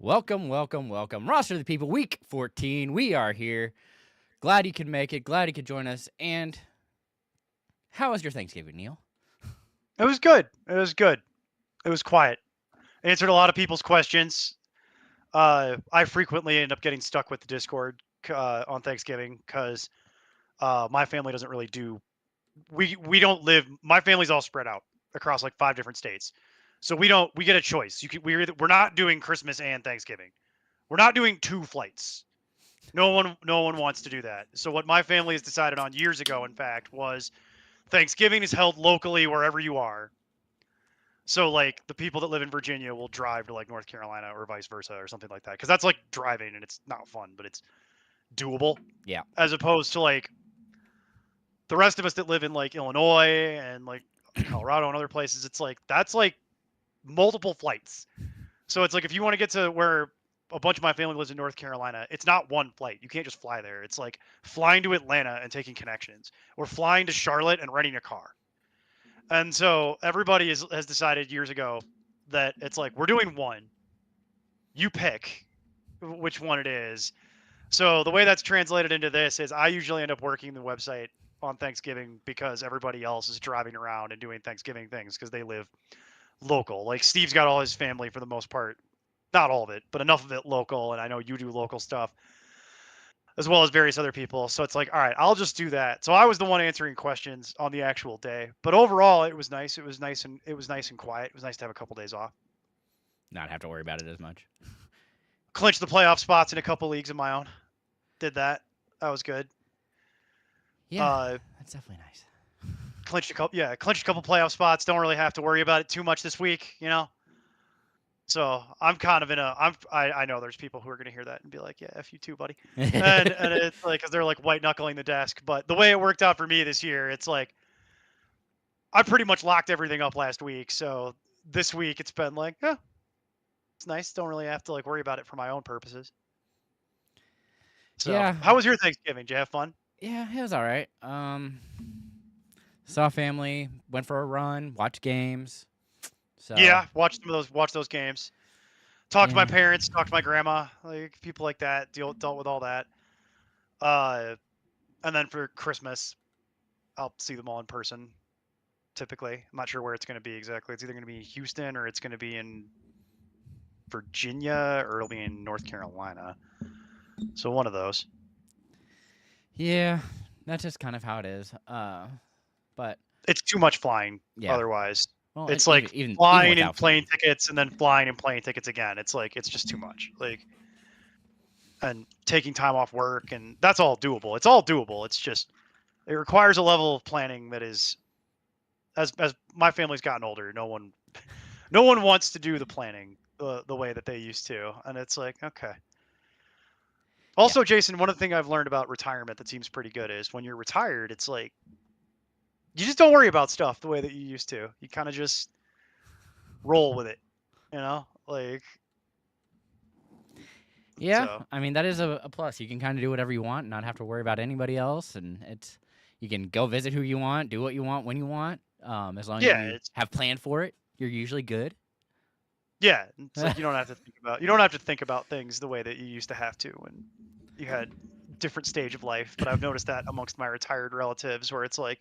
Welcome. Roster of the People, week 14. We are here. Glad you could make it. Glad you could join us. And how was your Thanksgiving, Neil? It was good. It was quiet. Answered a lot of people's questions. I frequently end up getting stuck with the Discord on Thanksgiving because my family doesn't really do. We don't live. My family's all spread out across like 5 different states, so we don't. We get a choice. We're not doing Christmas and Thanksgiving. We're not doing 2 flights. No one wants to do that. So what my family has decided on years ago, in fact, was Thanksgiving is held locally wherever you are. So like the people that live in Virginia will drive to like North Carolina or vice versa or something like that because that's like driving and it's not fun, but it's doable. Yeah. As opposed to like the rest of us that live in like Illinois and like Colorado and other places, it's like that's like multiple flights. So it's like if you want to get to where a bunch of my family lives in North Carolina, it's not one flight. You can't just fly there. It's like flying to Atlanta and taking connections, or flying to Charlotte and renting a car. And so everybody has decided years ago that it's like we're doing one. You pick which one it is. So the way that's translated into this is I usually end up working the website on Thanksgiving because everybody else is driving around and doing Thanksgiving things because they live local. Like Steve's got all his family for the most part, not all of it, but enough of it local. And I know you do local stuff as well as various other people. So it's like, all right, I'll just do that. So I was the one answering questions on the actual day. But overall, it was nice. It was nice and quiet. It was nice to have a couple days off. Not have to worry about it as much. Clinched the playoff spots in a couple leagues of my own. Did that. That was good. Yeah, that's definitely nice. Clinched a couple playoff spots. Don't really have to worry about it too much this week, So I'm kind of I know there's people who are going to hear that and be like, yeah, F you too, buddy. And it's like, cause they're like white knuckling the desk. But the way it worked out for me this year, it's like, I pretty much locked everything up last week. So this week it's been like, yeah, it's nice. Don't really have to like worry about it for my own purposes. So Yeah. how was your Thanksgiving? Did you have fun? Yeah, it was all right. Saw family, went for a run, watched games. So Yeah, watch those games. Talked to my yeah. parents, talked to my grandma, like people like that, dealt with all that. And then for Christmas, I'll see them all in person. Typically, I'm not sure where it's going to be exactly. It's either going to be in Houston or it's going to be in Virginia or it'll be in North Carolina. So one of those. Yeah, that's just kind of how it is. But It's too much flying. yeah. Otherwise, Well, it's like even flying and without plane flying. tickets and then flying and plane tickets again. It's like it's just too much. Like, and taking time off work, and that's all doable. It's all doable. It's just it requires a level of planning that is as my family's gotten older, no one wants to do the planning the way that they used to, and it's like, okay. Yeah. Also, Jason, one of the things I've learned about retirement that seems pretty good is when you're retired, it's like you just don't worry about stuff the way that you used to. You kind of just roll with it, like. Yeah, So I mean that is a plus. You can kind of do whatever you want, and not have to worry about anybody else, and you can go visit who you want, do what you want when you want. As long as yeah, you it's have planned for it, you're usually good. yeah, it's like you don't have to think about things the way that you used to have to when you had different stage of life. But I've noticed that amongst my retired relatives, where it's like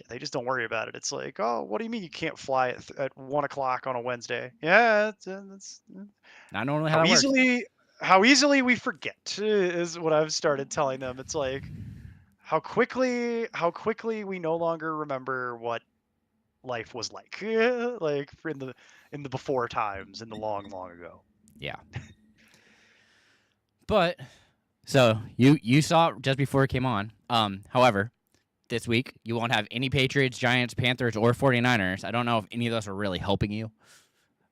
they just don't worry about it. It's like, oh, what do you mean you can't fly at 1 o'clock on a Wednesday? Yeah, that's Not normally how how that works. easily we forget is what I've started telling them. It's like how quickly we no longer remember what life was like, like in the before times, in the long, long ago. Yeah, but so you saw it just before it came on. However, this week you won't have any Patriots, Giants, Panthers, or 49ers. I don't know if any of those are really helping you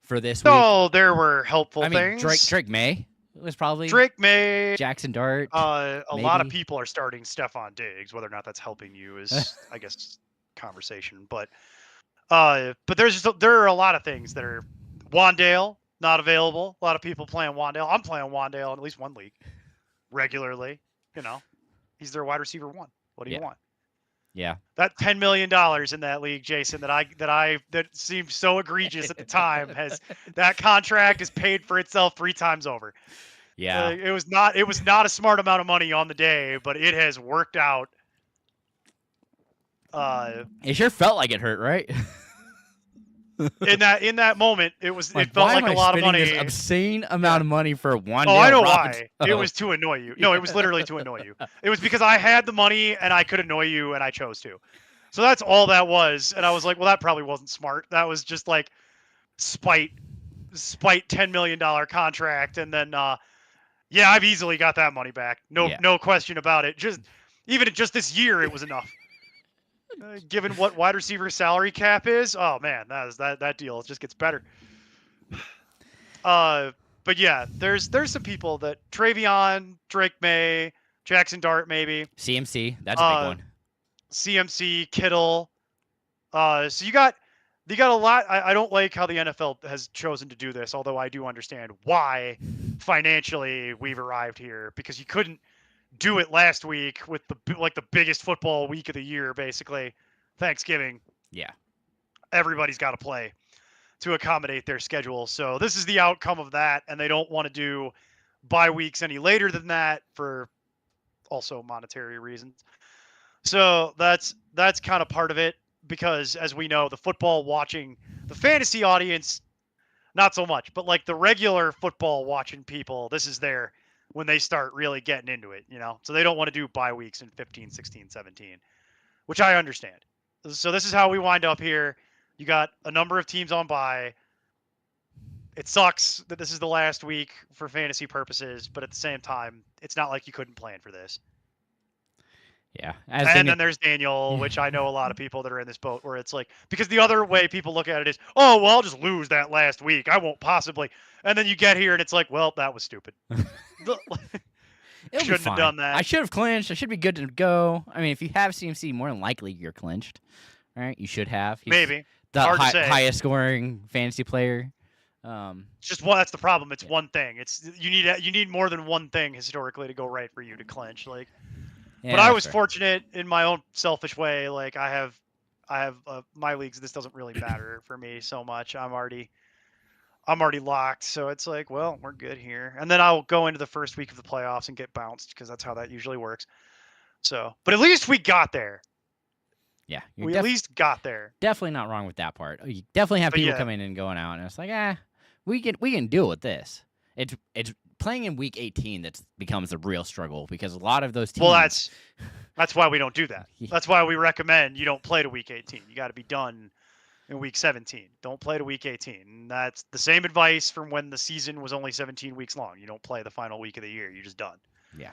for this week. So there were helpful I mean, things. Drake May was probably Drake May. Jackson Dart. A lot of Maybe. people are starting Stephon Diggs. Whether or not that's helping you is, I guess, conversation. But there are a lot of things that are Wandale not available. A lot of people playing Wandale. I'm playing Wandale in at least one league regularly. He's their wide receiver one. What do you Yeah. want? Yeah. That $10 million in that league, Jason, that seemed so egregious at the time, that contract is paid for itself 3 times over. Yeah. It was not a smart amount of money on the day, but it has worked out. It sure felt like it hurt, right? In that moment, it Like, felt why like am a I lot of spending money. this obscene amount of money for one Oh, I know Robinson? why. It was to annoy you. No, it was literally to annoy you. It was because I had the money and I could annoy you and I chose to. So that's all that was. And I was like, well, that probably wasn't smart. That was just like spite $10 million contract. And then, yeah, I've easily got that money back. No question about it. Even just this year, it was enough. Given what wide receiver salary cap is, oh man, that deal just gets better. But yeah, there's some people that Travion, Drake May, Jackson Dart, maybe CMC, that's a big one. CMC, Kittle. So you got a lot. I don't like how the NFL has chosen to do this, although I do understand why financially we've arrived here, because you couldn't do it last week with the biggest football week of the year, basically Thanksgiving. Yeah. Everybody's got to play to accommodate their schedule. So this is the outcome of that, and they don't want to do bye weeks any later than that for also monetary reasons. So that's kind of part of it, because as we know, the fantasy audience, not so much, but like the regular football watching people, this is when they start really getting into it, So they don't want to do bye weeks in 15, 16, 17, which I understand. So this is how we wind up here. You got a number of teams on bye. It sucks that this is the last week for fantasy purposes, but at the same time, it's not like you couldn't plan for this. Yeah. Then there's Daniel, which I know a lot of people that are in this boat where it's like, because the other way people look at it is, oh, well, I'll just lose that last week. I won't possibly. And then you get here and it's like, well, that was stupid. Shouldn't have done that. I should have clinched. I should be good to go. I mean, if you have CMC, more than likely you're clinched. All right, you should have. He's maybe the highest scoring fantasy player. That's the problem. It's one thing. It's you need more than one thing historically to go right for you to clinch. Like, but I was fortunate in my own selfish way. Like I have my leagues. This doesn't really matter for me so much. I'm already locked. So it's like, well, we're good here. And then I'll go into the first week of the playoffs and get bounced, because that's how that usually works. So, but at least we got there. Yeah, we at least got there. Definitely not wrong with that part. You definitely have people coming in and going out, and it's like, we can deal with this. It's playing in week 18 that becomes a real struggle, because a lot of those teams. Well, that's why we don't do that. That's why we recommend you don't play to week 18. You got to be done in week 17. Don't play to week 18. And that's the same advice from when the season was only 17 weeks long. You don't play the final week of the year. You're just done. Yeah.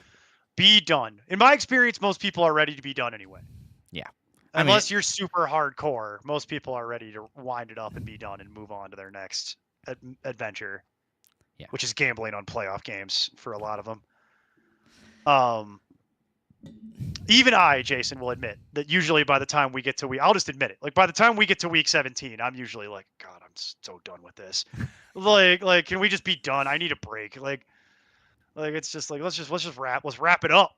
Be done. In my experience, most people are ready to be done anyway. Yeah. Unless you're super hardcore, most people are ready to wind it up and be done and move on to their next adventure. Yeah. Which is gambling on playoff games for a lot of them. Even I, Jason, will admit that usually by the time we get to I'll just admit it. Like by the time we get to week 17, I'm usually like, God, I'm so done with this. like, can we just be done? I need a break. Like it's just like let's wrap it up.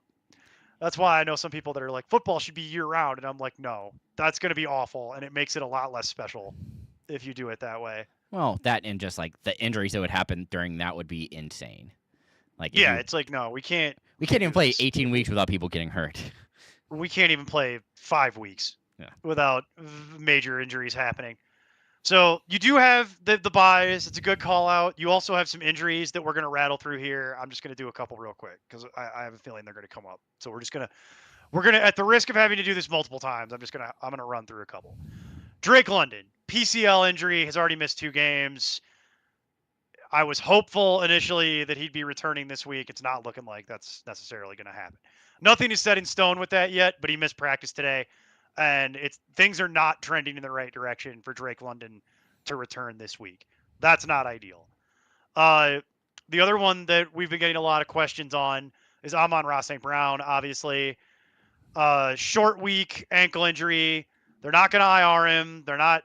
That's why I know some people that are like, football should be year round, and I'm like, no, that's going to be awful, and it makes it a lot less special if you do it that way. Well, that and just like the injuries that would happen during that would be insane. Like, it's like, no, we can't. We can't even play 18 weeks without people getting hurt. We can't even play 5 weeks without major injuries happening. So you do have the buys. It's a good call out. You also have some injuries that we're going to rattle through here. I'm just going to do a couple real quick because I have a feeling they're going to come up. So we're going to, at the risk of having to do this multiple times, I'm going to run through a couple. Drake London, PCL injury, has already missed 2 games. I was hopeful initially that he'd be returning this week. It's not looking like that's necessarily going to happen. Nothing is set in stone with that yet, but he missed practice today. And things are not trending in the right direction for Drake London to return this week. That's not ideal. The other one that we've been getting a lot of questions on is Amon-Ra St. Brown, obviously. Short week, ankle injury. They're not going to IR him. I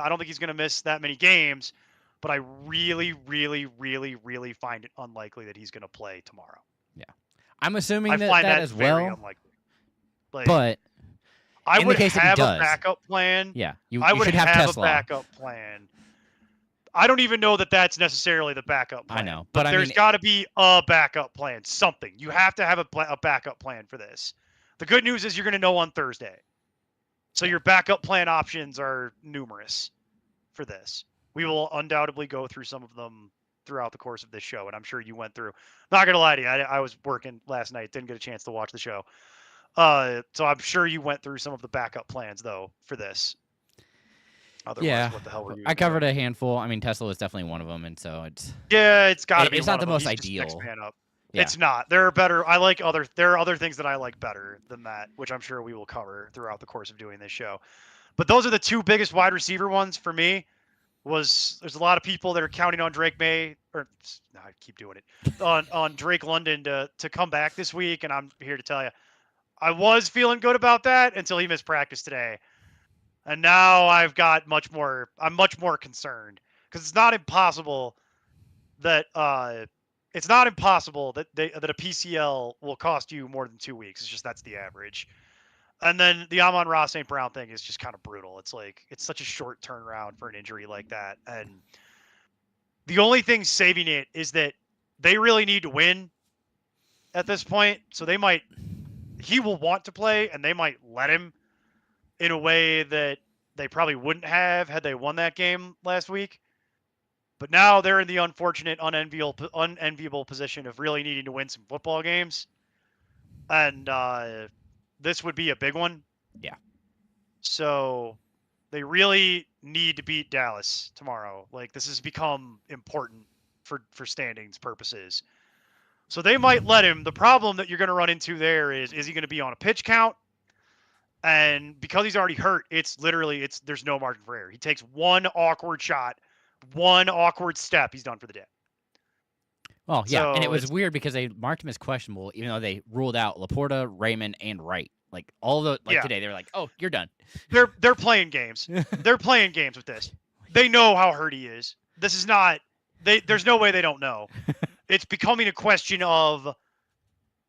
don't think he's going to miss that many games, but I really, really, really, really find it unlikely that he's going to play tomorrow. Yeah. I'm assuming I find that as very well. unlikely. But in the case that he does, a backup plan. yeah, you I would should have have Tesla. a backup plan. I don't even know that that's necessarily the backup plan. I know, but I there's mean, got to be a backup plan. Something. You have to have a backup plan for this. The good news is you're going to know on Thursday. So your backup plan options are numerous for this. We will undoubtedly go through some of them throughout the course of this show, and I'm sure you went through. Not gonna lie to you, I was working last night, didn't get a chance to watch the show. So I'm sure you went through some of the backup plans though for this. Otherwise, yeah, what the hell were you? I covered a handful. I mean, Tesla was definitely one of them, and so it's got to be. it's one not the of them. most He's just ideal. next man up. Yeah. It's not. There are better. There are other things that I like better than that, which I'm sure we will cover throughout the course of doing this show. But those are the two biggest wide receiver ones for me. There's a lot of people that are counting on Drake May, or no, I keep doing it, on Drake London to come back this week, and I'm here to tell you, I was feeling good about that until he missed practice today, and now I'm much more concerned because it's not impossible that a PCL will cost you more than 2 weeks. It's just that's the average. And then the Amon-Ra St. Brown thing is just kind of brutal. It's like it's such a short turnaround for an injury like that. And the only thing saving it is that they really need to win at this point. So he will want to play, and they might let him in a way that they probably wouldn't have had they won that game last week. But now they're in the unfortunate, unenviable position of really needing to win some football games. And this would be a big one. Yeah. So they really need to beat Dallas tomorrow. Like this has become important for standings purposes. So they might let him. The problem that you're going to run into there is he going to be on a pitch count? And because he's already hurt, there's no margin for error. He takes one awkward shot, one awkward step, he's done for the day. Well, yeah, so and it was weird because they marked him as questionable, even though they ruled out Laporta, Raymond, and Wright. Like all the today, they were like, "Oh, you're done." They're playing games. They're playing games with this. They know how hurt he is. This is not. There's no way they don't know. It's becoming a question of,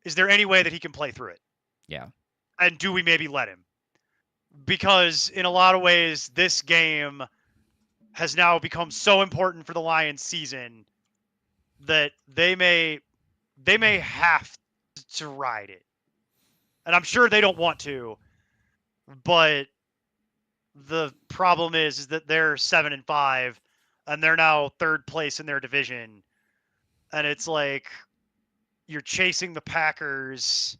is there any way that he can play through it? Yeah. And do we maybe let him? Because in a lot of ways, this game has now become so important for the Lions season that they may have to ride it. And I'm sure they don't want to, but the problem is that they're 7-5 and they're now third place in their division. And it's like you're chasing the Packers.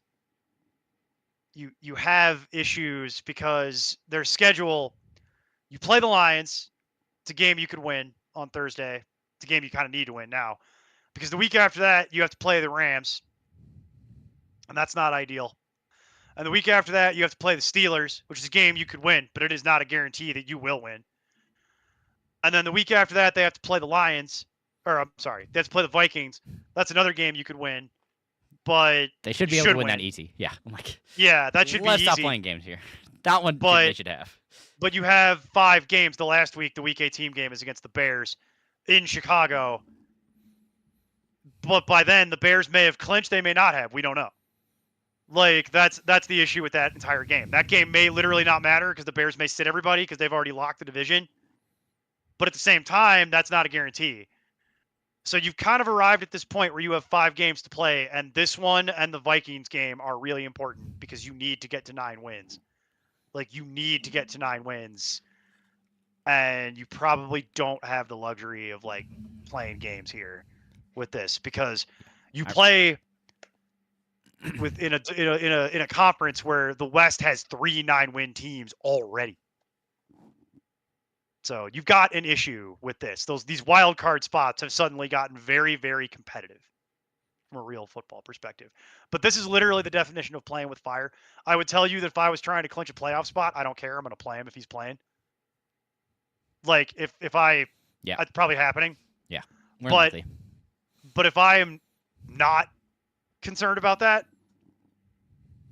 You have issues because their schedule, you play the Lions. It's a game you could win on Thursday. It's a game you kind of need to win now. Because the week after that, you have to play the Rams. And that's not ideal. And the week after that, you have to play the Steelers, which is a game you could win, but it is not a guarantee that you will win. And then the week after that, they have to play the Lions. Or, I'm sorry, they have to play the Vikings. That's another game you could win. But they should be able to win that easy. Yeah. I'm like, yeah, that should be easy. Let's stop playing games here. That one they should have. But you have 5 games. The last week, the Week 18 game is against the Bears in Chicago. But by then, the Bears may have clinched. They may not have. We don't know. Like, that's the issue with that entire game. That game may literally not matter because the Bears may sit everybody because they've already locked the division. But at the same time, that's not a guarantee. So you've kind of arrived at this point where you have 5 games to play, and this one and the Vikings game are really important because you need to get to 9 wins. Like, you need to get to 9 wins. And you probably don't have the luxury of, like, playing games here with this because you play in a conference where the West has 3 9-win teams already. So you've got an issue with this. These wild card spots have suddenly gotten very, very competitive from a real football perspective. But this is literally the definition of playing with fire. I would tell you that if I was trying to clinch a playoff spot, I don't care. I'm going to play him if he's playing. Like it's probably happening. Yeah. But if I am not concerned about that,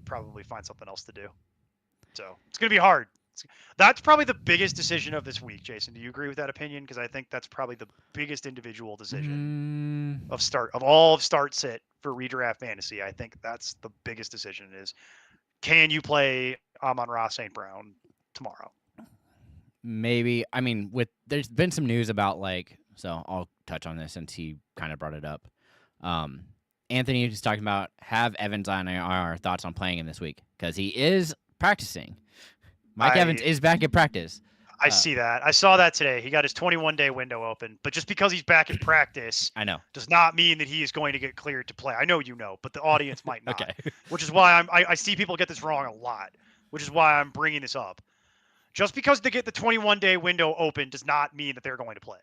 probably find something else to do. So it's going to be hard. That's probably the biggest decision of this week, Jason. Do you agree with that opinion? Because I think that's probably the biggest individual decision of all of start sit for redraft fantasy. I think that's the biggest decision is can you play Amon-Ra St. Brown tomorrow? Maybe. I mean, there's been some news about so I'll touch on this since he kind of brought it up. Anthony was talking about have Evans on our thoughts on playing him this week because he is practicing. Mike Evans is back at practice. I see that. I saw that today. He got his 21-day window open, but just because he's back in practice, I know, does not mean that he is going to get cleared to play. I know you know, but the audience might not. Okay. Which is why I see people get this wrong a lot. Which is why I'm bringing this up. Just because they get the 21-day window open does not mean that they're going to play.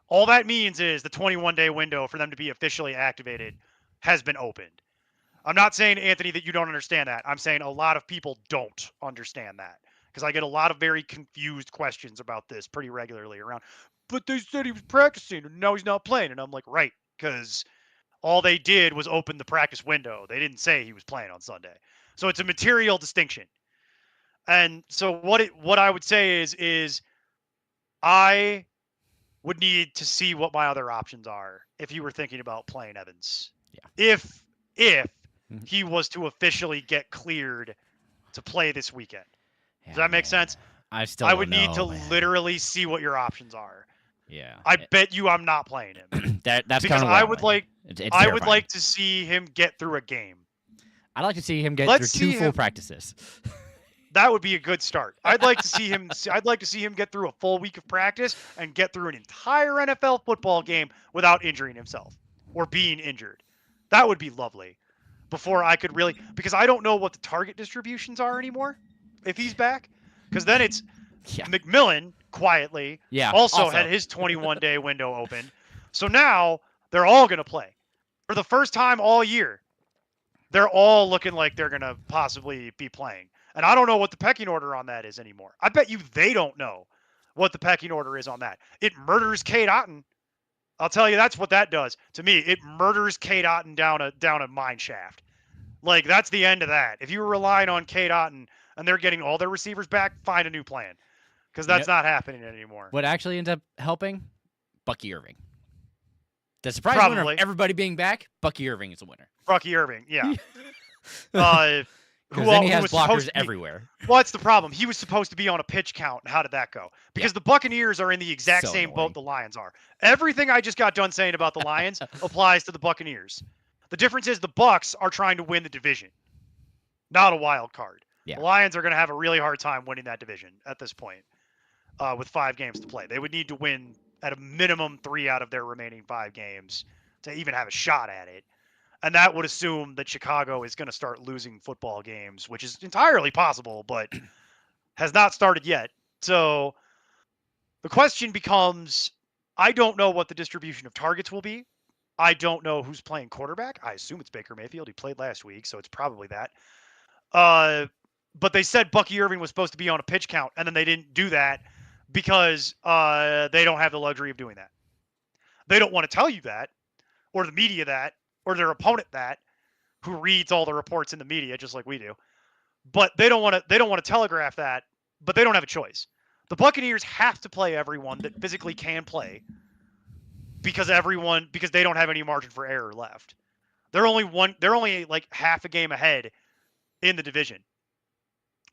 All that means is the 21-day window for them to be officially activated has been opened. I'm not saying, Anthony, that you don't understand that. I'm saying a lot of people don't understand that. Because I get a lot of very confused questions about this pretty regularly around, but they said he was practicing and now he's not playing. And I'm like, right, because all they did was open the practice window. They didn't say he was playing on Sunday. So it's a material distinction. And so what I would say is I would need to see what my other options are if you were thinking about playing Evans. Yeah. If he was to officially get cleared to play this weekend. Does that make sense? I would need to literally see what your options are. Yeah. I bet you I'm not playing him. That's because I would like I would like to see him get through a game. I'd like to see him get through 2 full practices. That would be a good start. I'd like to see him get through a full week of practice and get through an entire NFL football game without injuring himself or being injured. That would be lovely. Before I could really, because I don't know what the target distributions are anymore if he's back, because then it's McMillan quietly also had his 21-day window open. So now they're all going to play for the first time all year. They're all looking like they're going to possibly be playing. And I don't know what the pecking order on that is anymore. I bet you they don't know what the pecking order is on that. It murders Cade Otton. I'll tell you, that's what that does to me. It murders Cade Otton down a mine shaft. Like, that's the end of that. If you were relying on Cade Otton and they're getting all their receivers back, find a new plan. Because that's not happening anymore. What actually ends up helping? Bucky Irving. The surprise winner of everybody being back, Bucky Irving is the winner. Bucky Irving, yeah. Because then he has blockers everywhere. Well, that's the problem. He was supposed to be on a pitch count. And how did that go? Because the Buccaneers are in the exact same boat the Lions are. Everything I just got done saying about the Lions applies to the Buccaneers. The difference is the Bucs are trying to win the division, not a wild card. Yeah. The Lions are going to have a really hard time winning that division at this point with 5 games to play. They would need to win at a minimum 3 out of their remaining 5 games to even have a shot at it. And that would assume that Chicago is going to start losing football games, which is entirely possible, but has not started yet. So the question becomes, I don't know what the distribution of targets will be. I don't know who's playing quarterback. I assume it's Baker Mayfield. He played last week, so it's probably that. But they said Bucky Irving was supposed to be on a pitch count, and then they didn't do that because they don't have the luxury of doing that. They don't want to tell you that, or the media that, or their opponent that, who reads all the reports in the media just like we do. But they don't want to telegraph that, but they don't have a choice. The Buccaneers have to play everyone that physically can play because they don't have any margin for error left. They're only like half a game ahead in the division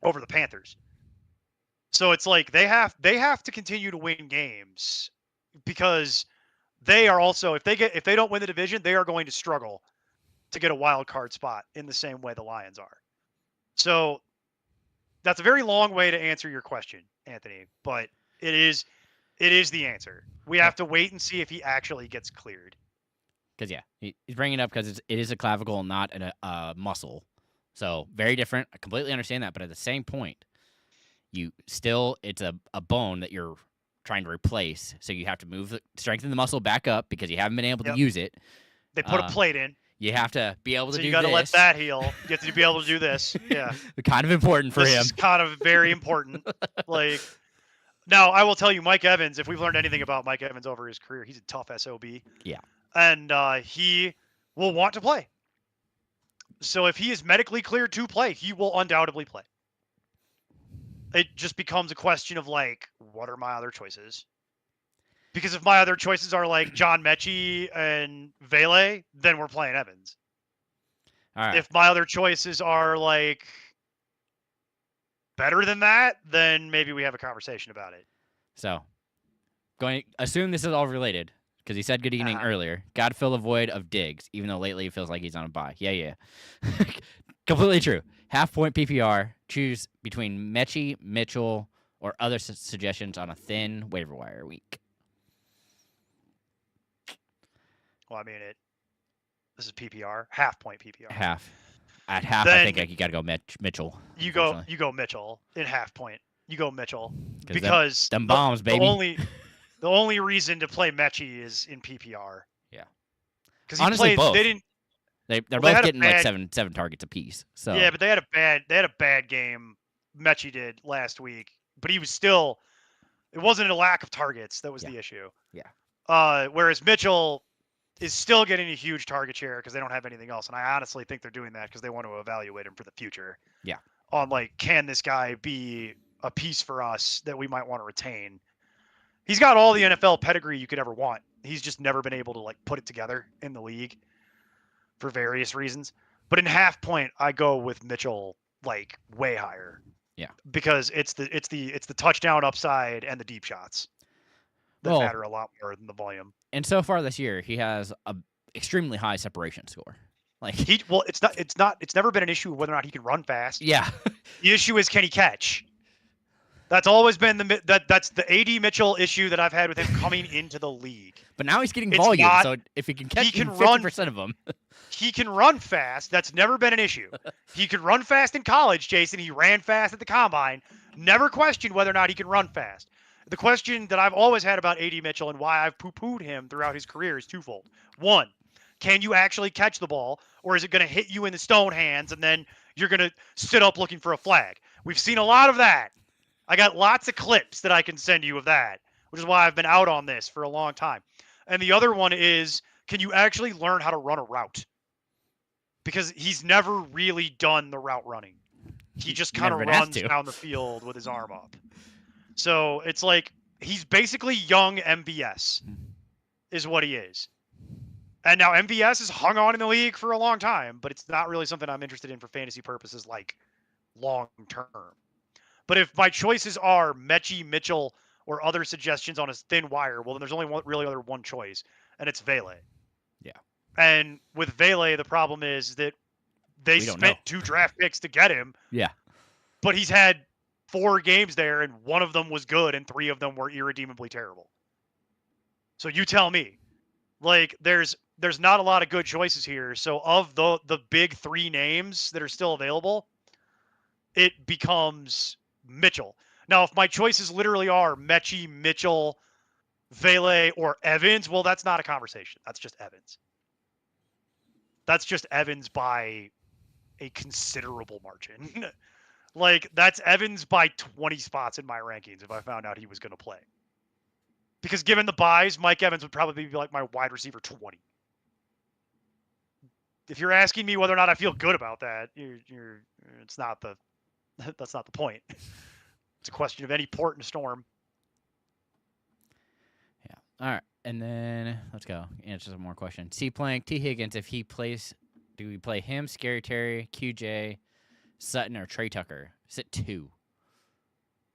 over the Panthers. So it's like they have to continue to win games because they are also, if they don't win the division, they are going to struggle to get a wild card spot in the same way the Lions are. So that's a very long way to answer your question, Anthony, but it is the answer. We have to wait and see if he actually gets cleared. Because he's bringing it up because it is a clavicle, not a muscle. So very different. I completely understand that, but at the same point, it's a bone that you're trying to replace. So you have to strengthen the muscle back up because you haven't been able to use it. They put a plate in. You have to be able to do this. So you got to let that heal. You have to be able to do this. Yeah. Kind of important for him. This is kind of very important. Now, I will tell you, Mike Evans, if we've learned anything about Mike Evans over his career, he's a tough SOB. Yeah. And he will want to play. So if he is medically cleared to play, he will undoubtedly play. It just becomes a question of, what are my other choices? Because if my other choices are like John Mechie and Vele, then we're playing Evans. All right. If my other choices are like better than that, then maybe we have a conversation about it. So, assume this is all related because he said good evening Uh-huh. earlier. God fill the void of Diggs, even though lately it feels like he's on a bye. Yeah. Completely true. Half-point PPR. Choose between Mechie, Mitchell, or other suggestions on a thin waiver wire week. Well, I mean, this is PPR, half-point PPR. Half. At half, I Then think you got to go Mitchell. you go Mitchell in half-point. You go Mitchell because them bombs, baby. The only reason to play Mechie is in PPR. Yeah. Because Honestly, both. They didn't. They're they both had getting like seven targets apiece. So yeah, but they had a bad game. Mechie did last week, but he was still. It wasn't a lack of targets that was the issue. Yeah. Whereas Mitchell is still getting a huge target share because they don't have anything else, and I honestly think they're doing that because they want to evaluate him for the future. Yeah. On like, can this guy be a piece for us that we might want to retain? He's got all the NFL pedigree you could ever want. He's just never been able to like put it together in the league for various reasons. But in half point, I go with Mitchell like way higher. Yeah. Because it's the touchdown upside and the deep shots that matter a lot more than the volume. And so far this year, he has a extremely high separation score. Like it's never been an issue whether or not he can run fast. Yeah. The issue is, can he catch? That's always been that's the AD Mitchell issue that I've had with him coming into the league. But now he's getting volume, so if he can catch 50% of them. He can run fast. That's never been an issue. He could run fast in college, Jason. He ran fast at the combine. Never questioned whether or not he can run fast. The question that I've always had about AD Mitchell and why I've poo-pooed him throughout his career is twofold. One, can you actually catch the ball, or is it going to hit you in the stone hands and then you're going to sit up looking for a flag? We've seen a lot of that. I got lots of clips that I can send you of that, which is why I've been out on this for a long time. And the other one is, can you actually learn how to run a route? Because he's never really done the route running. He just kind of runs down the field with his arm up. So it's like he's basically young MVS is what he is. And now MVS has hung on in the league for a long time, but it's not really something I'm interested in for fantasy purposes like long term. But if my choices are Mechie, Mitchell, or other suggestions on a thin wire, well, then there's only one choice, and it's Vele. Yeah. And with Vele, the problem is that they spent 2 draft picks to get him. Yeah. But he's had 4 games there, and 1 of them was good, and 3 of them were irredeemably terrible. So you tell me. Like, there's not a lot of good choices here. So of the big 3 names that are still available, it becomes Mitchell. Now, if my choices literally are Mechie, Mitchell, Vele, or Evans, well, that's not a conversation. That's just Evans. That's just Evans by a considerable margin. Like, that's Evans by 20 spots in my rankings if I found out he was going to play. Because given the buys, Mike Evans would probably be like my wide receiver 20. If you're asking me whether or not I feel good about that, that's not the point. It's a question of any port and storm. Yeah. All right. And then let's go. Answer some more questions. C-Plank, T. Higgins, if he plays, do we play him, Scary Terry, QJ, Sutton, or Trey Tucker? Sit 2.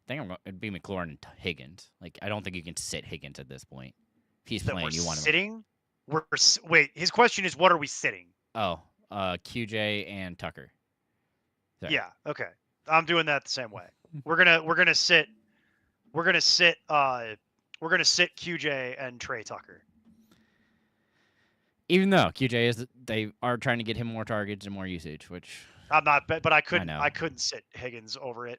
I think it'd be McLaurin and Higgins. Like, I don't think you can sit Higgins at this point. If he's playing, you want him. Sitting? Wait, his question is, what are we sitting? Oh, QJ and Tucker. Sorry. Yeah, okay. I'm doing that the same way. We're gonna sit QJ and Trey Tucker. Even though QJ they are trying to get him more targets and more usage, which I'm not, but I couldn't sit Higgins over it.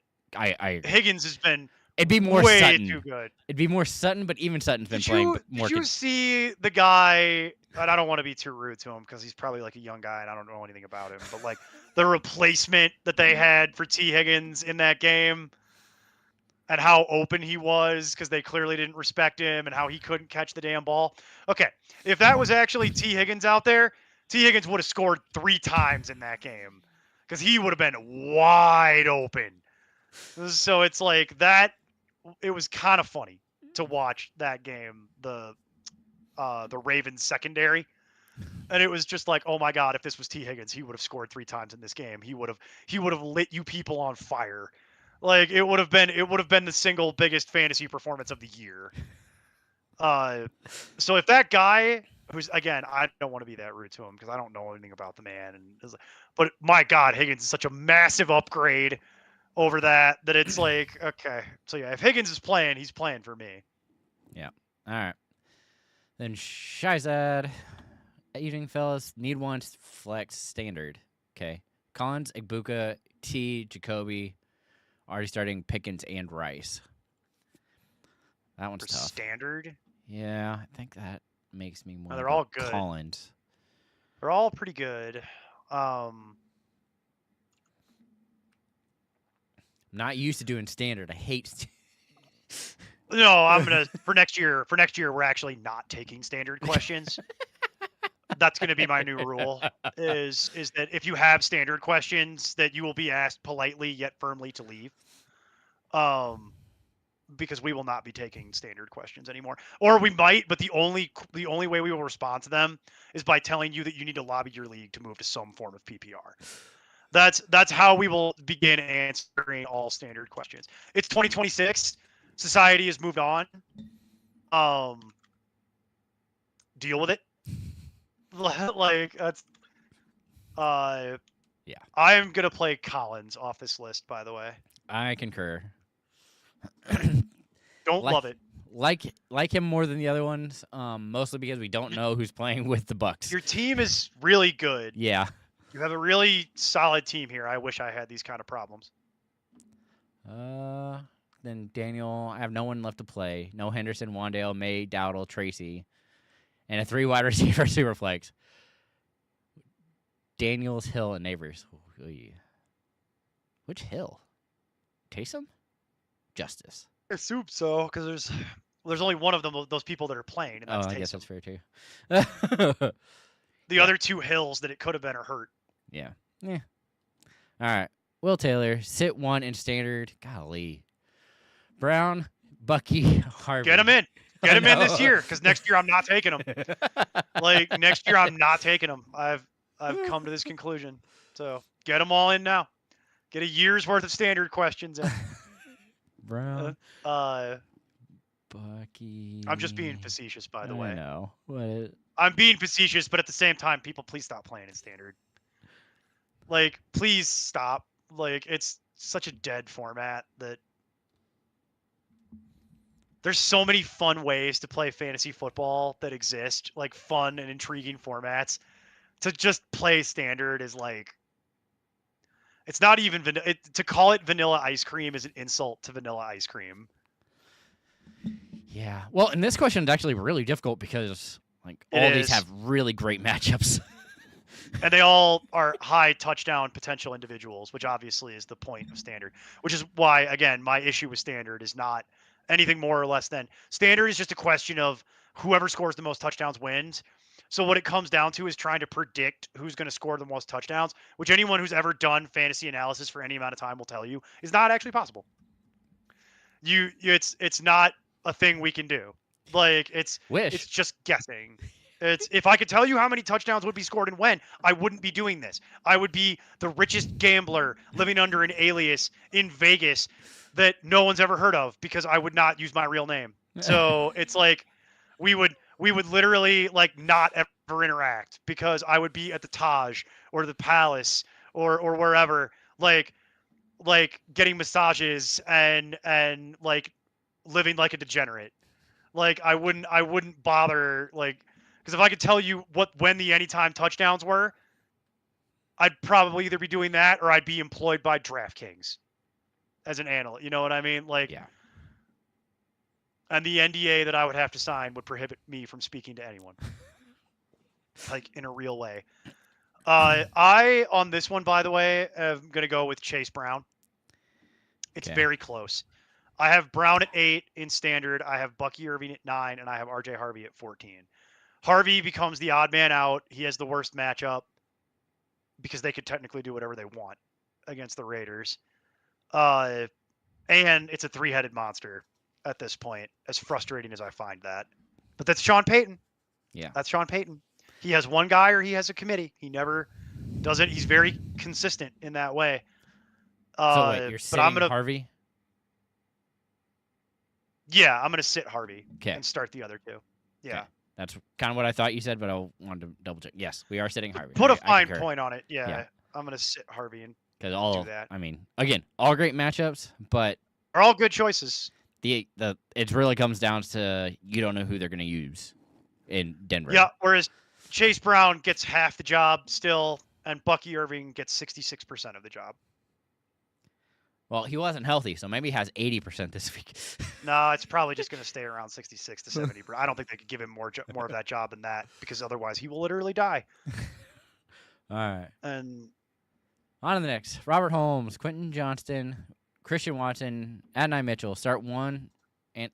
Higgins has been it'd be more way Sutton. Too good. It'd be more Sutton, but even Sutton's been playing more. Did you see the guy? And I don't want to be too rude to him because he's probably like a young guy and I don't know anything about him. But like the replacement that they had for T. Higgins in that game, and how open he was because they clearly didn't respect him, and how he couldn't catch the damn ball. Okay, if that was actually T. Higgins out there, T. Higgins would have scored 3 times in that game because he would have been wide open. So it's like that. It was kind of funny to watch that game, the Ravens secondary, and it was just like, oh my god, if this was T. Higgins, he would have scored 3 times in this game. He would have lit you people on fire. Like it would have been the single biggest fantasy performance of the year. So if that guy, who's again, I don't want to be that rude to him because I don't know anything about the man, but my God, Higgins is such a massive upgrade over that it's like, okay, so yeah, if Higgins is playing, he's playing for me. Yeah. All right. Then Shizad, evening fellas, need one flex standard. Okay. Collins, Igbuka, T, Jacoby, already starting Pickens and Rice. That one's For tough. standard. Yeah, I think that makes me more. They're all good. Collins. They're all pretty good. Not used to doing standard. I hate. No, I'm gonna for next year. For next year, we're actually not taking standard questions. That's gonna be my new rule. Is that if you have standard questions, that you will be asked politely yet firmly to leave. Because we will not be taking standard questions anymore, or we might, but the only way we will respond to them is by telling you that you need to lobby your league to move to some form of PPR. That's how we will begin answering all standard questions. It's 2026. Society has moved on. Deal with it. Like that's. Yeah. I am gonna play Collins off this list, by the way. I concur. Don't love it. Like him more than the other ones, mostly because we don't know who's playing with the Bucks. Your team is really good. Yeah. You have a really solid team here. I wish I had these kind of problems. Then Daniel, I have no one left to play. No Henderson, Wandale, May, Dowdle, Tracy, and a 3 wide receiver super flex. Daniels, Hill, and Neighbors. Which Hill? Taysom? Justice. I assume so, because there's only one of them, those people that are playing, and that's I Taysom. guess that's fair too. The other 2 Hills that it could have been are hurt. Yeah. All right. Will Taylor, sit 1 in standard. Golly. Brown, Bucky, Harvey. Get him in. Get him in this year, because next year I'm not taking him. Like next year I'm not taking him. I've come to this conclusion. So get them all in now. Get a year's worth of standard questions in. Brown. Bucky. I'm just being facetious, by the way. I know. What? I'm being facetious, but at the same time, people, please stop playing in standard. Like, please stop. Like, it's such a dead format that there's so many fun ways to play fantasy football that exist, like fun and intriguing formats. To just play standard is like, it's not even to call it vanilla ice cream is an insult to vanilla ice cream. Yeah. Well, and this question is actually really difficult because like all these have really great matchups. And they all are high touchdown potential individuals, which obviously is the point of standard, which is why, again, my issue with standard is not anything more or less than standard is just a question of whoever scores the most touchdowns wins. So what it comes down to is trying to predict who's going to score the most touchdowns, which anyone who's ever done fantasy analysis for any amount of time will tell you is not actually possible. It's not a thing we can do. Like it's just guessing. It's if I could tell you how many touchdowns would be scored and when, I wouldn't be doing this. I would be the richest gambler living under an alias in Vegas that no one's ever heard of because I would not use my real name. So it's like we would literally like not ever interact because I would be at the Taj or the Palace or wherever like getting massages and like living like a degenerate. Like I wouldn't bother like because if I could tell you when the anytime touchdowns were, I'd probably either be doing that or I'd be employed by DraftKings as an analyst. You know what I mean? Like, yeah. And the NDA that I would have to sign would prohibit me from speaking to anyone, like in a real way. I on this one, by the way, am gonna go with Chase Brown. It's very close. I have Brown at 8 in standard. I have Bucky Irving at 9, and I have RJ Harvey at 14. Harvey becomes the odd man out. He has the worst matchup because they could technically do whatever they want against the Raiders. And it's a 3-headed monster at this point, as frustrating as I find that. But that's Sean Payton. Yeah. That's Sean Payton. He has one guy or he has a committee. He never does it. He's very consistent in that way. So wait, you're But I'm sitting gonna, Harvey? yeah, I'm gonna sit Harvey Okay. and start the other two. Yeah. Okay. That's kind of what I thought you said, but I wanted to double check. Yes, we are sitting Harvey. Put a I fine concur. point on it. Yeah, Yeah. I'm gonna sit Harvey and Because do that. I mean, again, all great matchups, but Are all good choices. it really comes down to you don't know who they're going to use in Denver. Yeah. Whereas Chase Brown gets half the job still, and Bucky Irving gets 66% of the job. Well, he wasn't healthy, so maybe he has 80% this week. No, it's probably just going to stay around 66 to 70. I don't think they could give him more of that job than that, because otherwise he will literally die. All right. And on to the next. Robert Holmes, Quentin Johnston, Christian Watson, Adonai Mitchell. Start one and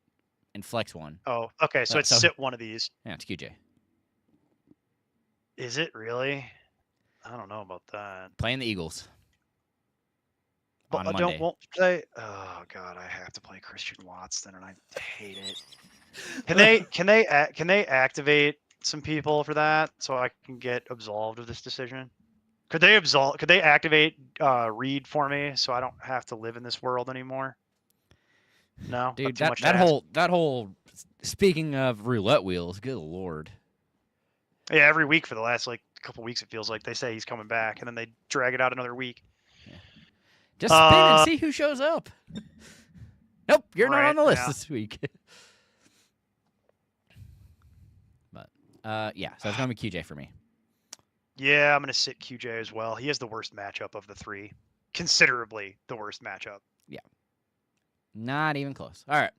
flex one. oh, okay, so it's sit one of these. Yeah, it's QJ. Is it really? I don't know about that. Playing the Eagles. But on I Monday. won't play. Oh god, I have to play Christian Watson, and I hate it. Can they activate some people for that so I can get absolved of this decision? Could they activate Reed for me so I don't have to live in this world anymore? No, Dude, too much to that ask. whole. Speaking of roulette wheels, good lord. Yeah, every week for the last couple weeks it feels like they say he's coming back, and then they drag it out another week. Yeah. Just spin and see who shows up. Nope, you're not on the list this week. But yeah, so it's gonna be QJ for me. Yeah, I'm gonna sit QJ as well. He has the worst matchup of the three, considerably the worst matchup. Yeah, not even close. All right.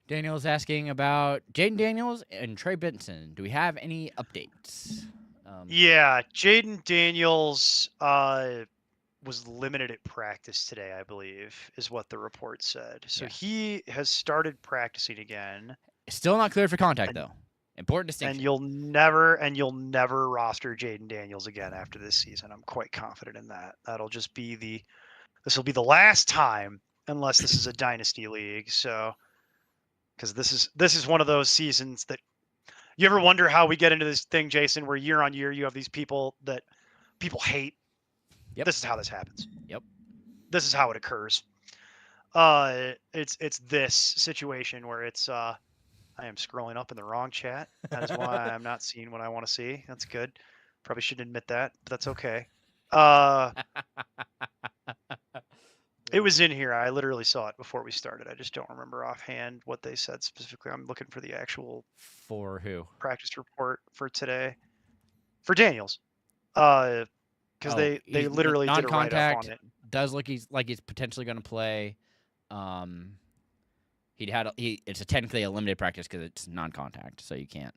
Daniel's asking about Jaden Daniels and Trey Benson. Do we have any updates? Yeah, Jaden Daniels was limited at practice today, I believe, is what the report said. So he has started practicing again. Still not cleared for contact, though. Important distinction. And you'll never roster Jaden Daniels again after this season. I'm quite confident in that. That'll just be this will be the last time, unless this is a dynasty league. So, because this is one of those seasons that you ever wonder how we get into this thing, Jason, where year on year you have these people that people hate. Yep. This is how this happens. Yep. This is how it occurs. It's this situation where it's I am scrolling up in the wrong chat. That is why I'm not seeing what I want to see. That's good. Probably shouldn't admit that, but that's okay. It was in here. I literally saw it before we started. I just don't remember offhand what they said specifically. I'm looking for the actual for who practice report for today for Daniels. Because they literally did a write-up on it. Does look like he's potentially going to play. It's technically a limited practice because it's non-contact, so you can't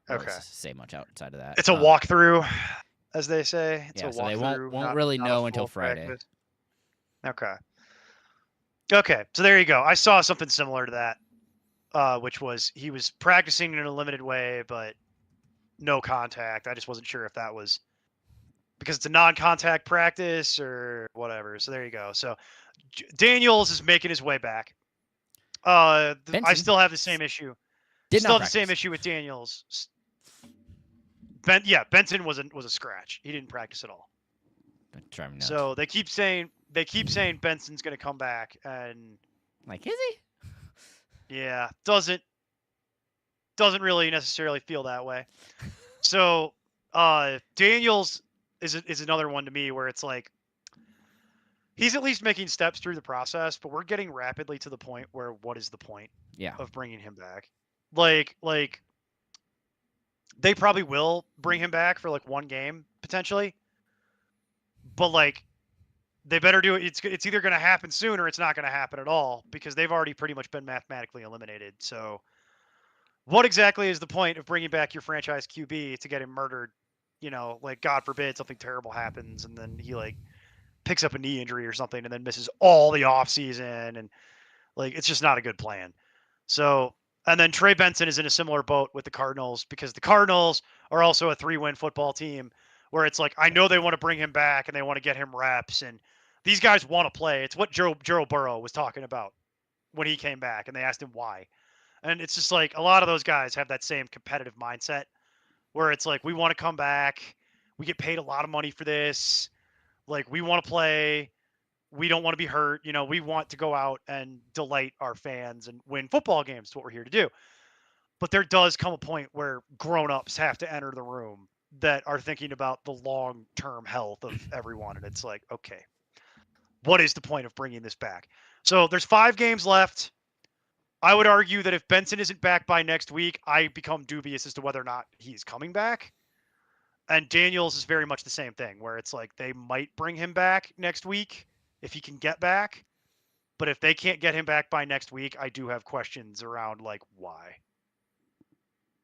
really say much outside of that. It's a walkthrough, as they say. It's a so walkthrough. They won't really know until Friday. Practice. Okay, so there you go. I saw something similar to that, which was he was practicing in a limited way, but no contact. I just wasn't sure if that was because it's a non-contact practice or whatever. So there you go. So Daniels is making his way back. I still have the same issue. Still have the same issue with Daniels. Benson was a scratch. He didn't practice at all. So they keep saying Benson's going to come back, and like, is he? Yeah, doesn't really necessarily feel that way. So Daniels is another one to me where it's like he's at least making steps through the process, but we're getting rapidly to the point where what is the point of bringing him back? Like they probably will bring him back for like one game potentially, but like they better do it. It's either going to happen soon or it's not going to happen at all because they've already pretty much been mathematically eliminated. So what exactly is the point of bringing back your franchise QB to get him murdered? You know, like God forbid something terrible happens and then he like picks up a knee injury or something and then misses all the offseason, and like it's just not a good plan. So, and then Trey Benson is in a similar boat with the Cardinals because the Cardinals are also a 3-win football team where it's like I know they want to bring him back and they want to get him reps, and these guys want to play. It's what Joe Burrow was talking about when he came back, and they asked him why. And it's just like a lot of those guys have that same competitive mindset where it's like we want to come back, we get paid a lot of money for this. Like, we want to play. we don't want to be hurt. You know, we want to go out and delight our fans and win football games. It's what we're here to do. But there does come a point where grown-ups have to enter the room that are thinking about the long-term health of everyone. And it's like, okay, what is the point of bringing this back? So there's 5 games left. I would argue that if Benson isn't back by next week, I become dubious as to whether or not he's coming back. And Daniels is very much the same thing, where it's like they might bring him back next week if he can get back. But if they can't get him back by next week, I do have questions around like why.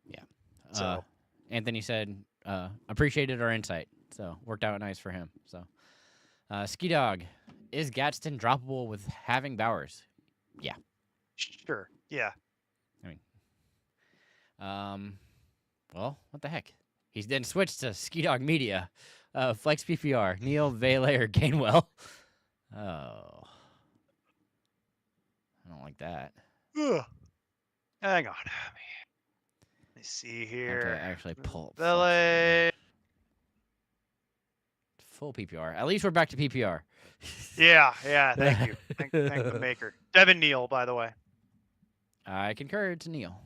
Yeah. So Anthony said appreciated our insight, so worked out nice for him. So Ski Dog, is Gadsden droppable with having Bowers? Yeah. sure, yeah. Well, what the heck? He's then switched to Ski Dog Media, Flex PPR, Neil, Vele, or Gainwell. Oh, I don't like that. Ugh. Hang on. Let me see I have to here. actually pull Vele. full PPR. At least we're back to PPR. Yeah. Thank you. Thank the maker. Devin Neal, by the way. I concur to Neil.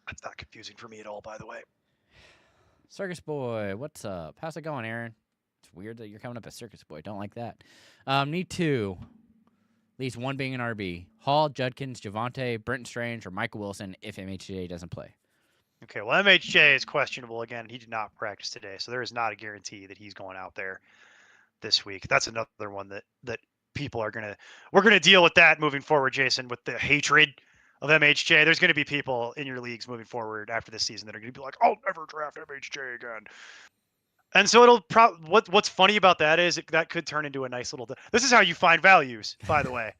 That's not confusing for me at all, by the way. Circus Boy, what's up? How's it going, Aaron? It's weird that you're coming up as Circus Boy. Don't like that. Need 2. At least 1 being an RB. Hall, Judkins, Javante, Brenton Strange, or Michael Wilson if MHJ doesn't play. Okay, well, MHJ is questionable again. He did not practice today, so there is not a guarantee that he's going out there this week. That's another one that people are we're gonna deal with that moving forward, Jason, with the hatred of MHJ. There's gonna be people in your leagues moving forward after this season that are gonna be like, I'll never draft MHJ again. And so it'll what's funny about that is that could turn into a nice little. This is how you find values, by the way,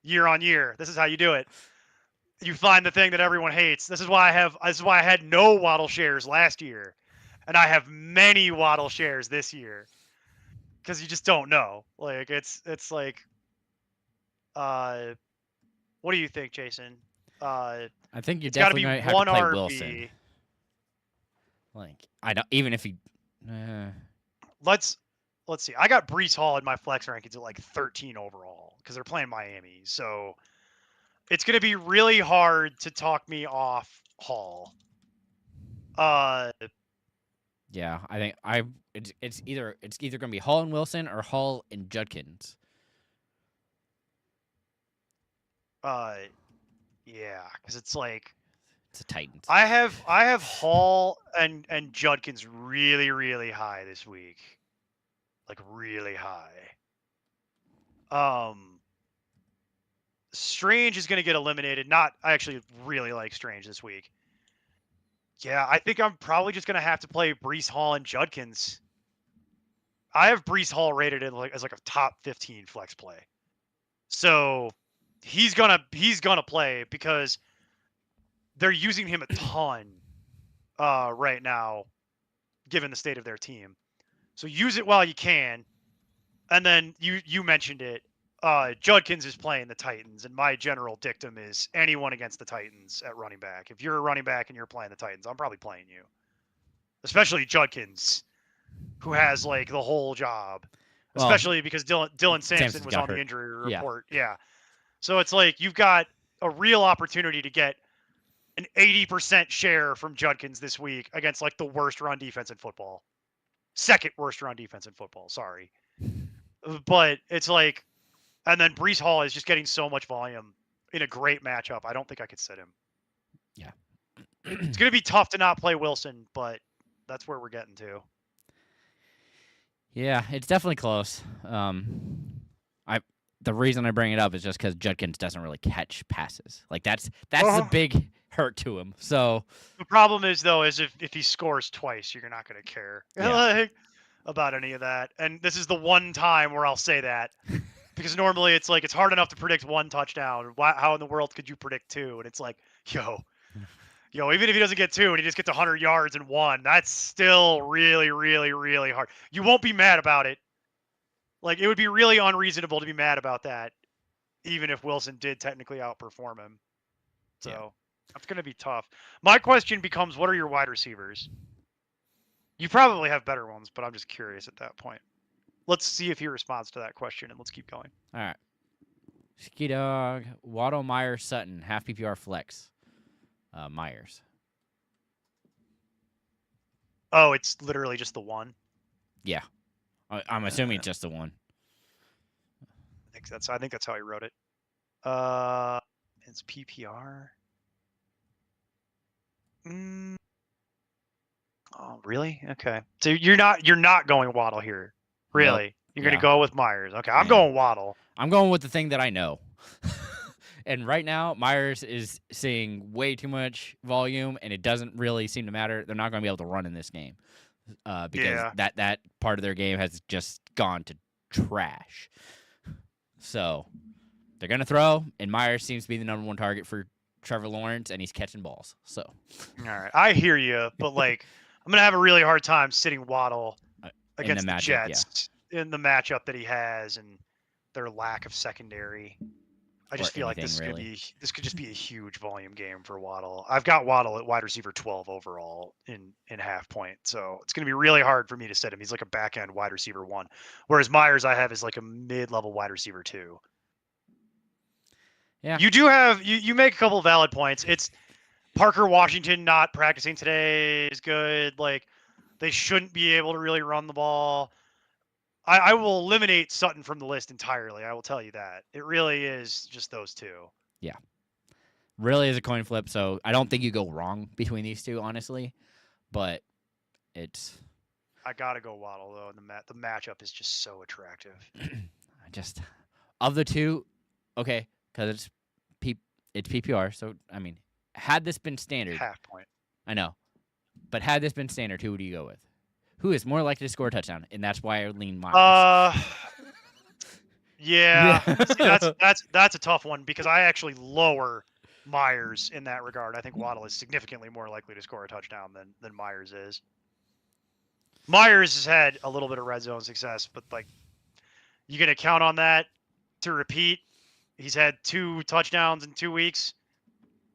year on year. This is how you do it. You find the thing that everyone hates. This is why I had no Waddle shares last year, and I have many Waddle shares this year, because you just don't know. Like it's like, what do you think, Jason? I think you It's got to definitely be might have one to play RB. Wilson. Like I don't even if he. Let's see. I got Breece Hall in my flex rankings at like 13 overall because they're playing Miami. So it's going to be really hard to talk me off Hall. Yeah, I think it's either going to be Hall and Wilson or Hall and Judkins. Yeah, because it's like It's a Titans. I have Hall and Judkins really, really high this week. Like really high. Strange is going to get eliminated. I actually really like Strange this week. Yeah, I think I'm probably just going to have to play Breece Hall and Judkins. I have Breece Hall rated as like a top 15 flex play. So he's gonna play because they're using him a ton right now, given the state of their team. So use it while you can. And then you mentioned it. Judkins is playing the Titans, and my general dictum is anyone against the Titans at running back. If you're a running back and you're playing the Titans, I'm probably playing you. Especially Judkins, who has like the whole job. Well, especially because Dylan Sampson was on the injury report. Yeah. So it's like you've got a real opportunity to get an 80% share from Judkins this week against like the worst run defense in football. Second worst run defense in football, sorry. But it's like, and then Breece Hall is just getting so much volume in a great matchup. I don't think I could sit him. Yeah. It's going to be tough to not play Wilson, but that's where we're getting to. Yeah, it's definitely close. The reason I bring it up is just because Judkins doesn't really catch passes. Like that's the big hurt to him. So the problem is though, is if he scores twice, you're not going to care about any of that. And this is the one time where I'll say that, because normally it's like it's hard enough to predict 1 touchdown. How in the world could you predict 2? And it's like, yo, even if he doesn't get 2 and he just gets 100 yards and 1, that's still really, really, really hard. You won't be mad about it. Like, it would be really unreasonable to be mad about that, even if Wilson did technically outperform him. So that's going to be tough. My question becomes, what are your wide receivers? You probably have better ones, but I'm just curious at that point. let's see if he responds to that question, and let's keep going. All right. Ski Dog, Waddle, Myers, Sutton, half PPR flex. Myers. Oh, it's literally just the one. Yeah. I'm assuming it's just the one. I think that's how he wrote it. It's PPR. Oh, really? Okay. So you're not going Waddle here, really? Nope. You're gonna go with Myers. Okay, I'm Yeah. going Waddle. I'm going with the thing that I know. And right now, Myers is seeing way too much volume, and it doesn't really seem to matter. They're not going to be able to run in this game because that part of their game has just gone to trash. So they're going to throw, and Myers seems to be the number one target for Trevor Lawrence, and he's catching balls. So, all right, I hear you, but like, I'm going to have a really hard time sitting Waddle against the Jets in the matchup that he has and their lack of secondary. I just feel like this could just be a huge volume game for Waddle. I've got Waddle at wide receiver 12 overall in half point, so it's going to be really hard for me to set him. He's like a back end wide receiver 1, whereas Myers I have is like a mid level wide receiver 2. Yeah, you do have you make a couple of valid points. It's Parker Washington not practicing today is good. Like they shouldn't be able to really run the ball. I will eliminate Sutton from the list entirely. I will tell you that. It really is just those two. Yeah. Really is a coin flip, so I don't think you go wrong between these two, honestly. But it's... I got to go Waddle, though. The matchup is just so attractive. Of the two, okay, because it's PPR, so, I mean, had this been standard... Half point. I know. But had this been standard, who would you go with? Who is more likely to score a touchdown? And that's why I lean Myers. Yeah. See, that's a tough one because I actually lower Myers in that regard. I think Waddle is significantly more likely to score a touchdown than Myers is. Myers has had a little bit of red zone success, but like, you gonna count on that to repeat? He's had 2 touchdowns in 2 weeks.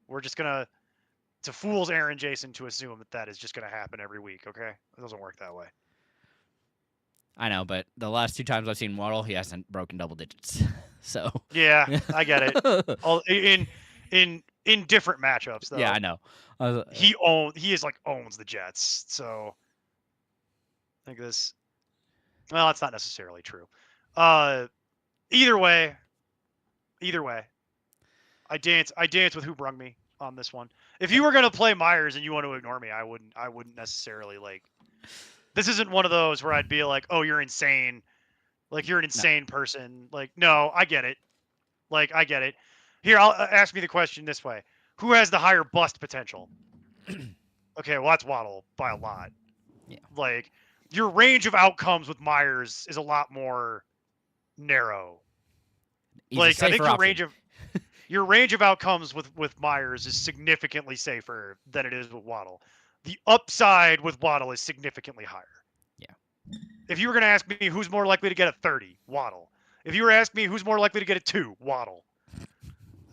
We're just gonna. It fools Aaron Jason to assume that is just going to happen every week, okay? It doesn't work that way. I know, but the last 2 times I've seen Waddle, he hasn't broken double digits. So yeah, I get it. In different matchups, though. Yeah, I know. He owns the Jets, so I think this. Well, that's not necessarily true. Either way, I dance with who brung me on this one. If you were gonna play Myers and you want to ignore me, I wouldn't necessarily like. This isn't one of those where I'd be like, "Oh, you're insane," like you're an insane person. Like, no, I get it. Like, I get it. Here, I'll ask me the question this way: who has the higher bust potential? Okay, well that's Waddle by a lot. Yeah. Like, your range of outcomes with Myers is a lot more narrow. I think your range of outcomes with Myers is significantly safer than it is with Waddle. The upside with Waddle is significantly higher. Yeah. If you were going to ask me who's more likely to get a 30, Waddle. If you were to ask me who's more likely to get a 2, Waddle.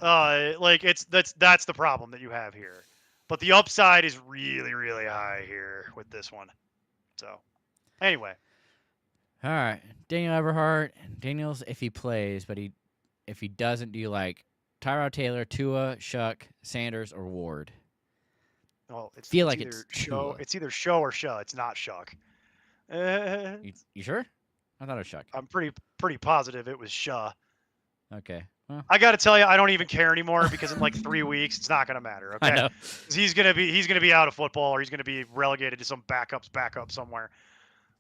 That's the problem that you have here. But the upside is really, really high here with this one. So, anyway. All right. Daniel Everhart. Daniel's if he plays, but if he doesn't, do you like Tyrod Taylor, Tua, Shuck, Sanders, or Ward? Well, it's Tua. It's either show or show. It's not Shuck. You sure? I thought it was Shuck. I'm pretty positive it was Shaw. Okay. Well. I got to tell you, I don't even care anymore because in like 3 weeks, it's not going to matter. Okay. I know. He's gonna be out of football, or he's gonna be relegated to some backup somewhere.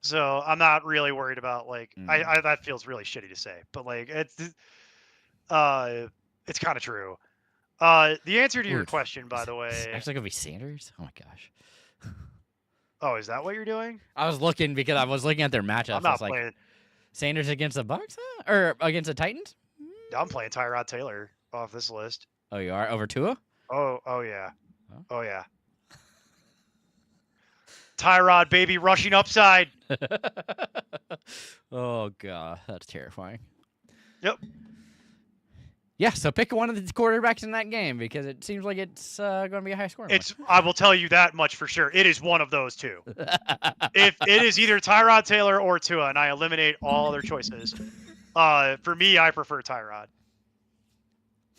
So I'm not really worried about like that feels really shitty to say, but like it's kind of true. The answer to your question, by the way, it's actually gonna be Sanders. Oh my gosh. Oh, is that what you're doing? I was looking because I was looking at their matchups. I'm not playing. Like, Sanders against the Bucks, or against the Titans? I'm playing Tyrod Taylor off this list. Oh, you are over Tua? Oh yeah. Oh yeah. Tyrod, baby, rushing upside. Oh god, that's terrifying. Yep. Yeah, so pick one of the quarterbacks in that game because it seems like it's going to be a high scoring I will tell you that much for sure. It is one of those two. one. If it is either Tyrod Taylor or Tua, and I eliminate all other choices, for me, I prefer Tyrod.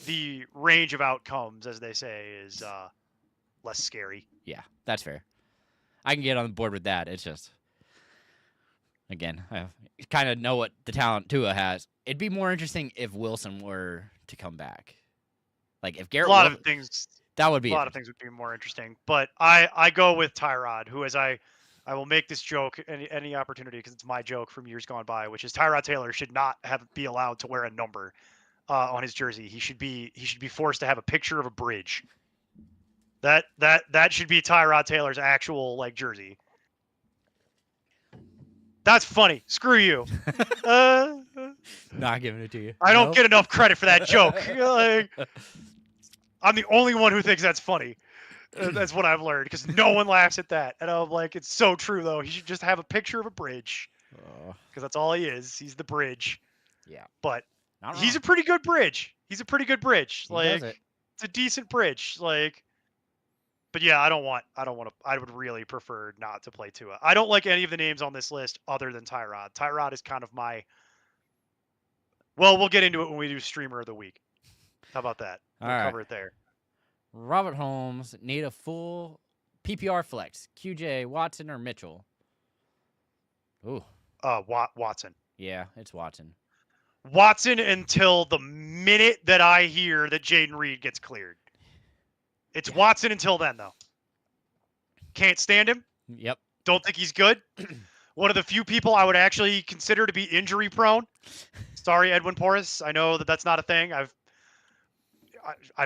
The range of outcomes, as they say, is less scary. Yeah, that's fair. I can get on board with that. It's just, again, I kind of know what the talent Tua has. It'd be more interesting if Wilson were to come back. Like if Garrett, A lot of things would be more interesting. But I go with Tyrod, who, as I will make this joke any opportunity because it's my joke from years gone by, which is Tyrod Taylor should not be allowed to wear a number on his jersey. He should be forced to have a picture of a bridge. That should be Tyrod Taylor's actual like jersey. That's funny. Screw you. Not giving it to you. I don't get enough credit for that joke. Like, I'm the only one who thinks that's funny. That's what I've learned because no one laughs at that. And I'm like, it's so true though. He should just have a picture of a bridge because that's all he is. He's the bridge. Yeah, but not he's wrong. a pretty good bridge. He's a pretty good bridge. He does Like it. it's a decent bridge. Like, but yeah, I don't want to. I would really prefer not to play Tua. I don't like any of the names on this list other than Tyrod. Tyrod is kind of my. Well, we'll get into it when we do streamer of the week. How about that? We'll cover it there. Robert Holmes need a full PPR flex. QJ, Watson, or Mitchell? Ooh. Watson. Yeah, it's Watson. Watson until the minute that I hear that Jaden Reed gets cleared. It's Watson until then, though. Can't stand him. Yep. Don't think he's good. One of the few people I would actually consider to be injury prone. Sorry, Edwin Porras. I know that that's not a thing. I've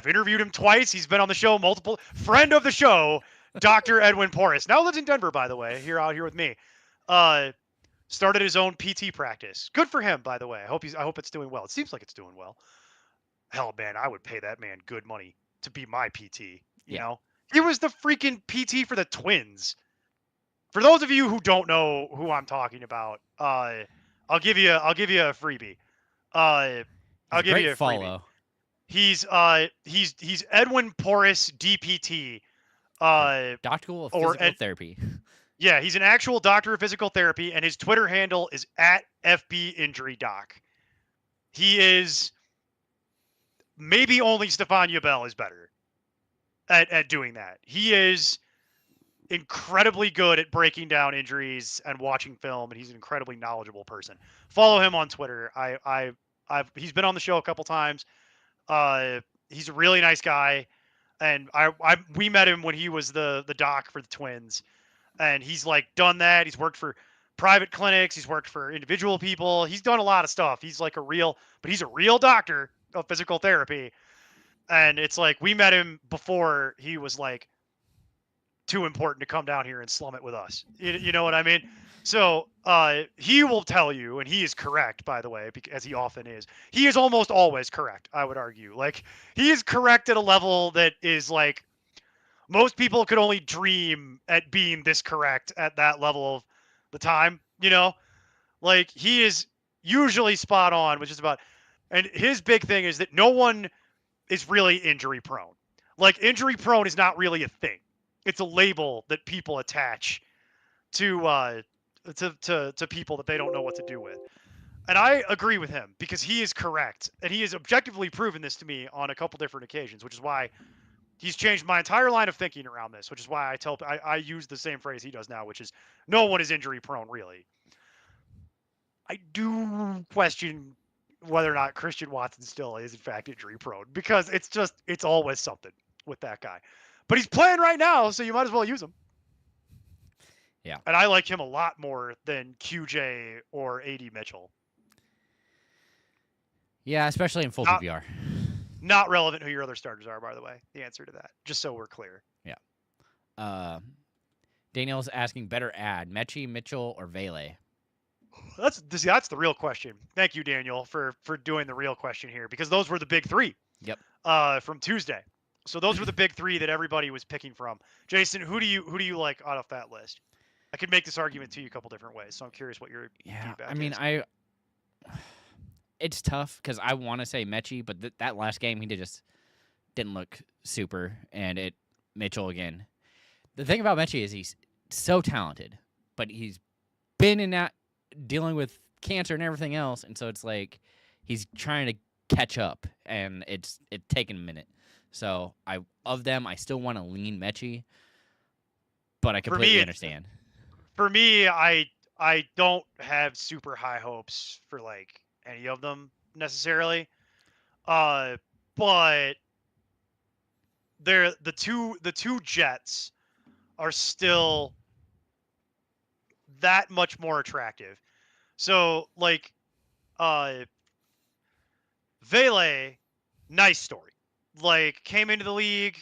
interviewed him twice. He's been on the show multiple. Friend of the show, Dr. Edwin Porras. Now lives in Denver, by the way. Out here with me. Started his own PT practice. Good for him, by the way. I hope it's doing well. It seems like it's doing well. Hell, man, I would pay that man good money to be my PT. You know, he was the freaking PT for the Twins. For those of you who don't know who I'm talking about, I'll give you a freebie. I'll give you a follow. Freebie. He's Edwin Porras DPT. Doctor of Physical Therapy. Yeah, he's an actual doctor of physical therapy, and his Twitter handle is @FBInjuryDoc. He is maybe only Stephon Ubell is better at doing that. He is incredibly good at breaking down injuries and watching film, and he's an incredibly knowledgeable person. Follow him on Twitter. He's been on the show a couple times. He's a really nice guy, and we met him when he was the doc for the Twins. And he's like done that. He's worked for private clinics. He's worked for individual people. He's done a lot of stuff. He's like he's a real doctor of physical therapy. And it's like, we met him before he was like too important to come down here and slum it with us. You know what I mean? So he will tell you, and he is correct, by the way, as he often is. He is almost always correct, I would argue. Like, he is correct at a level that is like, most people could only dream at being this correct at that level of the time, you know? Like, he is usually spot on, which is about, and his big thing is that no one is really injury prone. Like, injury prone is not really a thing. It's a label that people attach to people that they don't know what to do with. And I agree with him because he is correct. And he has objectively proven this to me on a couple different occasions, which is why he's changed my entire line of thinking around this, which is why I use the same phrase he does now, which is no one is injury prone, really. I do question whether or not Christian Watson still is in fact injury prone because it's always something with that guy. But he's playing right now, so you might as well use him. Yeah. And I like him a lot more than QJ or AD Mitchell. Yeah, especially in full PPR. Not relevant who your other starters are, by the way, the answer to that, just so we're clear. Yeah. Daniel's asking better ad, Mechie, Mitchell, or Vele? That's the real question. Thank you, Daniel, for doing the real question here, because those were the big three. Yep. From Tuesday. So those were the big three that everybody was picking from. Jason, who do you like out of that list? I could make this argument to you a couple different ways, so I'm curious what your feedback is. I mean, it's tough because I want to say Mechie, but that last game he didn't look super, and Mitchell again. The thing about Mechie is he's so talented, but he's been in that dealing with cancer and everything else, and so it's like he's trying to catch up, and it's taken a minute. So I still want to lean Mechie, but I completely understand. For me, I don't have super high hopes for like any of them necessarily. But the two Jets are still that much more attractive. So like Vele, nice story. Like came into the league,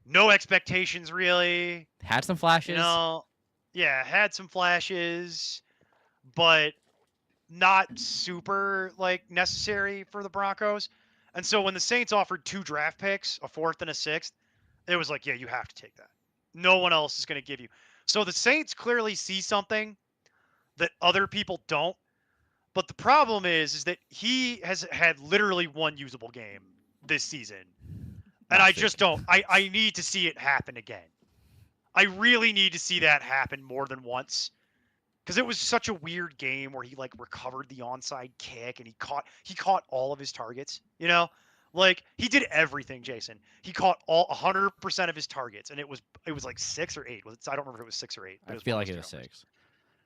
no expectations really. Had some flashes. You know, yeah, had some flashes, but not super like necessary for the Broncos. And so when the Saints offered 2 draft picks, a 4th and a 6th, it was like, yeah, you have to take that. No one else is going to give you. So the Saints clearly see something that other people don't. But the problem is that he has had literally one usable game this season. And I just don't. I need to see it happen again. I really need to see that happen more than once. Because it was such a weird game where he like recovered the onside kick and he caught all of his targets, you know? Like he did everything, Jason. He caught all 100% of his targets, and it was like 6 or 8. I don't remember if it was 6 or 8. I feel like it was 6.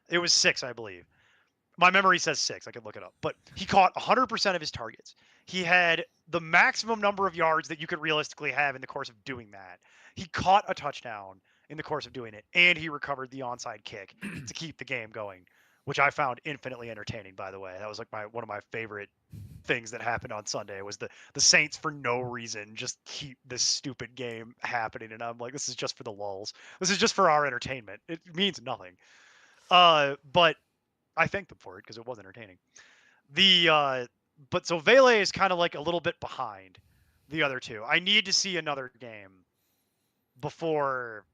It was 6, I believe. My memory says 6. I could look it up. But he caught 100% of his targets. He had the maximum number of yards that you could realistically have in the course of doing that. He caught a touchdown in the course of doing it, and he recovered the onside kick to keep the game going, which I found infinitely entertaining, by the way. That was like one of my favorite things that happened on Sunday was the Saints for no reason just keep this stupid game happening, and I'm like, this is just for the lulz. This is just for our entertainment. It means nothing. But I thanked them for it because it was entertaining. But so Vele is kind of like a little bit behind the other two. I need to see another game before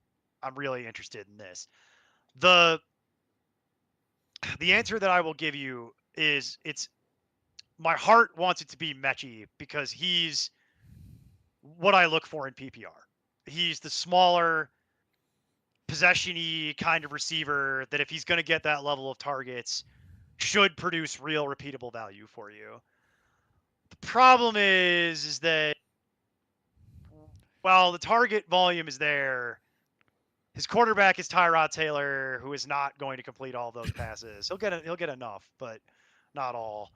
I'm really interested in this. The answer that I will give you is my heart wants it to be Mechie because he's what I look for in PPR. He's the smaller, possession-y kind of receiver that if he's going to get that level of targets, should produce real repeatable value for you. The problem is that while the target volume is there, his quarterback is Tyrod Taylor, who is not going to complete all those passes. He'll get enough, but not all.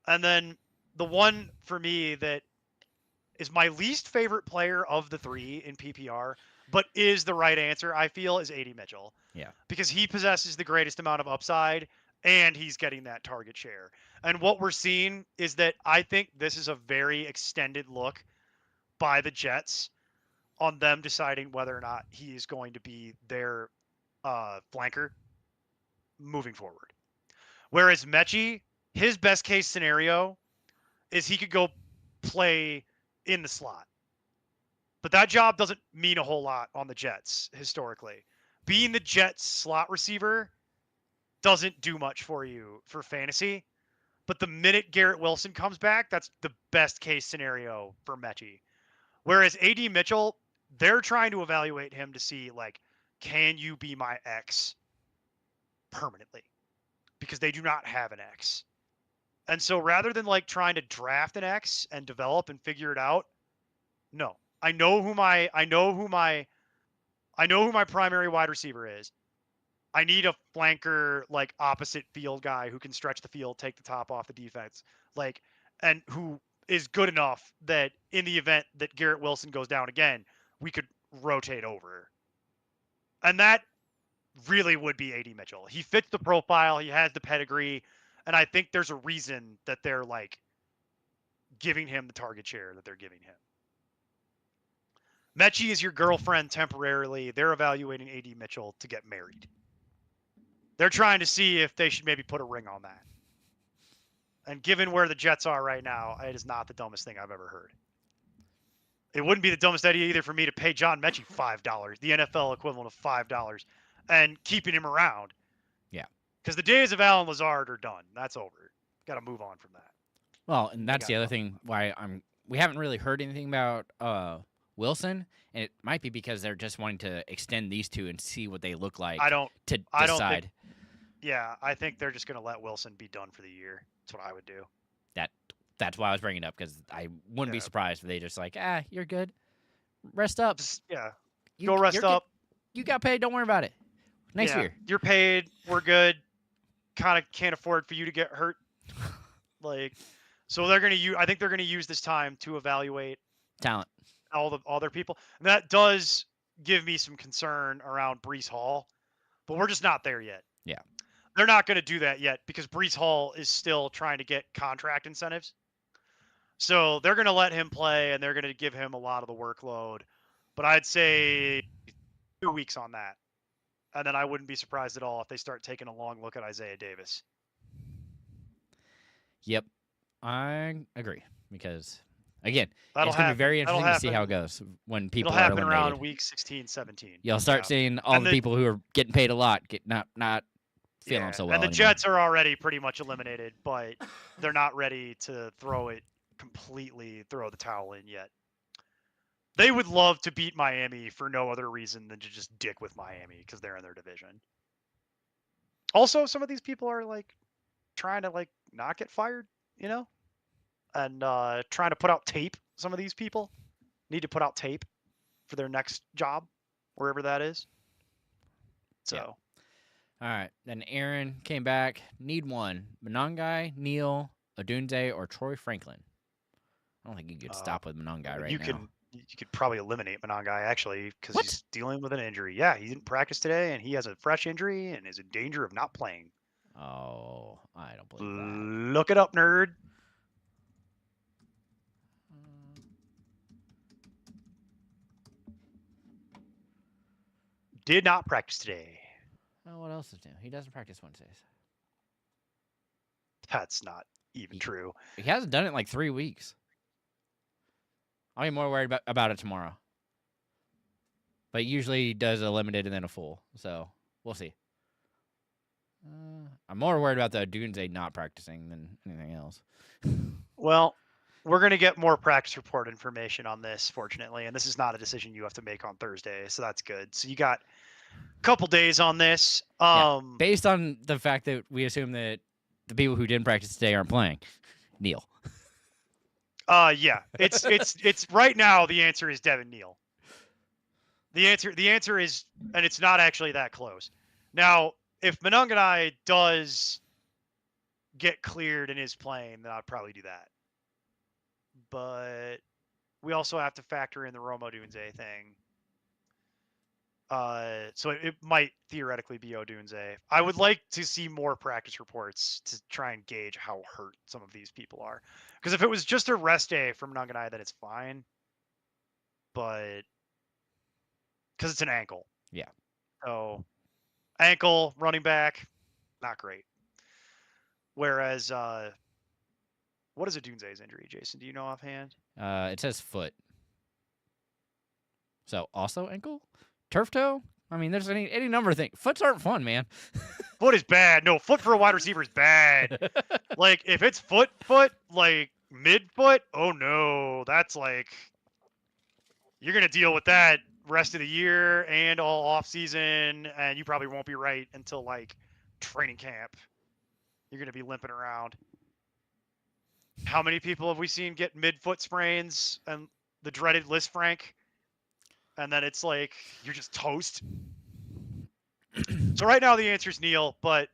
And then the one for me that is my least favorite player of the 3 in PPR, but is the right answer, I feel, is A.D. Mitchell. Yeah. Because he possesses the greatest amount of upside, and he's getting that target share. And what we're seeing is that I think this is a very extended look by the Jets on them deciding whether or not he is going to be their flanker moving forward. Whereas Mechie, his best case scenario is he could go play in the slot. But that job doesn't mean a whole lot on the Jets historically. Being the Jets slot receiver doesn't do much for you for fantasy. But the minute Garrett Wilson comes back, that's the best case scenario for Mechie. Whereas A.D. Mitchell, they're trying to evaluate him to see, like, can you be my X permanently? Because they do not have an X. And so rather than, like, trying to draft an X and develop and figure it out, no. I know who my primary wide receiver is. I need a flanker, like, opposite field guy who can stretch the field, take the top off the defense, like, and who is good enough that in the event that Garrett Wilson goes down again, we could rotate over. And that really would be A.D. Mitchell. He fits the profile. He has the pedigree. And I think there's a reason that they're, like, giving him the target share that they're giving him. Mechie is your girlfriend temporarily. They're evaluating A.D. Mitchell to get married. They're trying to see if they should maybe put a ring on that. And given where the Jets are right now, it is not the dumbest thing I've ever heard. It wouldn't be the dumbest idea either for me to pay John Mechie $5, the NFL equivalent of $5, and keeping him around. Yeah. Because the days of Alan Lazard are done. That's over. Got to move on from that. Well, and that's got the other nothing. thing why we haven't really heard anything about Wilson, and it might be because they're just wanting to extend these two and see what they look like I don't to I don't think. decide. Yeah, I think they're just gonna let Wilson be done for the year. That's what I would do. That's why I was bringing it up, because I wouldn't be Yeah, surprised if they just like, you're good, rest up. just yeah, You go rest you're get, up. you got paid. Don't worry about it. Next Yeah, year. you're paid. We're good. Kind of can't afford for you to get hurt. Like, so they're gonna use. I think they're gonna use this time to evaluate Talent. all their people. And that does give me some concern around Brees Hall, but we're just not there yet. Yeah. They're not going to do that yet because Brees Hall is still trying to get contract incentives. So they're going to let him play and they're going to give him a lot of the workload. But I'd say 2 weeks on that. And then I wouldn't be surprised at all if they start taking a long look at Isaiah Davis. Yep. I agree, because again, That'll it's going to happen. be very That'll interesting to see happen. how it goes when people It'll are happen eliminated. around week 16, 17. You'll start seeing all the people who are getting paid a lot get not feeling so well And the anymore. Jets are already pretty much eliminated, but they're not ready to throw the towel in yet. They would love to beat Miami for no other reason than to just dick with Miami because they're in their division. Also, some of these people are like trying to like not get fired, and trying to put out tape. Some of these people need to put out tape for their next job, wherever that is. So, Yeah. All right. Then Aaron came back. Need one. Monangai, Neal, Odunze, or Troy Franklin. I don't think you could stop with Monangai right now. You could probably eliminate Monangai actually because What? he's dealing with an injury. Yeah, he didn't practice today and he has a fresh injury and is in danger of not playing. Oh, I don't believe that. Look it up, nerd. Did not practice today. Oh, what else is new? He doesn't practice Wednesdays. That's not even true. He hasn't done it in like 3 weeks. I'll be more worried about it tomorrow. But usually he does a limited and then a full. So we'll see. I'm more worried about the Odunze not practicing than anything else. Well, we're going to get more practice report information on this, fortunately. And this is not a decision you have to make on Thursday. So that's good. So you got a couple days on this. Based on the fact that we assume that the people who didn't practice today aren't playing. Neal. Yeah. It's right now the answer is Devin Neal. The answer is, and it's not actually that close. Now, if Monangai does get cleared and is playing, then I'd probably do that. But we also have to factor in the Romo Odunze thing. So it might theoretically be Odunze. I would like to see more practice reports to try and gauge how hurt some of these people are. Because if it was just a rest day from Monangai, then it's fine. But because it's an ankle. Yeah. So ankle, running back, not great. Whereas, what is Odunze's injury, Jason? Do you know offhand? It says foot. So also ankle? Turf toe? I mean, there's any number of things. Foots aren't fun, man. Foot is bad. No, foot for a wide receiver is bad. Like, if it's foot, like mid-foot, oh no. That's like, you're going to deal with that rest of the year and all off season, and you probably won't be right until like training camp. You're going to be limping around. How many people have we seen get mid-foot sprains and the dreaded Liz Frank? And then it's like you're just toast. So right now the answer is Neal, but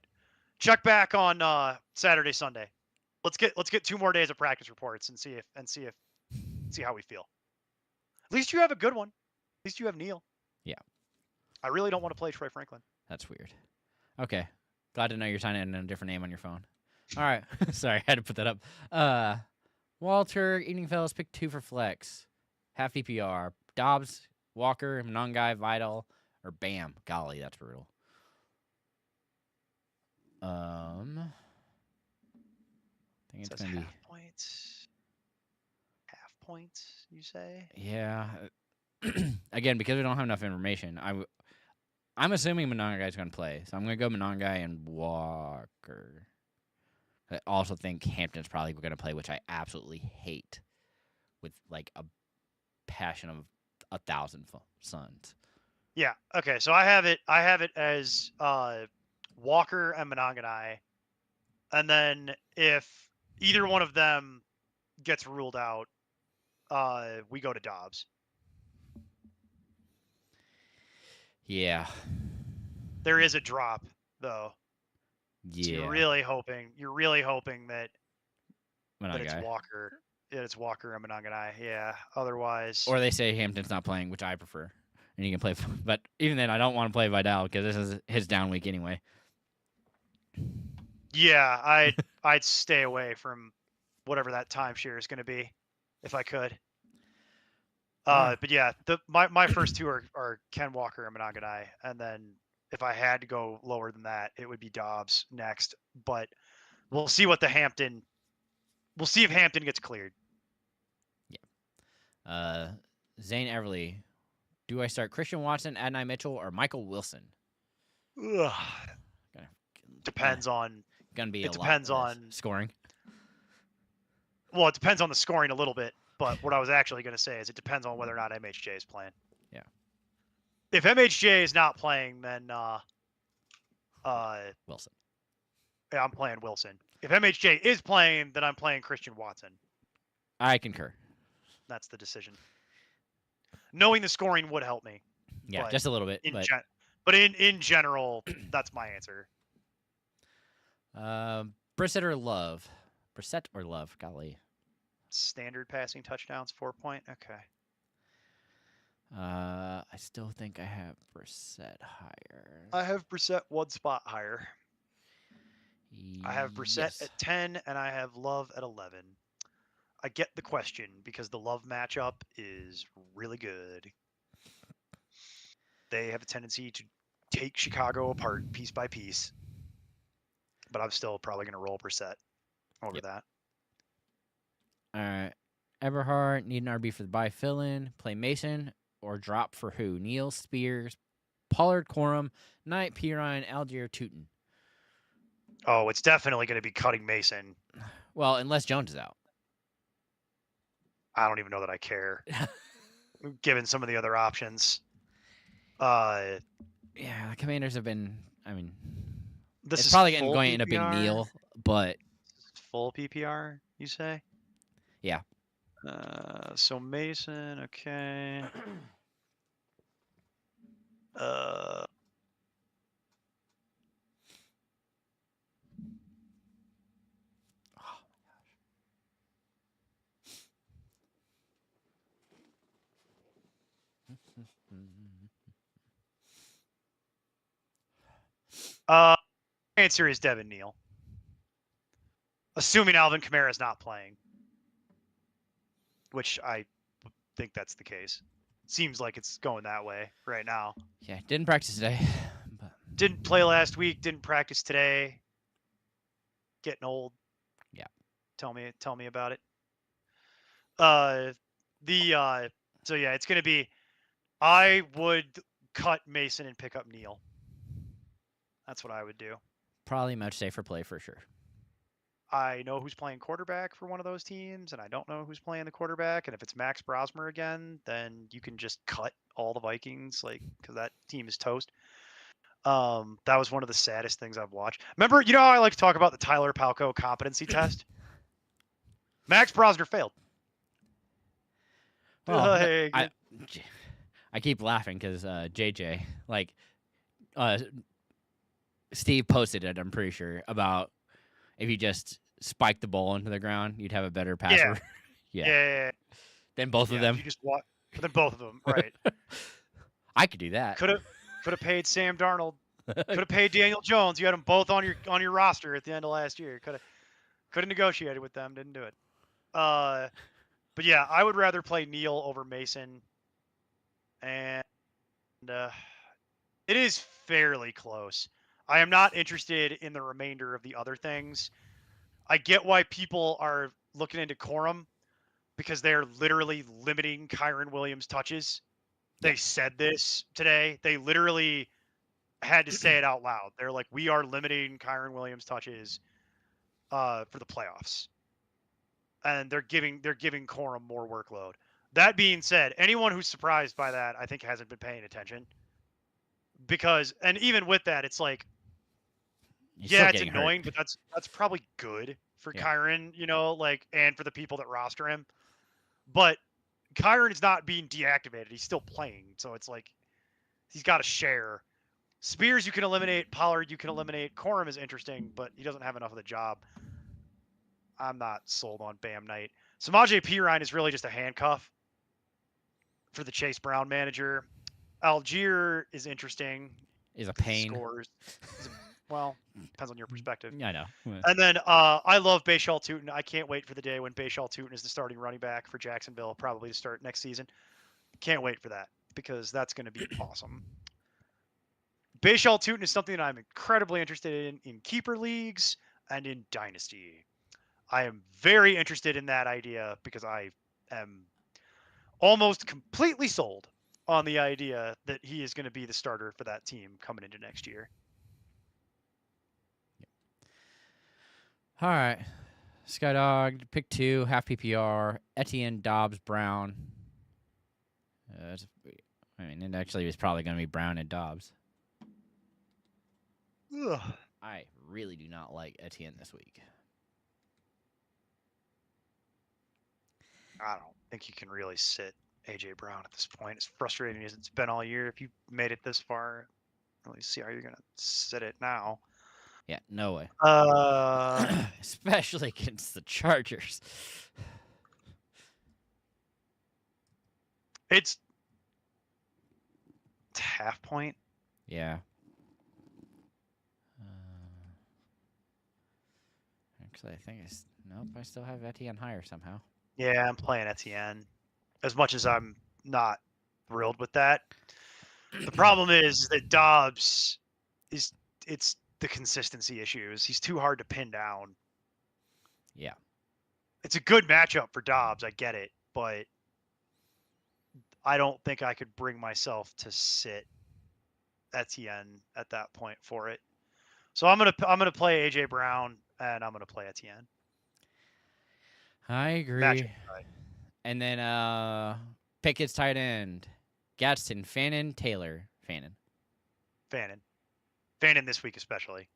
check back on Saturday, Sunday. Let's get 2 more days of practice reports and see how we feel. At least you have a good one. At least you have Neal. Yeah. I really don't want to play Troy Franklin. That's weird. Okay. Glad to know you're signing in a different name on your phone. All right. Sorry, I had to put that up. Walter, Eating Fellas, pick 2 for flex. Half PPR. Dobbs, Walker, Monangai, Vidal, or Bam. Golly, that's brutal. I think it's going to be half points. Half points, you say? Yeah. Again, because we don't have enough information, I'm assuming Monangai is going to play, so I'm going to go Monangai and Walker. I also think Hampton's probably going to play, which I absolutely hate with like a passion of 1,000 suns. Yeah. Okay. So I have it. I have it as Walker and Mononganai, and then if either one of them gets ruled out, we go to Dobbs. Yeah. There is a drop though. Yeah. So you're really hoping that it's Walker. Yeah, it's Walker and Mononganai. Yeah. Otherwise. Or they say Hampton's not playing, which I prefer, and you can play. But even then, I don't want to play Vidal because this is his down week anyway. Yeah, I'd stay away from whatever that timeshare is going to be, if I could. But yeah, my first two are Ken Walker and Mononganai, and then if I had to go lower than that, it would be Dobbs next. But we'll see what we'll see if Hampton gets cleared. Yeah. Zane Everly, do I start Christian Watson, Adonai Mitchell, or Michael Wilson? Ugh. Depends on. Gonna be it depends on scoring. Well, it depends on the scoring a little bit, but what I was actually going to say is it depends on whether or not MHJ is playing. Yeah. If MHJ is not playing, then Wilson. Yeah, I'm playing Wilson. If MHJ is playing, then I'm playing Christian Watson. I concur. That's the decision. Knowing the scoring would help me. Yeah, just a little bit. But in general, that's my answer. Brissett or Love? Brissett or Love? Golly. Standard passing touchdowns, 4-point. Okay. I still think I have Brissett higher. I have Brissett one spot higher. I have Brissett at 10, and I have Love at 11. I get the question because the Love matchup is really good. They have a tendency to take Chicago apart piece by piece. But I'm still probably going to roll Brissett over that. All right. Everhart, need an RB for the bye fill-in. Play Mason or drop for who? Neal, Spears, Pollard, Corum, Knight, Pirine, Algier, Tootin. Oh, it's definitely going to be cutting Mason. Well, unless Jones is out. I don't even know that I care, given some of the other options. Yeah, the Commanders have been, this it's is probably going to end up PPR? being Neal, but... Full PPR, you say? Yeah. So Mason, okay. Answer is Devin Neal. Assuming Alvin Kamara is not playing, which I think that's the case. Seems like it's going that way right now. Yeah, didn't practice today. But... Didn't play last week. Didn't practice today. Getting old. Yeah. Tell me about it. So yeah, it's gonna be. I would cut Mason and pick up Neal. That's what I would do. Probably much safer play for sure. I know who's playing quarterback for one of those teams, and I don't know who's playing the quarterback. And if it's Max Brosmer again, then you can just cut all the Vikings, because that team is toast. That was one of the saddest things I've watched. Remember, how I like to talk about the Tyler Palco competency test? Max Brosmer failed. Well, I keep laughing because JJ, Steve posted it, I'm pretty sure, about if you just spike the ball into the ground, you'd have a better passer. Yeah. Than both of them. You just than both of them, right? I could do that. Could have paid Sam Darnold. Could have paid Daniel Jones. You had them both on your roster at the end of last year. Could have negotiated with them. Didn't do it. But yeah, I would rather play Neal over Mason, and it is fairly close. I am not interested in the remainder of the other things. I get why people are looking into Corum because they're literally limiting Kyron Williams touches. They said this today. They literally had to say it out loud. They're like, we are limiting Kyron Williams touches for the playoffs, and they're giving Corum more workload. That being said, anyone who's surprised by that, I think, hasn't been paying attention. Because, and even with that, it's like, yeah, it's annoying, but that's probably good for Kyron, you know, like, and for the people that roster him. But Kyron is not being deactivated; he's still playing, so it's like he's got to share. Spears you can eliminate, Pollard you can eliminate. Corum is interesting, but he doesn't have enough of the job. I'm not sold on Bam Knight. Samaje Perine is really just a handcuff for the Chase Brown manager. Algier is interesting. Is a pain. Scores. Well, depends on your perspective. Yeah, I know. And then I love Bashal Tootin. I can't wait for the day when Bashal Tootin is the starting running back for Jacksonville, probably to start next season. Can't wait for that because that's going to be awesome. Bashal Tootin is something that I'm incredibly interested in keeper leagues and in dynasty. I am very interested in that idea because I am almost completely sold on the idea that he is going to be the starter for that team coming into next year. All right. Skydog, pick 2, half PPR, Etienne, Dobbs, Brown. I mean, it actually was probably going to be Brown and Dobbs. Ugh. I really do not like Etienne this week. I don't think you can really sit A.J. Brown at this point. As frustrating as it's been all year, if you made it this far, let me see how you're going to sit it now. Yeah, no way. Especially against the Chargers. It's half point. Yeah. Actually, I think nope, I still have Etienne higher somehow. Yeah, I'm playing Etienne. As much as I'm not thrilled with that. The problem is that Dobbs it's the consistency issues. He's too hard to pin down. Yeah. It's a good matchup for Dobbs, I get it, but I don't think I could bring myself to sit Etienne at that point for it. So I'm gonna play AJ Brown and I'm gonna play Etienne. I agree. And then Pickett's tight end. Gadsden, Fannin, Taylor, Fannin this week especially.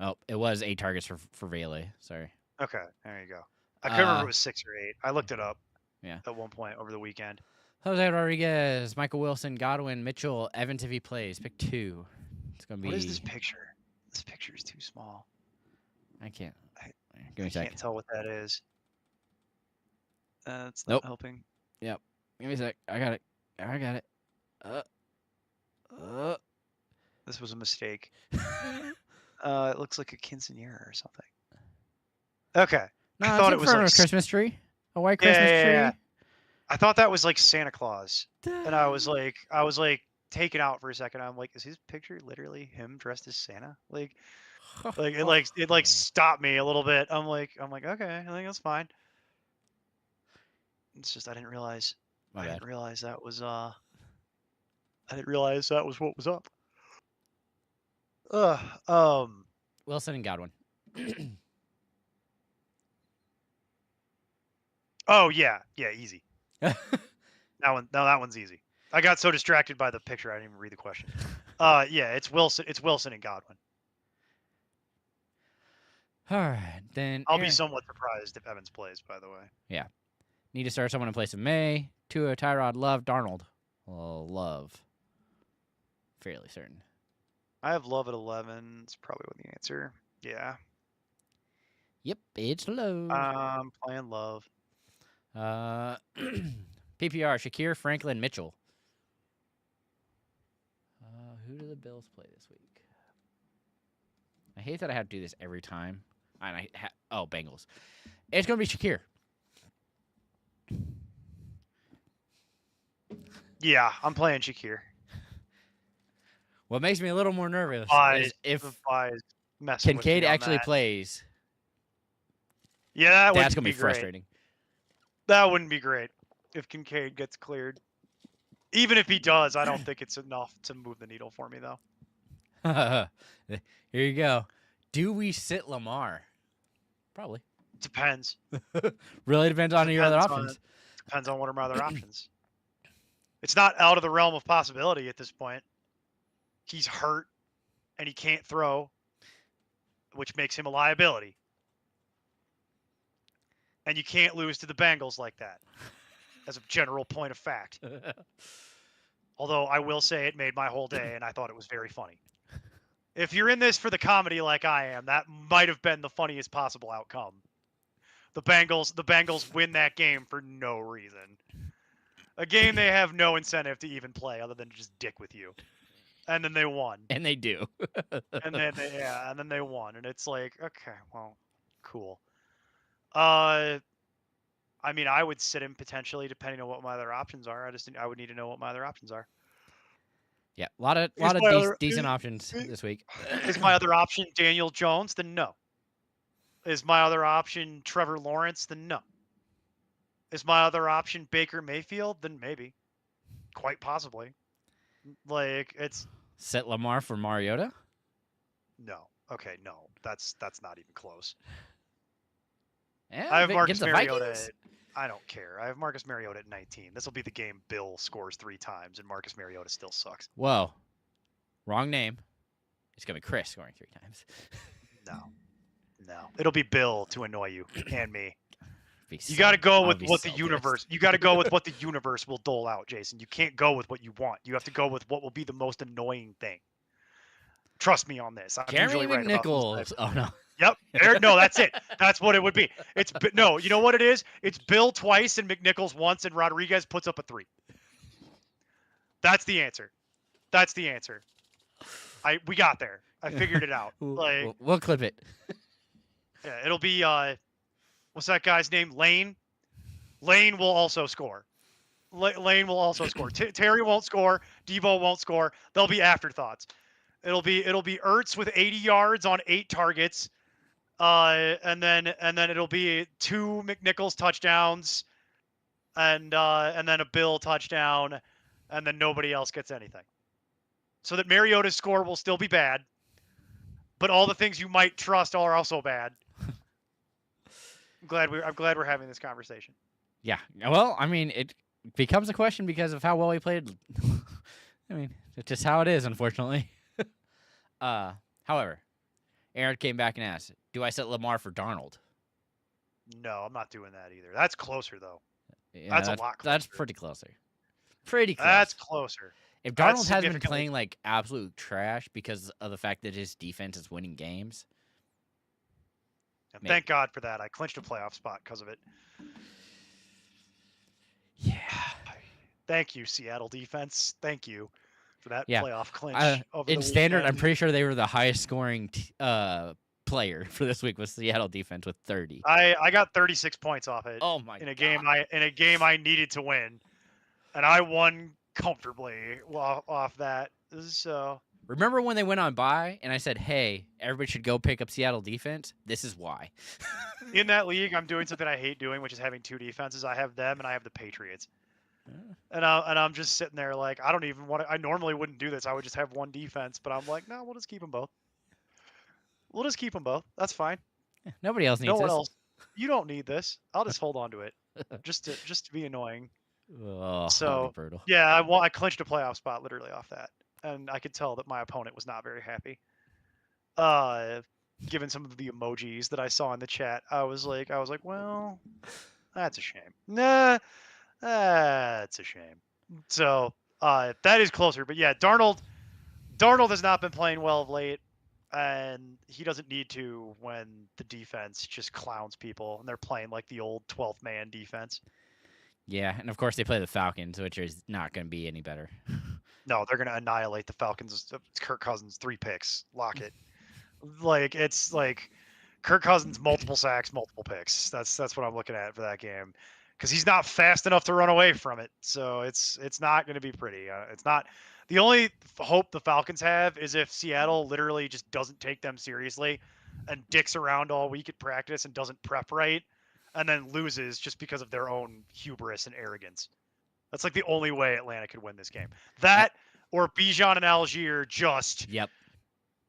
Oh, it was 8 targets for Vele. Sorry. Okay, there you go. I couldn't remember if it was 6 or 8. I looked it up. Yeah. At one point over the weekend. Jose Rodriguez, Michael Wilson, Godwin, Mitchell, Evans if he plays. Pick 2. It's gonna be. What is this picture? This picture is too small. I can't. Give me a second. I can't tell what that is. It's not helping. Yep. Give me a sec. I got it. This was a mistake. It looks like a quinceañera or something. Okay. No, I thought it was like a Christmas tree. A white Christmas tree. Yeah. I thought that was like Santa Claus. And I was like taken out for a second. I'm like, is his picture literally him dressed as Santa? Like it stopped me a little bit. I'm like, okay, I think that's fine. It's just I didn't realize that was what was up. Wilson and Godwin. Oh yeah, easy. that one's easy. I got so distracted by the picture I didn't even read the question. Yeah, it's Wilson and Godwin. All right, then I'll be somewhat surprised if Evans plays, by the way. Yeah. Need to start someone in place of May. Tua, Tyrod, Love, Darnold. Well, Love. Fairly certain. I have Love at 11. It's probably the answer. Yeah. Yep, it's Love. I'm playing Love. PPR, Shakir, Franklin, Mitchell. Who do the Bills play this week? I hate that I have to do this every time. And Bengals. It's going to be Shakir. Yeah, I'm playing Shakir. What makes me a little more nervous is if Kincaid actually plays. Yeah, that's going to be frustrating. That wouldn't be great if Kincaid gets cleared. Even if he does, I don't think it's enough to move the needle for me, though. Here you go. Do we sit Lamar? Probably. Depends. Really depends on your other options. Depends on what are my other options. It's not out of the realm of possibility at this point. He's hurt and he can't throw, which makes him a liability. And you can't lose to the Bengals like that, as a general point of fact. Although I will say it made my whole day, and I thought it was very funny. If you're in this for the comedy like I am, that might have been the funniest possible outcome. The Bengals win that game for no reason. A game they have no incentive to even play other than to just dick with you. And then they won. And they do. And then they won. And it's like, okay, well, cool. I mean, I would sit him potentially depending on what my other options are. I would need to know what my other options are. Yeah, a lot of decent options this week. Is my other option Daniel Jones? Then no. Is my other option Trevor Lawrence? Then no. Is my other option Baker Mayfield? Then maybe. Quite possibly. Like, it's... Set Lamar for Mariota? No. Okay, no. That's not even close. Yeah, I have Marcus Mariota. Vikings? I don't care. I have Marcus Mariota at 19. This will be the game Bill scores 3 times, and Marcus Mariota still sucks. Whoa. Wrong name. It's going to be Chris scoring 3 times. No. It'll be Bill to annoy you and me. You So, got to go with be what so the universe. You got to go with what the universe will dole out, Jason. You can't go with what you want. You have to go with what will be the most annoying thing. Trust me on this. I'm Jeremy usually right about McNichols. Oh no. Yep. No, that's it. That's what it would be. No. You know what it is? It's Bill twice and McNichols once, and Rodriguez puts up a 3. That's the answer. That's the answer. We got there. I figured it out. Like, we'll clip it. Yeah, it'll be what's that guy's name? Lane. Lane will also score. Lane will also score. Terry won't score. Debo won't score. They'll be afterthoughts. It'll be Ertz with 80 yards on 8 targets, and then it'll be 2 McNichols touchdowns, and then a Bill touchdown, and then nobody else gets anything. So that Mariota's score will still be bad, but all the things you might trust are also bad. I'm glad we're having this conversation. Yeah. Well, I mean, it becomes a question because of how well he played. I mean, it's just how it is, unfortunately. However, Aaron came back and asked, "Do I set Lamar for Darnold?" No, I'm not doing that either. That's closer though. Yeah, that's a lot closer. That's pretty closer. Pretty close. That's closer. If Darnold has been playing like absolute trash because of the fact that his defense is winning games. And thank God for that. I clinched a playoff spot because of it. Yeah. Thank you, Seattle defense. Thank you for that playoff clinch. In standard, I'm pretty sure they were the highest scoring player for this week was Seattle defense with 30. I got 36 points off it. Oh my God. In a game I needed to win, and I won comfortably off that. So remember when they went on bye and I said, "Hey, everybody should go pick up Seattle defense." This is why. In that league, I'm doing something I hate doing, which is having 2 defenses. I have them and I have the Patriots. And I'm just sitting there like, I don't even want to. I normally wouldn't do this. I would just have 1 defense, but I'm like, no, we'll just keep them both. We'll just keep them both. That's fine. Yeah, nobody else needs no this. one else. You don't need this. I'll just hold on to it, just to be annoying. Oh, so brutal. Yeah, I clinched a playoff spot literally off that, and I could tell that my opponent was not very happy. Given some of the emojis that I saw in the chat, I was like, well, that's a shame. Nah, that's a shame. So that is closer, but yeah, Darnold has not been playing well of late, and he doesn't need to when the defense just clowns people and they're playing like the old 12th man defense. Yeah, and of course they play the Falcons, which is not going to be any better. No, they're going to annihilate the Falcons. It's Kirk Cousins, 3 picks. Lock it. Like, it's like Kirk Cousins, multiple sacks, multiple picks. That's what I'm looking at for that game, because he's not fast enough to run away from it. So it's not going to be pretty. It's not. The only hope the Falcons have is if Seattle literally just doesn't take them seriously and dicks around all week at practice and doesn't prep right, and then loses just because of their own hubris and arrogance. That's like the only way Atlanta could win this game. That or Bijan and Algier just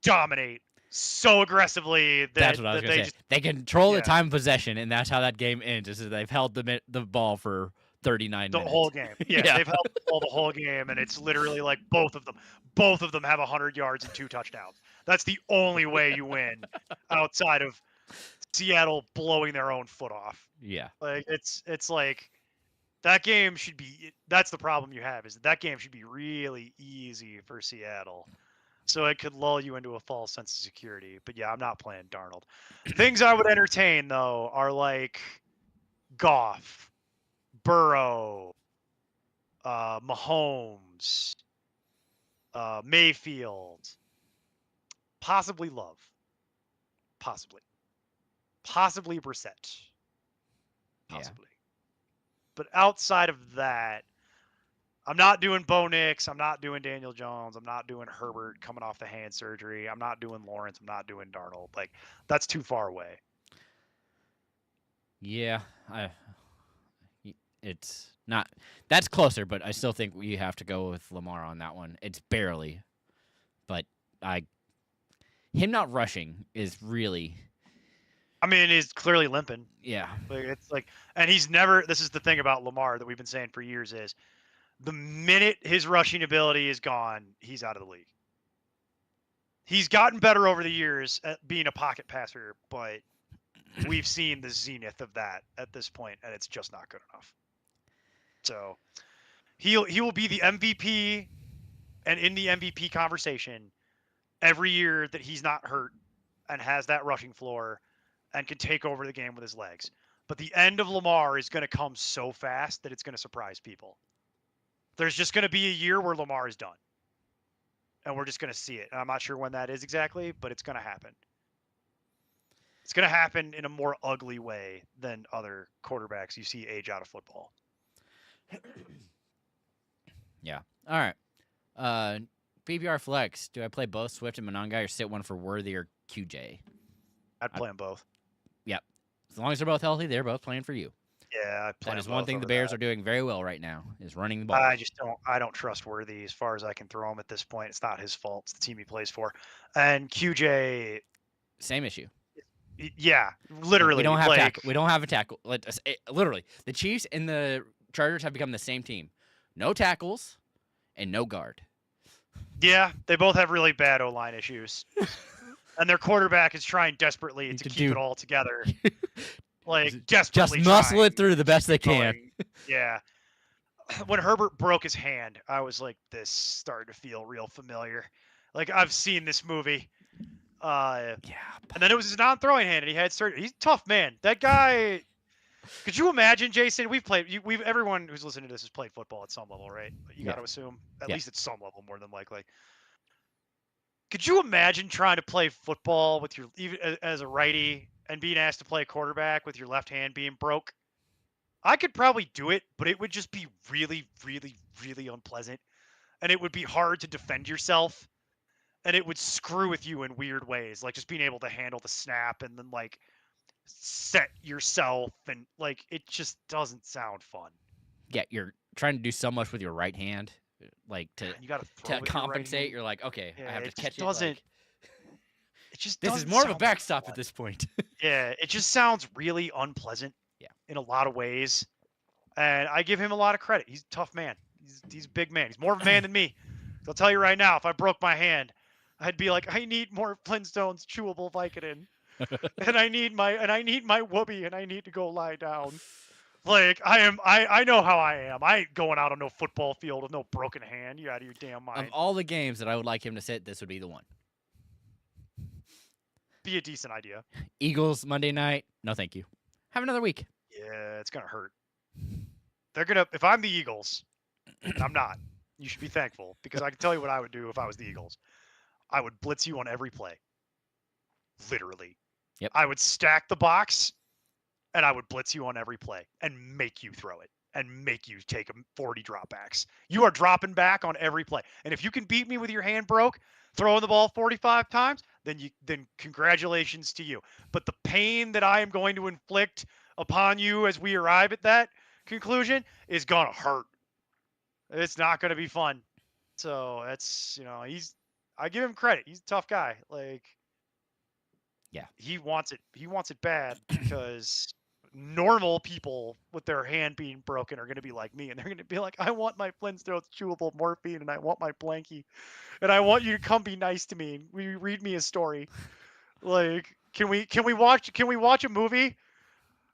dominate so aggressively That's that, what I was that gonna they say. just They control the yeah, time of possession, and that's how that game ends. Is that they've held the ball for 39 the minutes. whole game. Yeah, Yeah. they've held the ball the whole game, and it's literally like both of them have 100 yards and 2 touchdowns. That's the only way you win outside of Seattle blowing their own foot off. Yeah. Like it's like that game should be. That's the problem you have is that game should be really easy for Seattle, so it could lull you into a false sense of security. But yeah, I'm not playing Darnold. Things I would entertain though are like Goff, Burrow, Mahomes, Mayfield, possibly Love, possibly Brissett, Yeah. possibly. But outside of that, I'm not doing Bo Nix. I'm not doing Daniel Jones. I'm not doing Herbert coming off the hand surgery. I'm not doing Lawrence. I'm not doing Darnold. Like that's too far away. Yeah. It's not. That's closer, but I still think we have to go with Lamar on that one. It's barely, but him not rushing is really. I mean, he's clearly limping. Yeah. Like it's like, and he's never. This is the thing about Lamar that we've been saying for years is, the minute his rushing ability is gone, he's out of the league. He's gotten better over the years at being a pocket passer, but we've seen the zenith of that at this point, and it's just not good enough. So he will be the MVP and in the MVP conversation every year that he's not hurt and has that rushing floor and can take over the game with his legs. But the end of Lamar is going to come so fast that it's going to surprise people. There's just going to be a year where Lamar is done. And we're just going to see it. And I'm not sure when that is exactly, but it's going to happen. It's going to happen in a more ugly way than other quarterbacks you see age out of football. Yeah. All right. PPR flex. Do I play both Swift and Monongai or sit one for Worthy or QJ? I'd play them both. Yep. As long as they're both healthy, they're both playing for you. Yeah, I'd play That is them one both thing the over Bears that. are doing very well right now is running the ball. I don't trust Worthy as far as I can throw him at this point. It's not his fault. It's the team he plays for. And QJ, Same issue. yeah, literally. We don't have like, tackle. We don't have a tackle. Literally, the Chiefs and the Chargers have become the same team. No tackles and no guard. Yeah, they both have really bad O-line issues. And their quarterback is trying desperately to keep it all together. Like, desperately just muscle trying it through the best they can. Yeah. When Herbert broke his hand, I was like, this started to feel real familiar. Like, I've seen this movie. Yeah. And then it was his non-throwing hand, and he had surgery. He's a tough man. That guy. Could you imagine, Jason? Everyone who's listening to this has played football at some level, right? You got to assume at least at some level, more than likely. Could you imagine trying to play football with your even as a righty and being asked to play quarterback with your left hand being broke? I could probably do it, but it would just be really, really, really unpleasant, and it would be hard to defend yourself, and it would screw with you in weird ways, like just being able to handle the snap and then like set yourself, and like it just doesn't sound fun. Yeah, you're trying to do so much with your right hand, like to compensate. You're like, okay, I have to catch it. It just this is more of a backstop at this point. Yeah, it just sounds really unpleasant. Yeah, in a lot of ways, and I give him a lot of credit. He's a tough man. He's a big man. He's more of a man than me. I'll tell you right now, if I broke my hand, I'd be like, I need more Flintstones chewable Vicodin, and I need my whoopee, and I need to go lie down. Like I know how I am. I ain't going out on no football field with no broken hand. You out of your damn mind. Of all the games that I would like him to sit, this would be the one. Be a decent idea. Eagles Monday night. No, thank you. Have another week. Yeah, it's gonna hurt. They're gonna. If I'm the Eagles, and I'm not. You should be thankful, because I can tell you what I would do if I was the Eagles. I would blitz you on every play. Literally. Yep. I would stack the box, and I would blitz you on every play and make you throw it and make you take 40 dropbacks. You are dropping back on every play. And if you can beat me with your hand broke, throwing the ball 45 times, then congratulations to you. But the pain that I am going to inflict upon you as we arrive at that conclusion is going to hurt. It's not going to be fun. So that's, I give him credit. He's a tough guy. Like, Yeah. He wants it. He wants it bad because normal people with their hand being broken are going to be like me, and they're going to be like, I want my Flintstones chewable morphine, and I want my blankie, and I want you to come be nice to me. And read me a story. Like, can we watch a movie?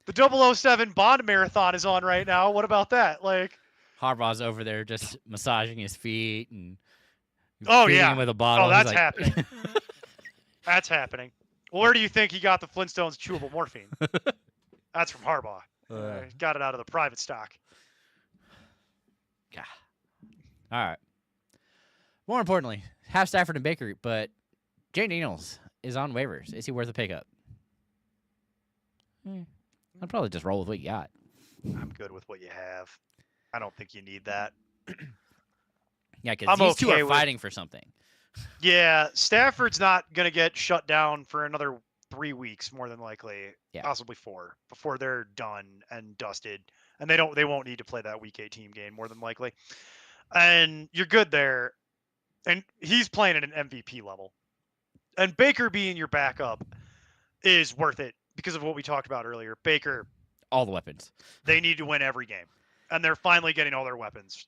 The 007 Bond marathon is on right now. What about that? Like, Harbaugh's over there just massaging his feet and oh feeding yeah, him with a oh bottle. He's that's like, happening. That's happening. Where do you think he got the Flintstones chewable morphine? That's from Harbaugh. Got it out of the private stock. yeah. All right. More importantly, have Stafford and Baker, but Jay Daniels is on waivers. Is he worth a pickup? I'd probably just roll with what you got. I'm good with what you have. I don't think you need that. Yeah, because these two are fighting for something. Yeah, Stafford's not going to get shut down for another 3 weeks, more than likely, possibly 4, before they're done and dusted. And they won't need to play that Week 18 game, more than likely. And you're good there. And he's playing at an MVP level. And Baker being your backup is worth it because of what we talked about earlier. Baker, all the weapons. They need to win every game. And they're finally getting all their weapons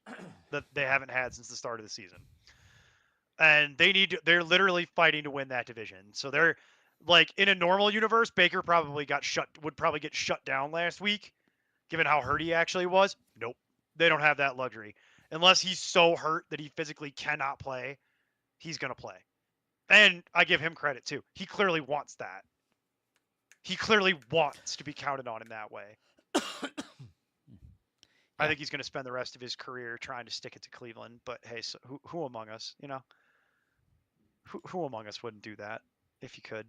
that they haven't had since the start of the season. And they're literally fighting to win that division. So they're like, in a normal universe, Baker would probably get shut down last week, given how hurt he actually was. Nope. They don't have that luxury. Unless he's so hurt that he physically cannot play, he's going to play. And I give him credit too. He clearly wants that. He clearly wants to be counted on in that way. I think he's going to spend the rest of his career trying to stick it to Cleveland. But hey, so who among us, who among us wouldn't do that if you could?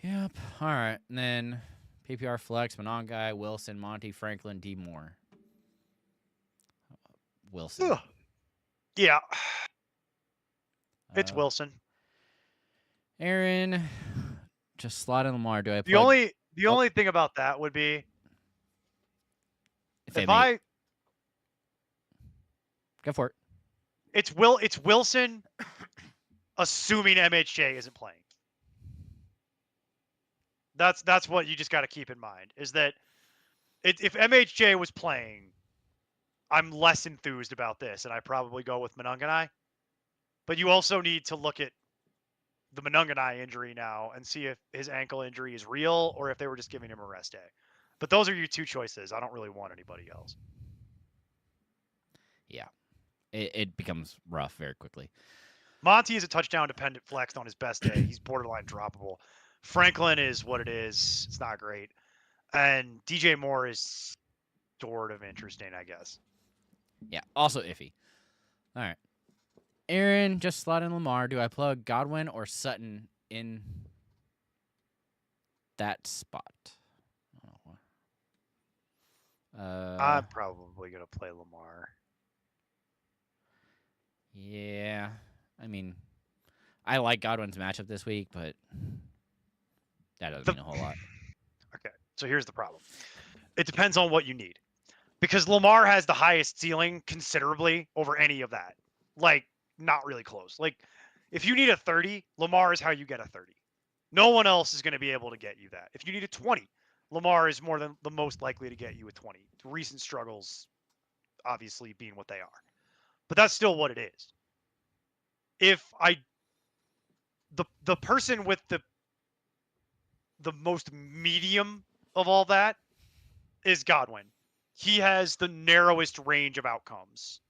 Yep. All right. And then PPR flex, Monongai, Wilson, Monty, Franklin, D. Moore. Wilson. Ugh. Yeah. It's Wilson. Aaron, just slot in Lamar. Do I The only thing about that would be if I go for it. It's Wilson assuming MHJ isn't playing. That's what you just got to keep in mind, is that if MHJ was playing, I'm less enthused about this, and I probably go with Monongai. But you also need to look at the Monongai injury now and see if his ankle injury is real or if they were just giving him a rest day. But those are your two choices. I don't really want anybody else. Yeah. It becomes rough very quickly. Monty is a touchdown-dependent flex on his best day. He's borderline droppable. Franklin is what it is. It's not great. And DJ Moore is sort of interesting, I guess. Yeah, also iffy. All right. Aaron, just slot in Lamar. Do I plug Godwin or Sutton in that spot? I'm probably going to play Lamar. Yeah. I mean, I like Godwin's matchup this week, but that doesn't mean a whole lot. Okay, so here's the problem. It depends on what you need. Because Lamar has the highest ceiling considerably over any of that. Like, not really close. Like, if you need a 30, Lamar is how you get a 30. No one else is going to be able to get you that. If you need a 20, Lamar is more than the most likely to get you a 20. Recent struggles, obviously, being what they are. But that's still what it is. The person with the most medium of all that is Godwin. He has the narrowest range of outcomes.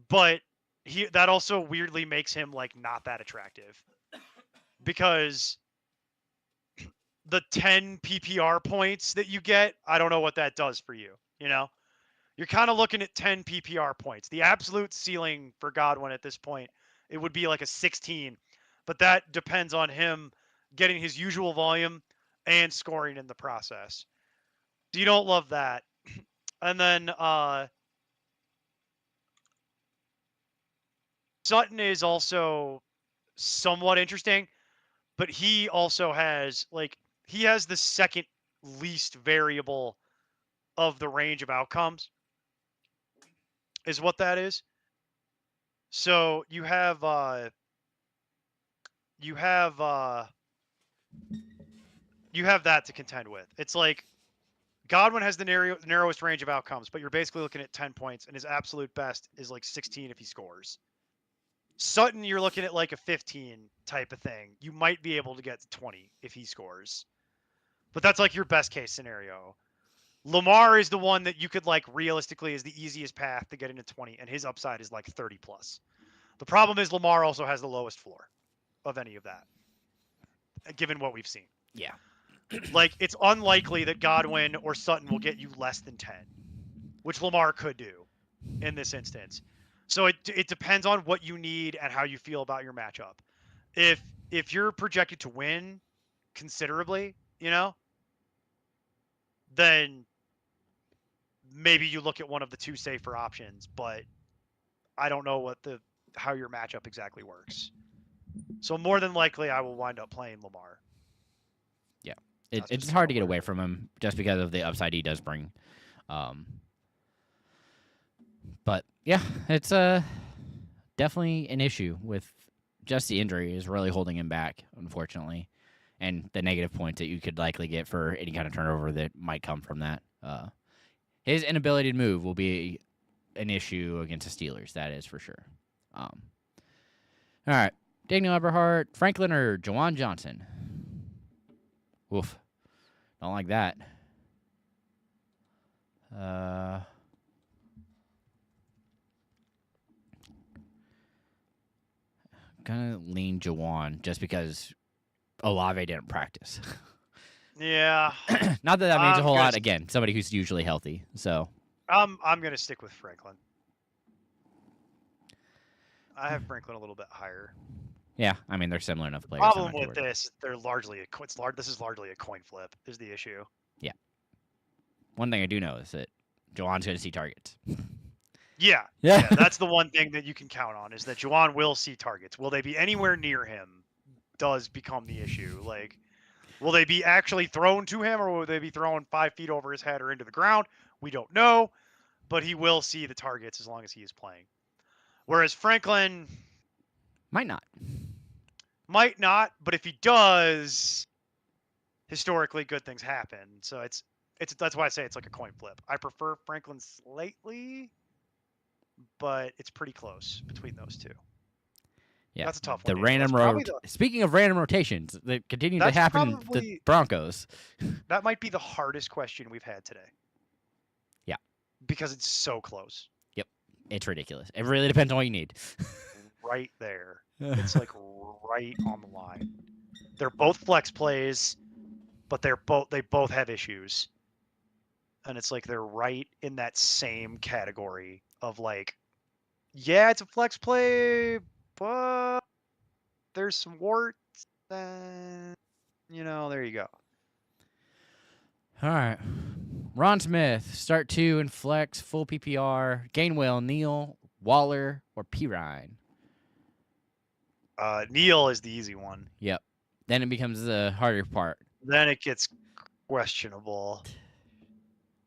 But that also weirdly makes him like not that attractive. Because the 10 PPR points that you get, I don't know what that does for you, You're kind of looking at 10 PPR points. The absolute ceiling for Godwin at this point, it would be like a 16. But that depends on him getting his usual volume and scoring in the process. So you don't love that. And then Sutton is also somewhat interesting, but he also has the second least variable of the range of outcomes is what that is. So you have you have that to contend with. It's like Godwin has the narrowest range of outcomes, but you're basically looking at 10 points, and his absolute best is like 16 if he scores. Sutton, you're looking at like a 15 type of thing. You might be able to get to 20 if he scores, but that's like your best case scenario. Lamar is the one that you could like realistically is the easiest path to get into 20, and his upside is like 30 plus. The problem is Lamar also has the lowest floor of any of that, given what we've seen. Yeah. Like, it's unlikely that Godwin or Sutton will get you less than 10, which Lamar could do in this instance. So it depends on what you need and how you feel about your matchup. If you're projected to win considerably, then maybe you look at one of the two safer options, but I don't know how your matchup exactly works. So more than likely I will wind up playing Lamar. Yeah. It's hard to get away from him just because of the upside he does bring. But yeah, it's definitely an issue with just the injury is really holding him back, unfortunately, and the negative points that you could likely get for any kind of turnover that might come from that. His inability to move will be an issue against the Steelers, that is for sure. All right, Daniel Eberhardt, Franklin, or Juwan Johnson? Oof, don't like that. Gonna lean Juwan just because Olave didn't practice. Yeah. Not that means a whole lot. Again, somebody who's usually healthy. So I'm gonna stick with Franklin. I have Franklin a little bit higher. Yeah, I mean they're similar enough players. Problem with this, this is largely a coin flip. Is the issue? Yeah. One thing I do know is that Juwan's going to see targets. Yeah. That's the one thing that you can count on is that Juwan will see targets. Will they be anywhere near him? Does become the issue. Like, will they be actually thrown to him, or will they be thrown 5 feet over his head or into the ground? We don't know, but he will see the targets as long as he is playing. Whereas Franklin might not, but if he does, historically good things happen. So it's that's why I say it's like a coin flip. I prefer Franklin slightly, but it's pretty close between those two. Yeah, that's a tough one. The random Speaking of random rotations that continue to happen in the Broncos, that might be the hardest question we've had today. Yeah, because it's so close. Yep, it's ridiculous. It really depends on what you need. Right there, it's like right on the line. They're both flex plays, but they both have issues, and it's like they're right in that same category of like, yeah, it's a flex play, but there's some warts, and there you go. All right, Ron Smith, start 2 in flex, full PPR. Gainwell, Neal, Waller, or Pirine. Neal is the easy one. Yep. Then it becomes the harder part. Then it gets questionable.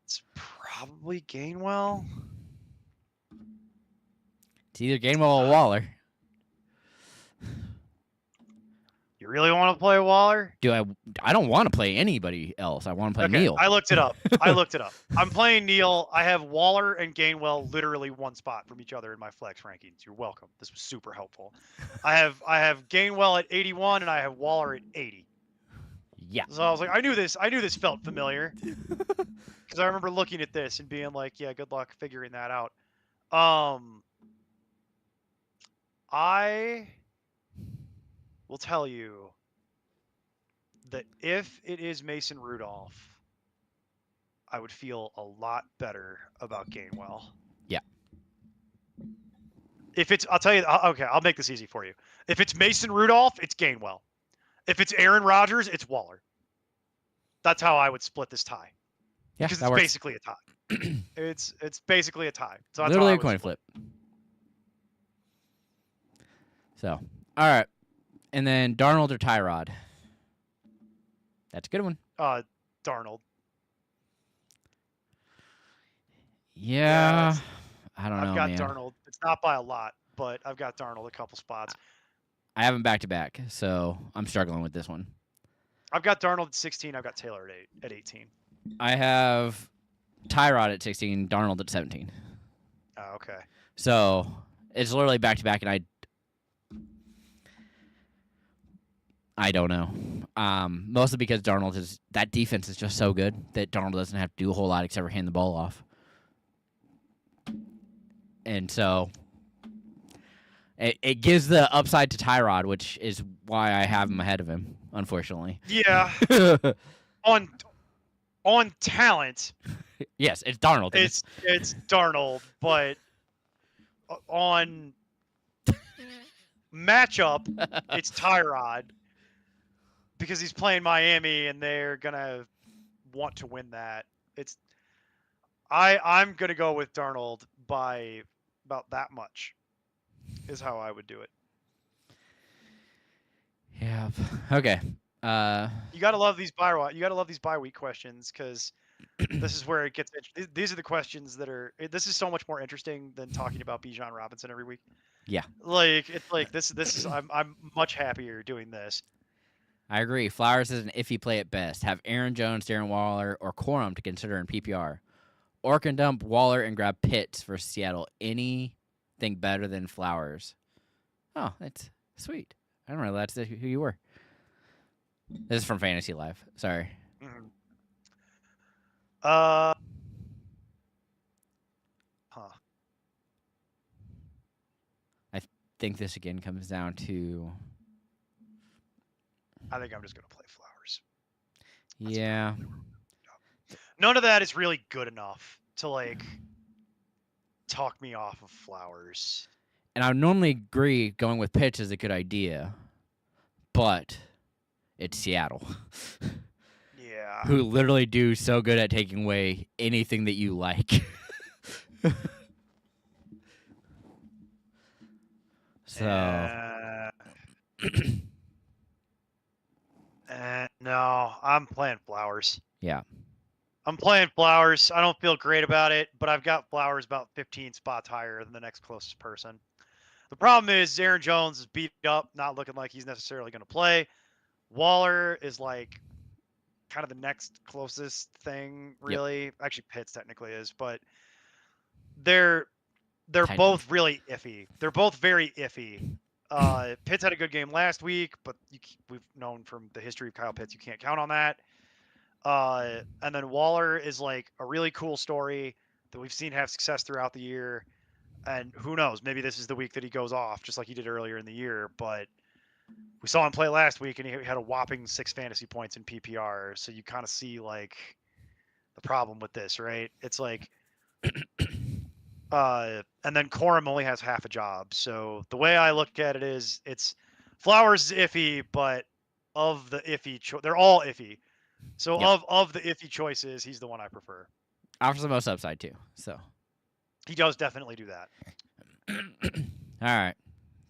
It's probably Gainwell. It's either Gainwell or Waller. You really want to play Waller? I don't want to play anybody else. I want to play Neal. I looked it up. I'm playing Neal. I have Waller and Gainwell literally one spot from each other in my flex rankings. You're welcome. This was super helpful. I have Gainwell at 81 and I have Waller at 80. Yeah. So I was like, I knew this felt familiar. Because I remember looking at this and being like, yeah, good luck figuring that out. I will tell you that if it is Mason Rudolph, I would feel a lot better about Gainwell. Yeah. I'll tell you, okay, I'll make this easy for you. If it's Mason Rudolph, it's Gainwell. If it's Aaron Rodgers, it's Waller. That's how I would split this tie. Yeah, because it's basically a tie. It's basically a tie. So that's literally a coin flip. So, all right. And then Darnold or Tyrod? That's a good one. Darnold. Yeah, I don't know, I've got Darnold. It's not by a lot, but I've got Darnold a couple spots. I have him back to back, so I'm struggling with this one. I've got Darnold at 16. I've got Taylor at 18. I have Tyrod at 16, Darnold at 17. Oh, okay. So it's literally back to back, and I don't know. Mostly because that defense is just so good that Darnold doesn't have to do a whole lot except for hand the ball off. And so it gives the upside to Tyrod, which is why I have him ahead of him, unfortunately. Yeah. on talent. Yes, it's Darnold. It's Darnold, but on matchup, it's Tyrod because he's playing Miami and they're gonna want to win that. I'm gonna go with Darnold by about that much. Is how I would do it. Yeah. Okay. You gotta love these bye week questions because this is where it gets. These are the questions that are. This is so much more interesting than talking about Bijan Robinson every week. Yeah. Like it's like this is. I'm much happier doing this. I agree. Flowers is an iffy play at best. Have Aaron Jones, Darren Waller, or Corum to consider in PPR. Or can dump Waller and grab Pitts for Seattle. Anything better than Flowers? Oh, that's sweet. I don't realize that's who you were. This is from Fantasy Life. Sorry. Mm-hmm. I think this again comes down to. I think I'm just gonna play Flowers. Yeah. None of that is really good enough to like talk me off of Flowers. And I would normally agree going with Pitts is a good idea, but it's Seattle. Yeah. Who literally do so good at taking away anything that you like. So. No, I'm playing Flowers. Yeah. I'm playing Flowers. I don't feel great about it, but I've got Flowers about 15 spots higher than the next closest person. The problem is Aaron Jones is beat up, not looking like he's necessarily going to play. Waller is like kind of the next closest thing, really. Yep. Actually, Pitts technically is, but they're both really iffy. They're both very iffy. Pitts had a good game last week, but we've known from the history of Kyle Pitts, you can't count on that. And then Waller is like a really cool story that we've seen have success throughout the year. And who knows, maybe this is the week that he goes off, just like he did earlier in the year. But we saw him play last week, and he had a whopping 6 fantasy points in PPR. So you kind of see like the problem with this, right? It's like, and then Corum only has half a job. So the way I look at it is, it's Flowers is iffy, but of the iffy, they're all iffy. So of the iffy choices, he's the one I prefer. Offers the most upside too. So he does definitely do that. All right.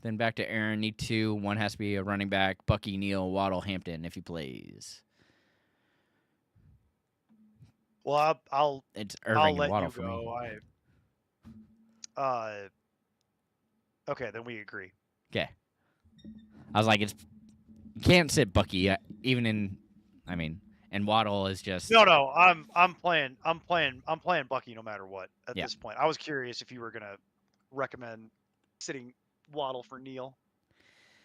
Then back to Aaron. Need 2. One has to be a running back. Bucky, Neal, Waddle, Hampton, if he plays. Well, I'll let Waddle you go. Okay, then we agree. Okay. I was like, you can't sit Bucky even in. I mean, and Waddle is just. No. I'm playing Bucky no matter what at this point. I was curious if you were gonna recommend sitting Waddle for Neal.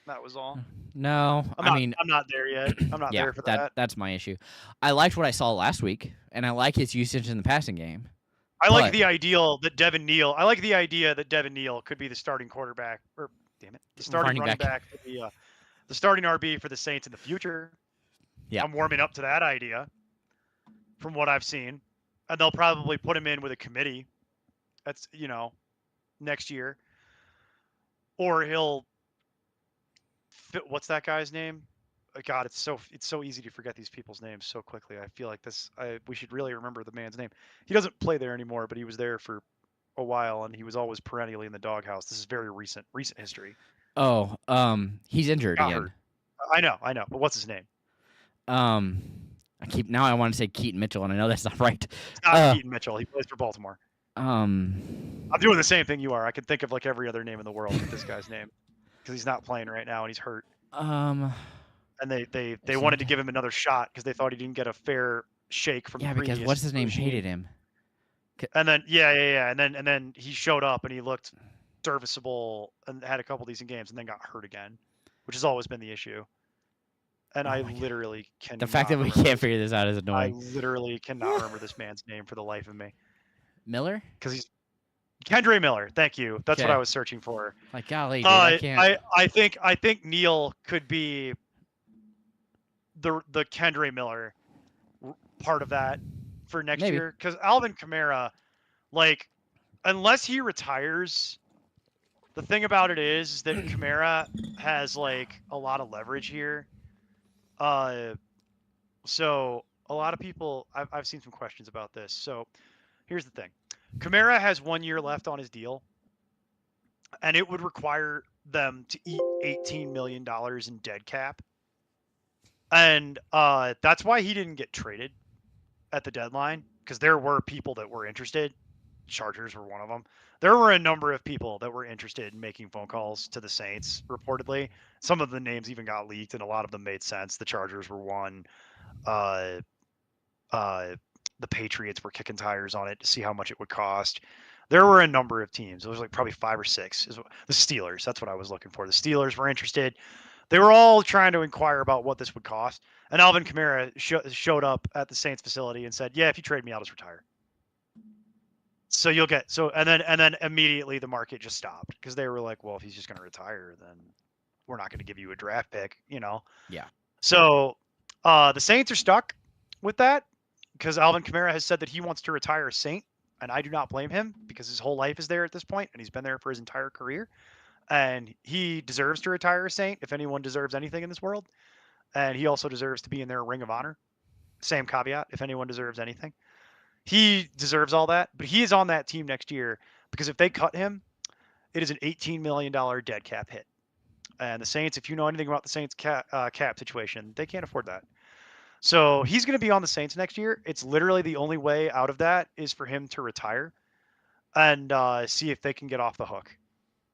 That was all. No, I'm not there yet. I'm not there for that. That's my issue. I liked what I saw last week, and I like his usage in the passing game. I like the idea that Devin Neal could be the starting quarterback, or the starting running back for the starting RB for the Saints in the future. Yeah, I'm warming up to that idea. From what I've seen, and they'll probably put him in with a committee. That's next year, or he'll fit. What's that guy's name? God, it's so easy to forget these people's names so quickly. I feel like we should really remember the man's name. He doesn't play there anymore, but he was there for a while, and he was always perennially in the doghouse. This is very recent history. Oh, he's injured again. Hurt. I know, but what's his name? I want to say Keaton Mitchell, and I know that's not right. It's not Keaton Mitchell. He plays for Baltimore. I'm doing the same thing you are. I can think of like every other name in the world with this guy's name. because he's not playing right now and he's hurt. Um. And they wanted to give him another shot because they thought he didn't get a fair shake from Yeah, the previous because what's his name regime. hated him. And then yeah, and then he showed up and he looked serviceable and had a couple decent games and then got hurt again, which has always been the issue. And I literally cannot. The fact that we can't figure this out is I annoying. literally cannot remember this man's name for the life of me. Miller? Because he's Kendra Miller. Thank you. That's what Okay. I was searching for. Like, golly, dude, I can't. I think Neil could be the Kendra Miller part of that for next Maybe. year. Because Alvin Kamara, like, unless he retires, the thing about it is that Kamara has like a lot of leverage here. So a lot of people, I've seen some questions about this. So here's the thing. Kamara has 1 year left on his deal, and it would require them to eat $18 million in dead cap. And that's why he didn't get traded at the deadline, because there were people that were interested. Chargers were one of them. There were a number of people that were interested in making phone calls to the Saints, reportedly. Some of the names even got leaked, and a lot of them made sense. The Chargers were one. The Patriots were kicking tires on it to see how much it would cost. There were a number of teams. It was like probably 5 or 6. The Steelers, that's what I was looking for. The Steelers were interested. They were all trying to inquire about what this would cost. And Alvin Kamara showed up at the Saints facility and said, "Yeah, if you trade me, I'll just retire." So you'll get and then immediately the market just stopped because they were like, "Well, if he's just going to retire, then we're not going to give you a draft pick," you know? Yeah. So the Saints are stuck with that because Alvin Kamara has said that he wants to retire a Saint, and I do not blame him because his whole life is there at this point, and he's been there for his entire career, and he deserves to retire a Saint if anyone deserves anything in this world, and he also deserves to be in their Ring of Honor. Same caveat, if anyone deserves anything. He deserves all that, but he is on that team next year because if they cut him, it is an $18 million dead cap hit. And the Saints, if you know anything about the Saints cap situation, they can't afford that. So he's going to be on the Saints next year. It's literally the only way out of that is for him to retire and see if they can get off the hook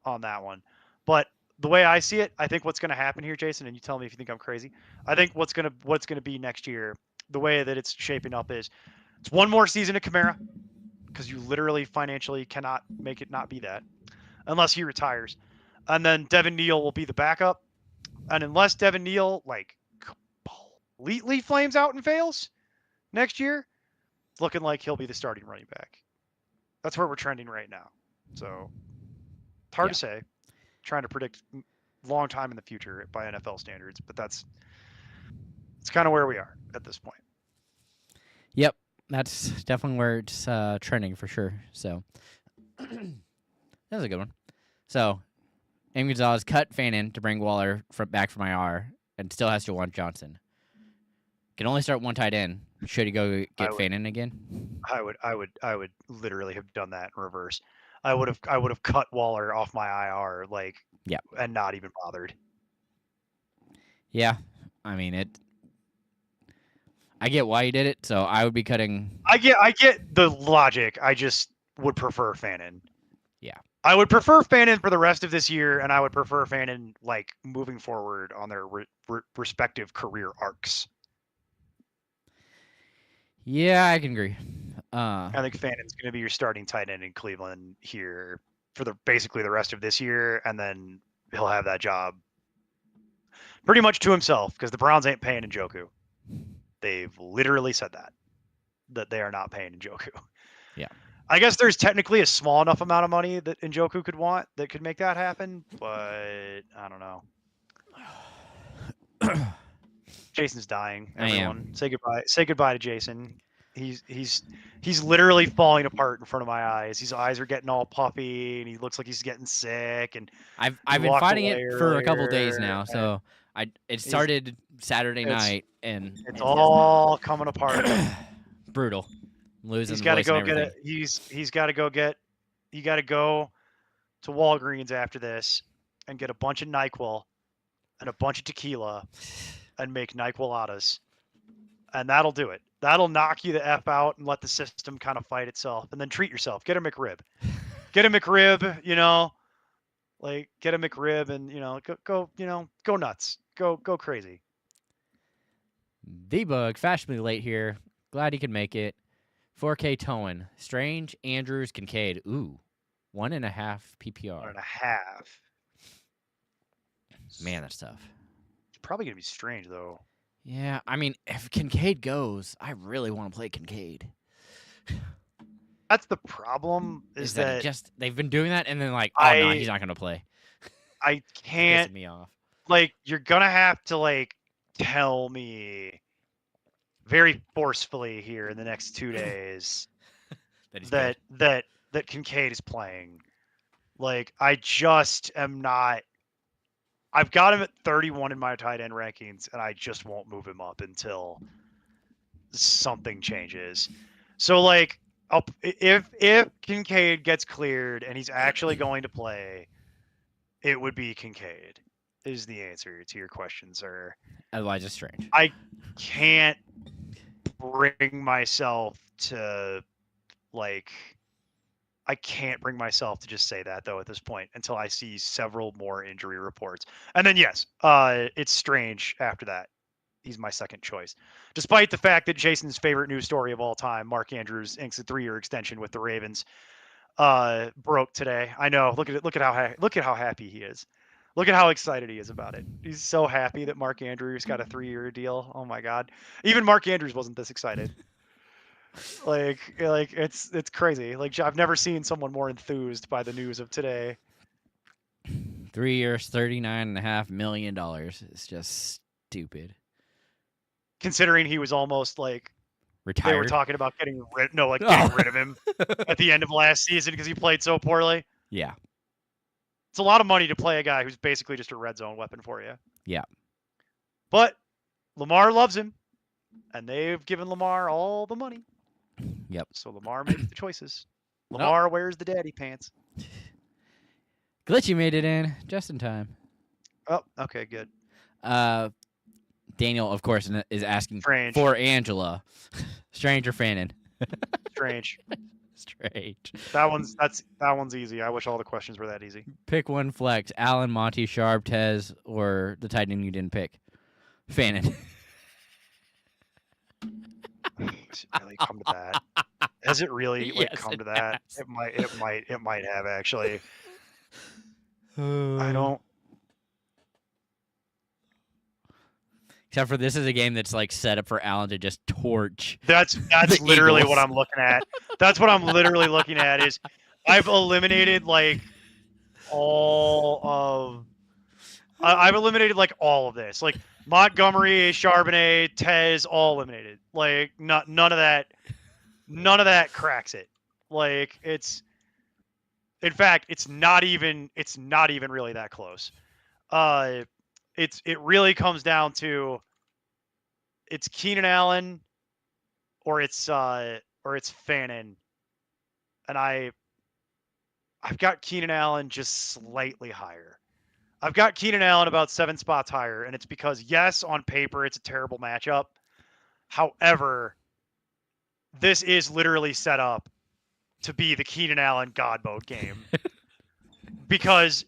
on that one. But the way I see it, I think what's going to happen here, Jason, and you tell me if you think I'm crazy. I think what's going to be next year, the way that it's shaping up is it's one more season of Kamara because you literally financially cannot make it not be that unless he retires. And then Devin Neal will be the backup. And unless Devin Neal like completely flames out and fails next year, it's looking like he'll be the starting running back. That's where we're trending right now. So it's hard to say. Trying to predict long time in the future by NFL standards, but it's kind of where we are at this point. Yep, that's definitely where it's trending for sure. So that was a good one. So Amy Gonzalez cut Fannin to bring Waller back from IR and still has Jawan Johnson. Can only start one tight end. Should he go get Fannin again? I would literally have done that in reverse. I would have cut Waller off my IR and not even bothered. Yeah, I mean I get why you did it, so I would be cutting. I get the logic. I just would prefer Fannin. Yeah. I would prefer Fannin for the rest of this year, and I would prefer Fannin moving forward on their respective career arcs. Yeah, I can agree. I think Fannin's going to be your starting tight end in Cleveland here for basically the rest of this year, and then he'll have that job pretty much to himself because the Browns ain't paying Njoku. They've literally said that they are not paying Njoku. Yeah. I guess there's technically a small enough amount of money that Njoku could want that could make that happen, but I don't know. Jason's dying. Everyone, say goodbye. Say goodbye to Jason. He's literally falling apart in front of my eyes. His eyes are getting all puffy, and he looks like he's getting sick. And I've been fighting it for a couple days now. So it started Saturday night, and it's all coming apart. Brutal. Losing. He's got to go get it. He's got to go get. You got to go to Walgreens after this and get a bunch of NyQuil and a bunch of tequila and make NyQuiladas, and that'll do it. That'll knock you the F out and let the system kind of fight itself, and then treat yourself. Get a McRib. Get a McRib. Like, get a McRib and go nuts, go crazy. The Bug, fashionably late here. Glad he could make it. 4K Towen, Strange, Andrews, Kincaid. Ooh, 1.5 PPR. 1.5. Man, that's tough. It's probably gonna be Strange though. Yeah, I mean, if Kincaid goes, I really want to play Kincaid. That's the problem. Is that they've been doing that, and then like, oh no, he's not gonna play. I can't. Pissing me off. Like, you're gonna have to like tell me very forcefully here in the next 2 days that Kincaid is playing. Like, I just am not. I've got him at 31 in my tight end rankings, and I just won't move him up until something changes. So, like, if Kincaid gets cleared and he's actually going to play, it would be Kincaid. Is the answer to your question, sir. Otherwise, it's Strange. I can't bring myself to I can't bring myself to just say that though at this point until I see several more injury reports. And then yes, it's Strange after that. He's my second choice. Despite the fact that Jason's favorite news story of all time, Mark Andrews inks a 3-year extension with the Ravens, broke today. I know. Look at how happy he is. Look at how excited he is about it. He's so happy that Mark Andrews got a 3-year deal. Oh my God. Even Mark Andrews wasn't this excited. Like it's crazy. Like, I've never seen someone more enthused by the news of today. 3 years, $39.5 million. It's just stupid. Considering he was almost like retired. They were talking about getting rid of him at the end of last season because he played so poorly. Yeah. It's a lot of money to play a guy who's basically just a red zone weapon for you. Yeah. But Lamar loves him, and they've given Lamar all the money. Yep. So Lamar makes the choices. Lamar wears the daddy pants. Glitchy made it in just in time. Oh, okay, good. Daniel, of course, is asking Strange. for Angela. Strange or Fannin? Strange. Strange. That one's easy. I wish all the questions were that easy. Pick one flex. Allen, Monty, Sharp, Tez, or the tight end you didn't pick. Fannin. Has it really come to that? Has it really come to that? Has. It might have actually. I don't. Except for this is a game that's like set up for Allen to just torch. That's literally what I'm looking at. That's what I'm literally looking at is I've eliminated like all of this. Like Montgomery, Charbonnet, Tez, all eliminated. Like none of that cracks it. Like in fact, it's not even really that close. It really comes down to it's Keenan Allen or it's Fannin. And I've got Keenan Allen just slightly higher. I've got Keenan Allen about 7 spots higher, and it's because, yes, on paper, it's a terrible matchup. However, this is literally set up to be the Keenan Allen God mode game. Because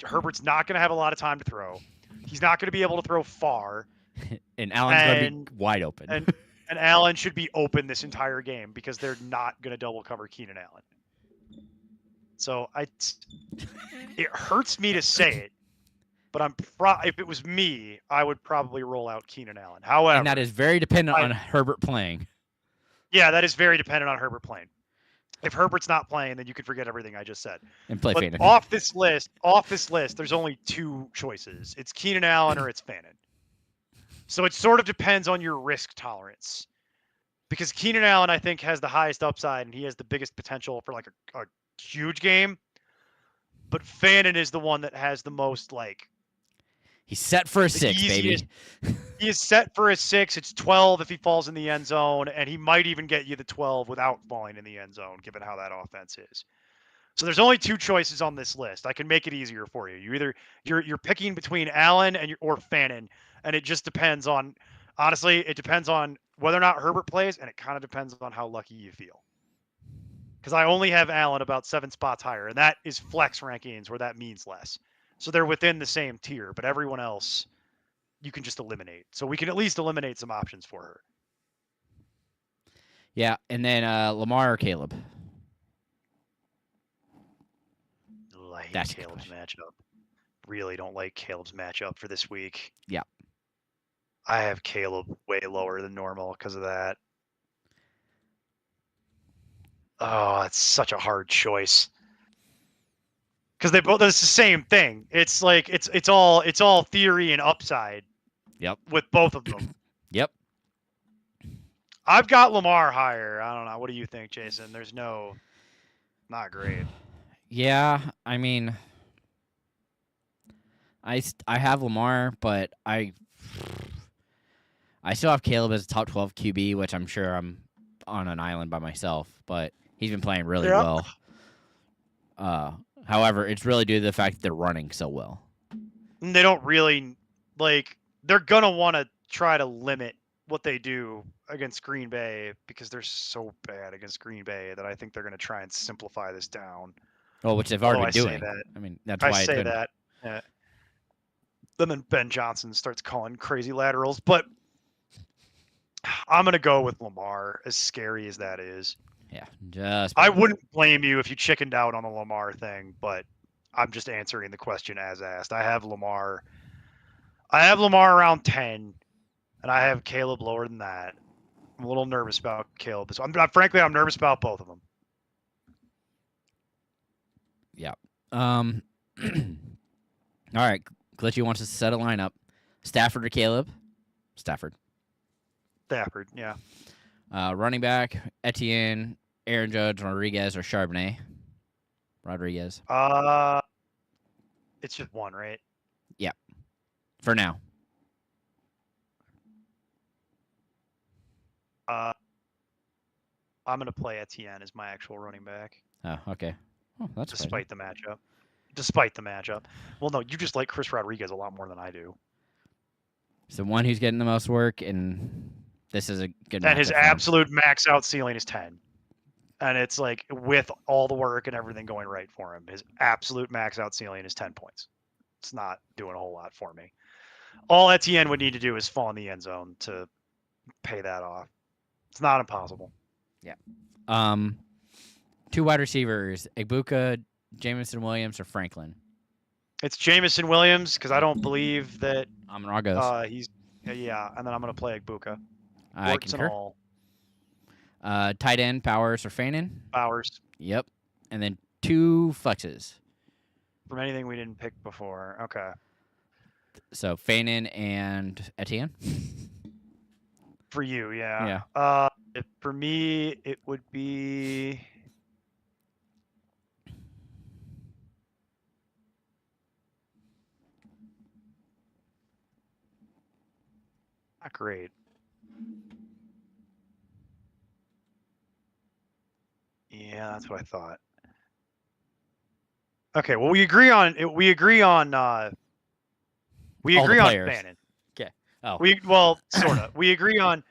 Herbert's not going to have a lot of time to throw. He's not going to be able to throw far. And Allen's going to be wide open. And Allen should be open this entire game because they're not going to double cover Keenan Allen. So it hurts me to say it, but if it was me, I would probably roll out Keenan Allen. However, and that is very dependent on Herbert playing. Yeah, that is very dependent on Herbert playing. If Herbert's not playing, then you can forget everything I just said. And play Fannin. Off this list, there's only 2 choices. It's Keenan Allen or it's Fannin. So it sort of depends on your risk tolerance. Because Keenan Allen, I think, has the highest upside and he has the biggest potential for like a huge game. But Fannin is the one that has the most he's set for a 6, baby. He is set for a 6. It's 12 if he falls in the end zone, and he might even get you the 12 without falling in the end zone, given how that offense is. So there's only 2 choices on this list. I can make it easier for you. You're picking between Allen or Fannin, and it just depends on. Honestly, it depends on whether or not Herbert plays, and it kind of depends on how lucky you feel. because I only have Allen about 7 spots higher, and that is flex rankings where that means less. So they're within the same tier, but everyone else you can just eliminate. So we can at least eliminate some options for her. Yeah, and then Lamar or Caleb. I hate That's a good Caleb's question. matchup. Really don't like Caleb's matchup for this week. Yeah. I have Caleb way lower than normal because of that. Oh, it's such a hard choice. Because they both, it's the same thing. It's like it's all theory and upside. Yep. With both of them. Yep. I've got Lamar higher. I don't know. What do you think, Jason? There's not great. Yeah, I mean, I have Lamar, but I still have Caleb as a top 12 QB, which I'm sure I'm on an island by myself, but he's been playing really well. However, it's really due to the fact that they're running so well. And they don't really, like, they're going to want to try to limit what they do against Green Bay because they're so bad against Green Bay that I think they're going to try and simplify this down. Oh, which they've already been doing. That. I mean, that's why I say that. Then Ben Johnson starts calling crazy laterals, but I'm going to go with Lamar, as scary as that is. Yeah, I wouldn't blame you if you chickened out on the Lamar thing, but I'm just answering the question as asked. I have Lamar around 10, and I have Caleb lower than that. I'm a little nervous about Caleb. So frankly, I'm nervous about both of them. Yeah. All right. Glitchy wants us to set a lineup. Stafford or Caleb? Stafford, yeah. Running back, Etienne, Aaron Judge, Rodriguez, or Charbonnet? Rodriguez. It's just one, right? Yeah. For now. I'm going to play Etienne as my actual running back. Oh, okay. Oh, that's despite the matchup. Well, no, you just like Chris Rodriguez a lot more than I do. It's the one who's getting the most work, and this is a good. And his absolute max out ceiling is 10. And it's like with all the work and everything going right for him, his absolute max out ceiling is 10 points. It's not doing a whole lot for me. All Etienne would need to do is fall in the end zone to pay that off. It's not impossible. Yeah. 2 wide receivers: Egbuka, Jameson Williams, or Franklin. It's Jameson Williams because I don't believe that Amon-Ra goes. he's and then I'm gonna play Egbuka. I concur. Tight end, Powers or Fanon? Powers. Yep. And then 2 flexes. From anything we didn't pick before. Okay. So Fanon and Etienne? For you, yeah. Yeah. For me, it would be... Not great. Yeah, that's what I thought. Okay, well we agree on Bannon. Okay. Oh. Sort of. we agree on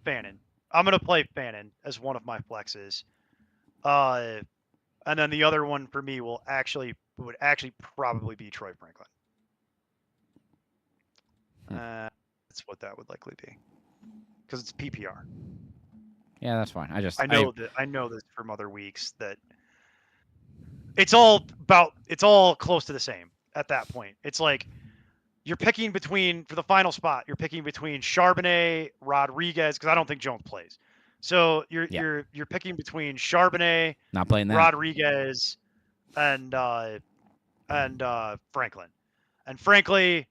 Bannon. I'm gonna play Bannon as one of my flexes. And then the other one for me would actually probably be Troy Franklin. That's what that would likely be. Because it's PPR. Yeah, that's fine. I know this from other weeks that it's all close to the same at that point. It's like you're picking between, for the final spot, you're picking between Charbonnet, Rodriguez, because I don't think Jones plays. So you're picking between Charbonnet, not playing that, Rodriguez, and Franklin. And frankly,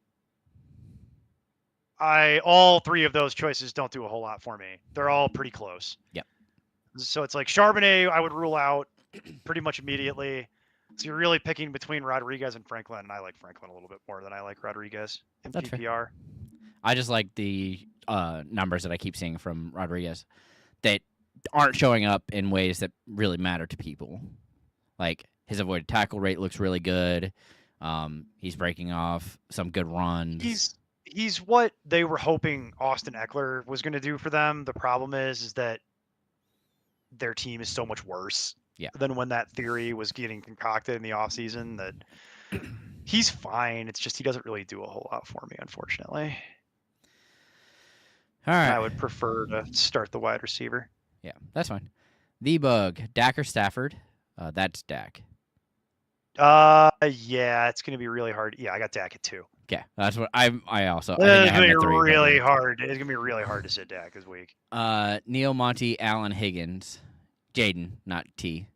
all 3 of those choices don't do a whole lot for me. They're all pretty close. Yep. So it's like Charbonnet I would rule out pretty much immediately. So you're really picking between Rodriguez and Franklin, and I like Franklin a little bit more than I like Rodriguez in That's PPR. Fair. I just like the numbers that I keep seeing from Rodriguez that aren't showing up in ways that really matter to people. Like his avoided tackle rate looks really good. He's breaking off some good runs. he's what they were hoping Austin Eckler was going to do for them. The problem is that their team is so much worse than when that theory was getting concocted in the offseason that he's fine. It's just he doesn't really do a whole lot for me, unfortunately. All right. I would prefer to start the wide receiver. Yeah, that's fine. The bug, Dak or Stafford? That's Dak. Yeah, it's going to be really hard. Yeah, I got Dak at 2. Okay, that's what I also. It's going to be really hard. It's going to be really hard to sit Dak this week. Neil, Monty, Allen, Higgins, Jaden, not T.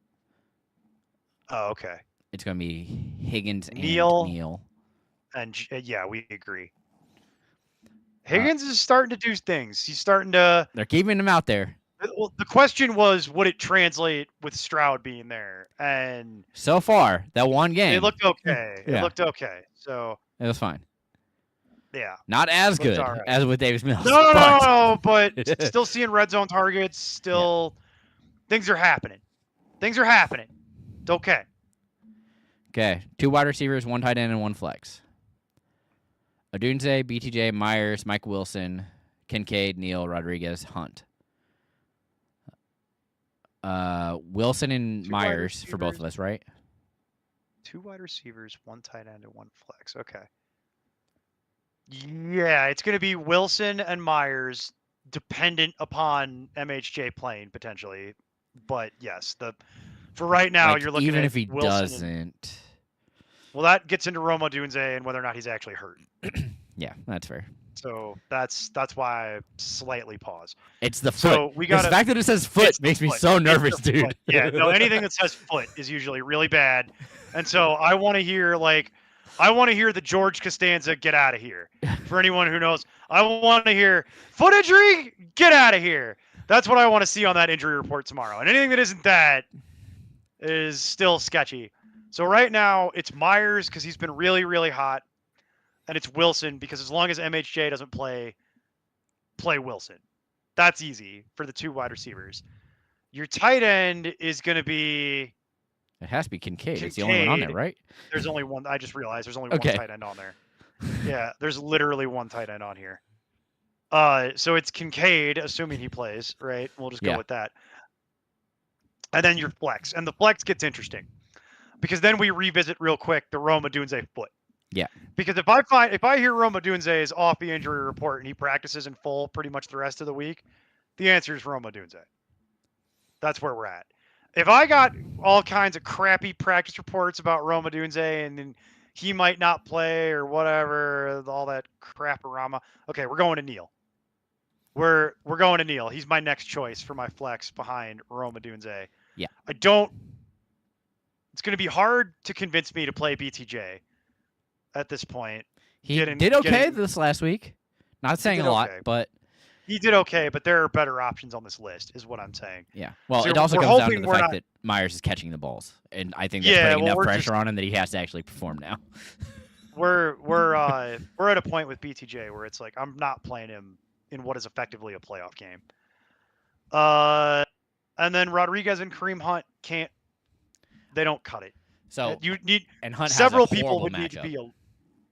Oh, okay. It's going to be Higgins and Neil. And yeah, we agree. Higgins is starting to do things. He's starting to. They're keeping him out there. Well, the question was, would it translate with Stroud being there? And so far, that one game, it looked okay. It looked okay. So it was fine. Yeah. Not as good as with Davis Mills. No, but still seeing red zone targets. Still, things are happening. Things are happening. It's okay. Okay, 2 wide receivers, 1 tight end, and 1 flex. Odunze, BTJ, Myers, Mike Wilson, Kincaid, Neal, Rodriguez, Hunt. Wilson and Myers for both of us, right? 2 wide receivers, 1 tight end, and 1 flex. Okay. Yeah, it's going to be Wilson and Myers, dependent upon MHJ playing potentially. But yes, for right now, you're looking even at if he Wilson doesn't. Well, that gets into Rome Odunze and whether or not he's actually hurt. Yeah, that's fair. So that's why I slightly pause. It's the foot. So we got the fact that it says foot makes me so nervous, dude. Foot. Yeah, no, anything that says foot is usually really bad. And so I want to hear the George Costanza get out of here. For anyone who knows, I want to hear foot injury, get out of here. That's what I want to see on that injury report tomorrow. And anything that isn't that is still sketchy. So right now it's Myers because he's been really, really hot. And it's Wilson because as long as MHJ doesn't play Wilson. That's easy for the 2 wide receivers. Your tight end is going to be... It has to be Kincaid. It's the only one on there, right? There's only one. I just realized there's only one tight end on there. Yeah, there's literally 1 tight end on here. So it's Kincaid, assuming he plays, right? We'll just go with that. And then your flex. And the flex gets interesting. Because then we revisit real quick the Rome Odunze foot. Yeah. Because if I hear Rome Odunze is off the injury report and he practices in full pretty much the rest of the week, the answer is Rome Odunze. That's where we're at. If I got all kinds of crappy practice reports about Rome Odunze and then he might not play or whatever, all that crap-a-rama, okay, we're going to Neal. We're going to Neal. He's my next choice for my flex behind Rome Odunze. Yeah. It's going to be hard to convince me to play BTJ. At this point, he did okay this last week. Not saying a lot, but he did okay. But there are better options on this list, is what I'm saying. Yeah. Well, so it also comes down to the fact that Myers is catching the balls, and I think that's putting enough pressure on him that he has to actually perform now. We're at a point with BTJ where it's like I'm not playing him in what is effectively a playoff game. And then Rodriguez and Kareem Hunt they don't cut it. So you need and Hunt several has a people would matchup. need to be.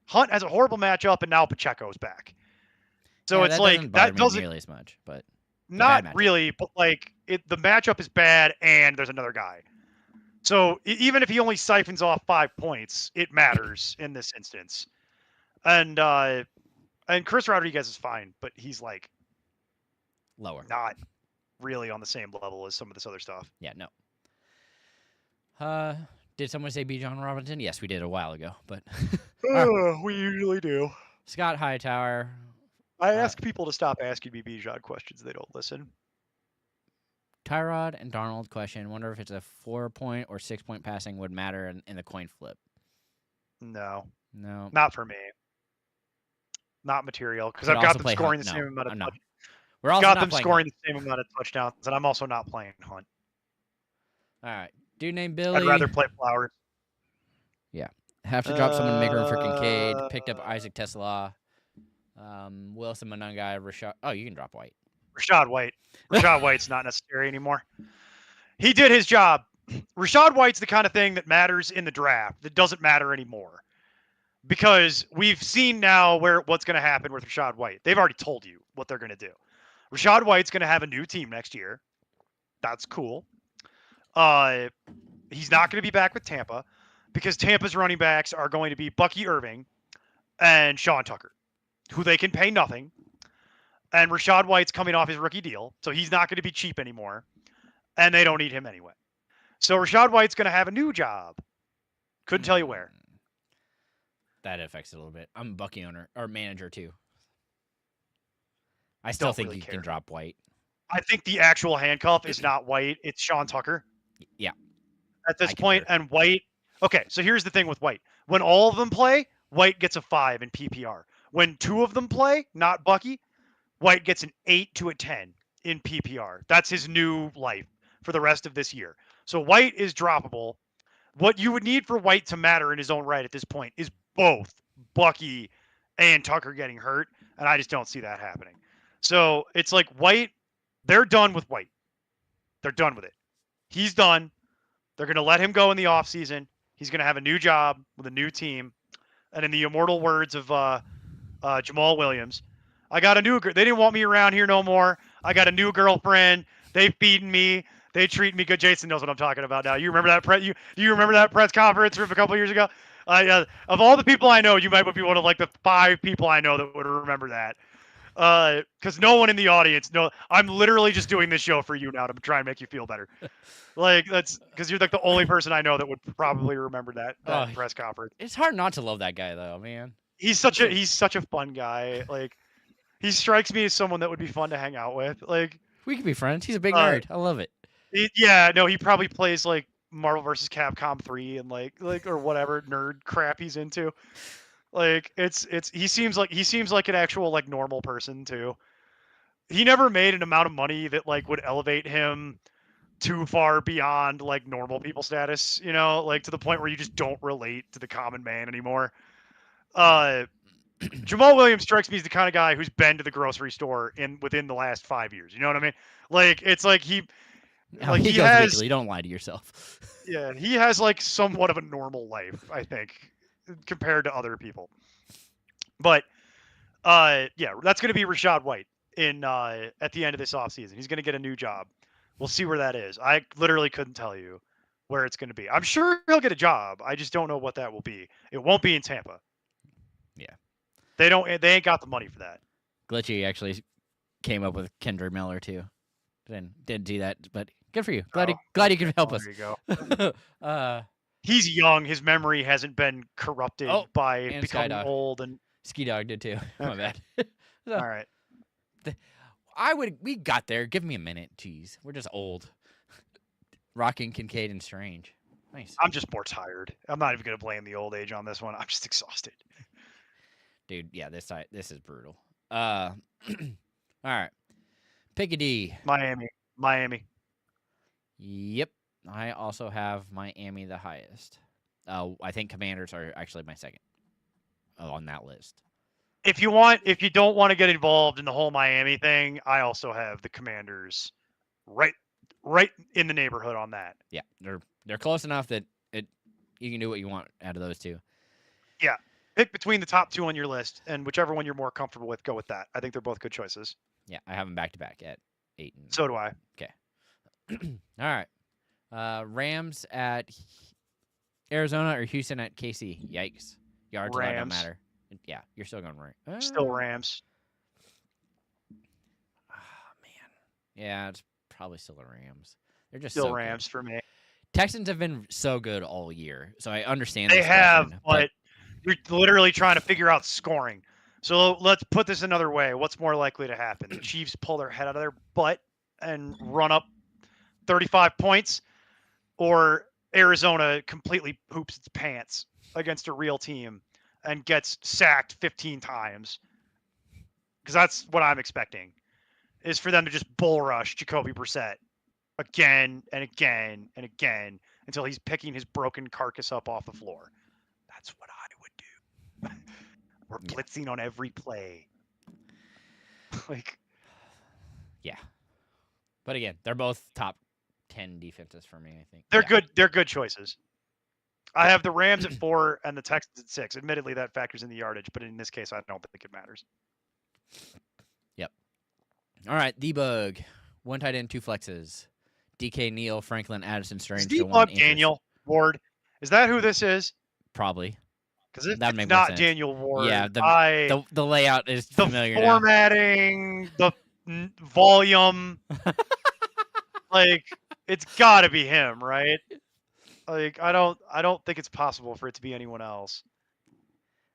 Hunt has a horrible matchup, and now Pacheco's back. So it's like that doesn't nearly as much, but not really. But like the matchup is bad, and there's another guy. So even if he only siphons off 5 points, it matters in this instance. And Chris Rodriguez is fine, but he's like lower, not really on the same level as some of this other stuff. Yeah, no. Did someone say B. John Robinson? Yes, we did a while ago, but we usually do. Scott Hightower. I ask people to stop asking me B. John questions. They don't listen. Tyrod and Darnold question. Wonder if it's a 4-point or 6-point passing would matter in the coin flip. No, not for me. Not material because I've got them scoring the same amount of touchdowns. We're also got them scoring the same amount of touchdowns, and I'm also not playing Hunt. All right. Dude named Billy. I'd rather play Flowers. Yeah. Have to drop someone to make room for Kincaid. Picked up Isaac Tesla. Wilson Monungai. Rashad. Oh, you can drop White. Rashad White. Rashad White's not necessary anymore. He did his job. Rashad White's the kind of thing that matters in the draft that doesn't matter anymore. because we've seen now what's going to happen with Rachaad White. They've already told you what they're going to do. Rachaad White's going to have a new team next year. That's cool. He's not going to be back with Tampa because Tampa's running backs are going to be Bucky Irving and Sean Tucker, who they can pay nothing. And Rachaad White's coming off his rookie deal, so he's not going to be cheap anymore. And they don't need him anyway. So Rachaad White's going to have a new job. Couldn't tell you where. That affects it a little bit. I'm a Bucky owner or manager too. I still think really you care. can drop White. I think the actual handcuff is not White. It's Sean Tucker. Yeah. At this point, and White. Okay, so here's the thing with White. When all of them play, White gets a 5 in PPR. When 2 of them play, not Bucky, White gets an 8 to a 10 in PPR. That's his new life for the rest of this year. So White is droppable. What you would need for White to matter in his own right at this point is both Bucky and Tucker getting hurt, and I just don't see that happening. So it's like White, they're done with White. They're done with it. He's done. They're going to let him go in the offseason. He's going to have a new job with a new team. And in the immortal words of Jamal Williams, I got a new girl. They didn't want me around here no more. I got a new girlfriend. They've beaten me. They treat me good. Jason knows what I'm talking about now. You remember that do you remember that press conference from a couple of years ago? Of all the people I know, you might be one of like the 5 people I know that would remember that. Because no one in the audience know. I'm literally just doing this show for you now to try and make you feel better. Like that's because you're like the only person I know that would probably remember that press conference. It's hard not to love that guy though, man. He's such a fun guy. Like he strikes me as someone that would be fun to hang out with. Like we could be friends. He's a big nerd. I love it. He probably plays like Marvel vs. Capcom 3 and like or whatever nerd crap he's into. Like he seems like an actual like normal person too. He never made an amount of money that like would elevate him too far beyond like normal people status, like to the point where you just don't relate to the common man anymore. Jamal Williams strikes me as the kind of guy who's been to the grocery store within the last 5 years. You know what I mean? Like it's like he goes weekly. Don't lie to yourself. Yeah, he has like somewhat of a normal life, I think, compared to other people. But that's going to be Rachaad White at the end of this offseason. He's going to get a new job. We'll see where that is. I literally couldn't tell you where it's going to be. I'm sure he'll get a job. I just don't know what that will be. It won't be in Tampa. Yeah. They ain't got the money for that. Glitchy actually came up with Kendra Miller too. Didn't do that, but good for you. Glad you can help us. There you go. He's young. His memory hasn't been corrupted by becoming old. And Ski Dog did too. Okay. My bad. So, all right. We got there. Give me a minute. Jeez. We're just old. Rocking Kincaid and Strange. Nice. I'm just more tired. I'm not even going to blame the old age on this one. I'm just exhausted. Dude, yeah, this is brutal. All right. Pick a D. Miami. Yep. I also have Miami the highest. I think Commanders are actually my second on that list. If you don't want to get involved in the whole Miami thing, I also have the Commanders right in the neighborhood on that. Yeah, they're close enough that you can do what you want out of those two. Yeah. Pick between the top 2 on your list, and whichever one you're more comfortable with, go with that. I think they're both good choices. Yeah, I have them back to back at 8. So do I. Okay. All right. Rams at Arizona or Houston at KC? Yikes. Yards allowed don't matter. Yeah, you're still going right. Still Rams. Oh, man. Yeah, it's probably still the Rams. They're just still so Rams good. For me. Texans have been so good all year, so I understand. They have, but you're literally trying to figure out scoring. So let's put this another way. What's more likely to happen? The Chiefs pull their head out of their butt and run up 35 points, or Arizona completely poops its pants against a real team and gets sacked 15 times? Because that's what I'm expecting, is for them to just bull rush Jacoby Brissett again and again and again until he's picking his broken carcass up off the floor. That's what I would do. We're blitzing on every play. Yeah. But again, they're both top 10 defenses for me, I think. They're good. They're good choices. I have the Rams at 4 and the Texans at 6. Admittedly, that factors in the yardage, but in this case, I don't think it matters. Yep. All right, D-Bug. 1 tight end, 2 flexes. DK, Neal, Franklin, Addison, Strange. Is D-Bug Daniel Ward? Is that who this is? Probably. Because if That'd it's make more not sense. Daniel Ward, Yeah, the layout is the familiar formatting, the volume, like it's got to be him, right? Like I don't think it's possible for it to be anyone else.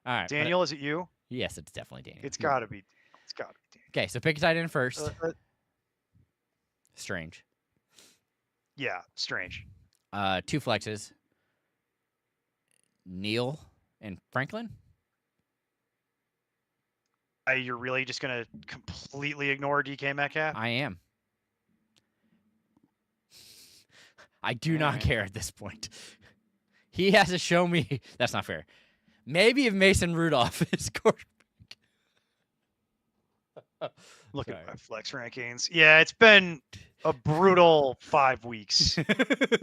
All right. Daniel, is it you? Yes, it's definitely Daniel. It's got to be. It's got to be Daniel. Okay, so pick a tight end first. Strange. Yeah, Strange. 2 flexes. Neal and Franklin. You're really just gonna completely ignore DK Metcalf? I am. I do not care at this point. He has to show me. That's not fair. Maybe if Mason Rudolph is quarterback. Look at my flex rankings. Yeah, it's been a brutal 5 weeks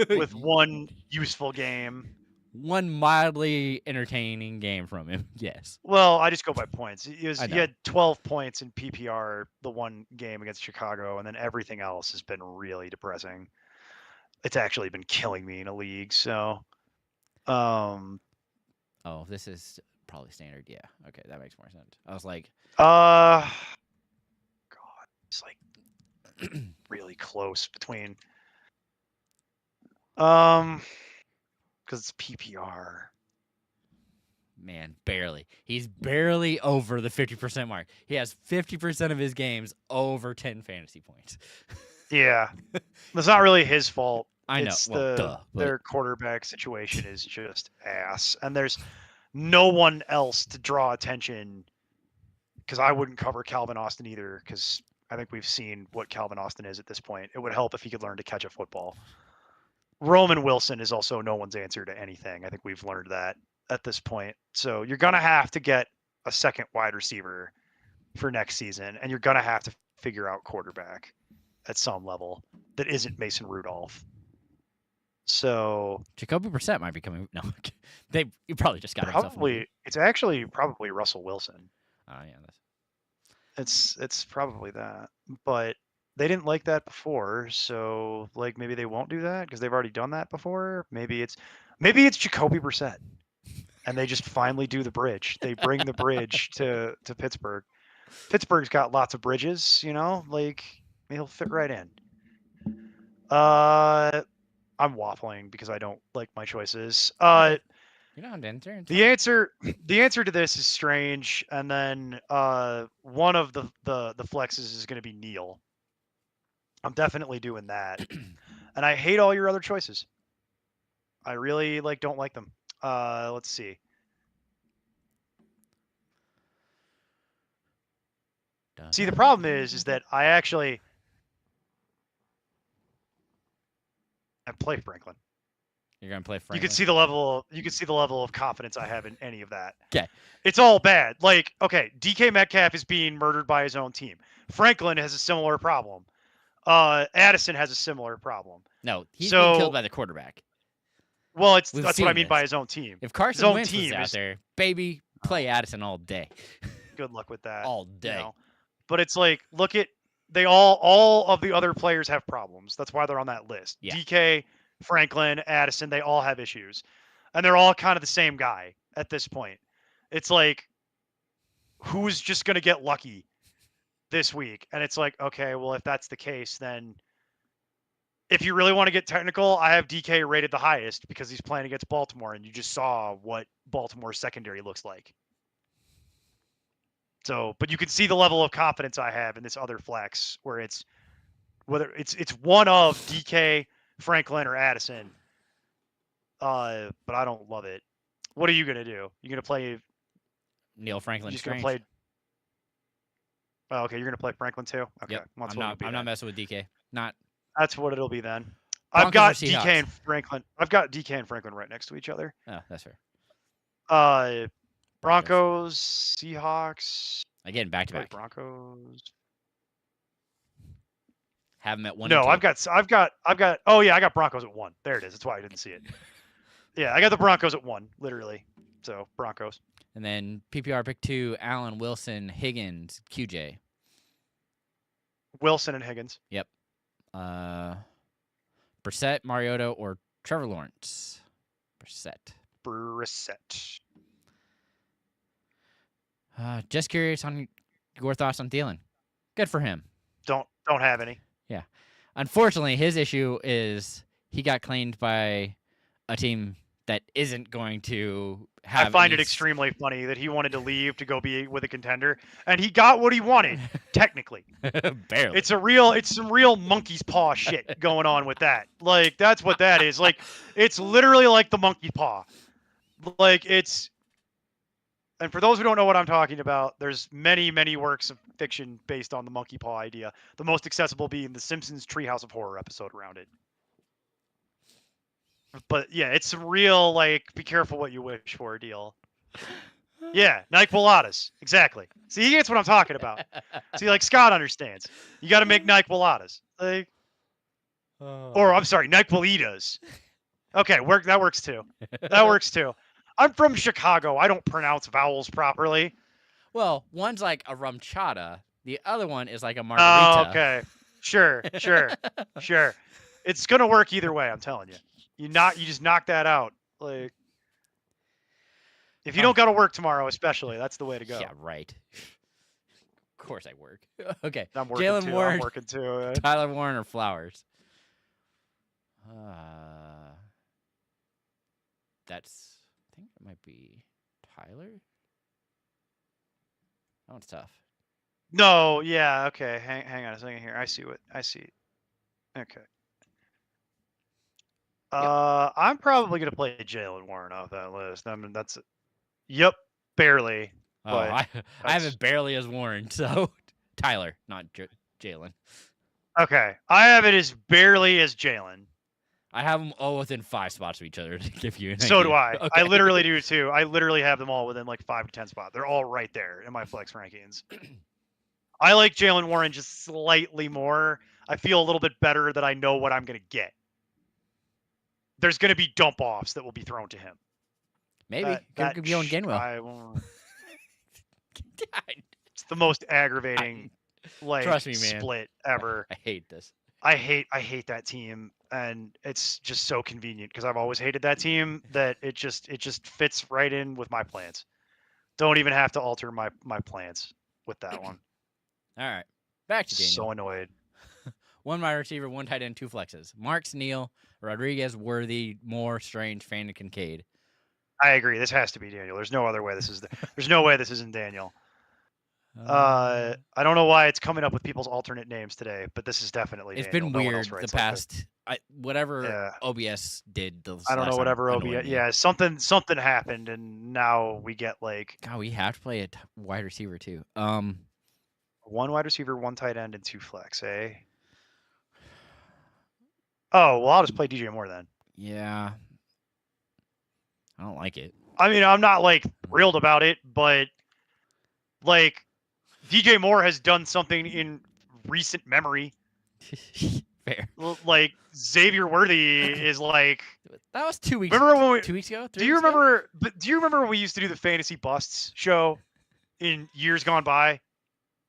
with one useful game. One mildly entertaining game from him. Yes. Well, I just go by points. He know. had 12 points in PPR the one game against Chicago, and then everything else has been really depressing. It's actually been killing me in a league. So, Oh, this is probably standard. Yeah. Okay, that makes more sense. I was like, God, it's like really close between. Because it's PPR. Man, barely. He's barely over the 50% mark. He has 50% of his games over 10 fantasy points. Yeah, it's not really his fault. I know. It's Well, their quarterback situation is just ass, and there's no one else to draw attention. Because I wouldn't cover Calvin Austin either, because I think we've seen what Calvin Austin is at this point. It would help if he could learn to catch a football. Roman Wilson is also no one's answer to anything. I think we've learned that at this point. So you're going to have to get a second wide receiver for next season, and you're going to have to figure out quarterback at some level that isn't Mason Rudolph. So Jacoby Brissett might be coming. No, you probably just got probably it's actually probably Russell Wilson. Oh yeah, it's probably that, but they didn't like that before, so like maybe they won't do that because they've already done that before. Maybe it's Jacoby Brissett, and they just finally do the bridge. They bring the bridge to Pittsburgh. Pittsburgh's got lots of bridges, like he'll fit right in. I'm waffling because I don't like my choices. You're not answering. The answer to this is Strange, and then one of the flexes is going to be Neal. I'm definitely doing that, and I hate all your other choices. I really don't like them. Let's see. See, the problem is that I play Franklin. You're gonna play Franklin. You can see the level of confidence I have in any of that. Okay. It's all bad. Like, okay, DK Metcalf is being murdered by his own team. Franklin has a similar problem. Addison has a similar problem. No, he's being killed by the quarterback. Well, that's what I mean by his own team. If Carson Wentz was out there, baby, play Addison all day. Good luck with that. All day. But it's like, look at all of the other players have problems. That's why they're on that list. Yeah. DK, Franklin, Addison, they all have issues. And they're all kind of the same guy at this point. It's like, who's just going to get lucky this week? And it's like, okay, well, if that's the case, then if you really want to get technical, I have DK rated the highest because he's playing against Baltimore, and you just saw what Baltimore's secondary looks like. So, but you can see the level of confidence I have in this other flex, where it's whether it's one of DK, Franklin, or Addison. But I don't love it. What are you gonna do? You gonna play Neal Franklin? You're just gonna play. Oh, okay, you're gonna play Franklin too. Okay, yep. I'm not messing with DK. Not. That's what it'll be then. Broncos I've got DK and Franklin. I've got DK and Franklin right next to each other. Oh, that's fair. Broncos, Seahawks. Again, back to back. Broncos. Have them at 1. No, I've got. Oh yeah, I got Broncos at 1. There it is. That's why I didn't see it. Yeah, I got the Broncos at 1, literally. So Broncos. And then PPR pick 2, Allen, Wilson, Higgins, QJ. Wilson and Higgins. Yep. Brissett, Mariota, or Trevor Lawrence. Brissett. Just curious on your thoughts on Thielen. Good for him. Don't have any. Yeah. Unfortunately, his issue is he got claimed by a team that isn't going to have. I find it extremely funny that he wanted to leave to go be with a contender, and he got what he wanted. Technically, barely. It's some real monkey's paw shit going on with that. Like that's what that is. Like it's literally like the monkey paw. Like it's. And for those who don't know what I'm talking about, there's many, many works of fiction based on the monkey paw idea. The most accessible being the Simpsons Treehouse of Horror episode around it. But yeah, it's some real like be careful what you wish for deal. Yeah, Nike Pilates. Exactly. See, he gets what I'm talking about. See, like Scott understands. You got to make Nike Pilates. Like, or I'm sorry, Nike Pilates. Okay, that works too. That works too. I'm from Chicago. I don't pronounce vowels properly. Well, one's like a rum chata. The other one is like a margarita. Oh, okay. Sure. It's gonna work either way. I'm telling you. You just knock that out. Like, if you don't got to work tomorrow, especially, that's the way to go. Yeah, right. Of course I work. Okay. I'm working Jalen too. Warren, I'm working too. Tyler Warren or Flowers? That's. I think it might be Tyler. That one's tough. No, yeah, okay. Hang on a second here. I see. Okay. I'm probably gonna play Jalen Warren off that list. I mean, that's. Yep, barely. Oh, I have it barely as Warren, so Tyler, not Jalen. Okay, I have it as barely as Jalen. I have them all within 5 spots of each other to give you an idea. So do I. Okay. I literally do too. I literally have them all within like 5 to 10 spots. They're all right there in my flex rankings. I like Jalen Warren just slightly more. I feel a little bit better that I know what I'm going to get. There's going to be dump offs that will be thrown to him. Maybe. Could be on Gainwell. It's the most aggravating trust me, man. split ever. I hate this. I hate that team, and it's just so convenient because I've always hated that team that it just fits right in with my plans. Don't even have to alter my plans with that one. All right, back to Daniel. So annoyed. 1 wide receiver, 1 tight end, 2 flexes. Marks, Neal, Rodriguez, Worthy, Moore, Strange, Fan, and Kincaid. I agree. This has to be Daniel. There's no other way. There's no way this isn't Daniel. I don't know why it's coming up with people's alternate names today, but this is definitely. It's Daniel. been weird the past. Whatever OBS did. I don't know. Whatever OBS. Yeah, something happened, and now we get like. God, we have to play a wide receiver too. 1 wide receiver, 1 tight end, and 2 flex. Eh. Oh well, I'll just play DJ Moore then. Yeah. I don't like it. I mean, I'm not like thrilled about it, but like DJ Moore has done something in recent memory. Fair. Like Xavier Worthy is like. That was 2 weeks. Remember when 2 weeks ago? Do you remember? Do you remember when we used to do the fantasy busts show in years gone by?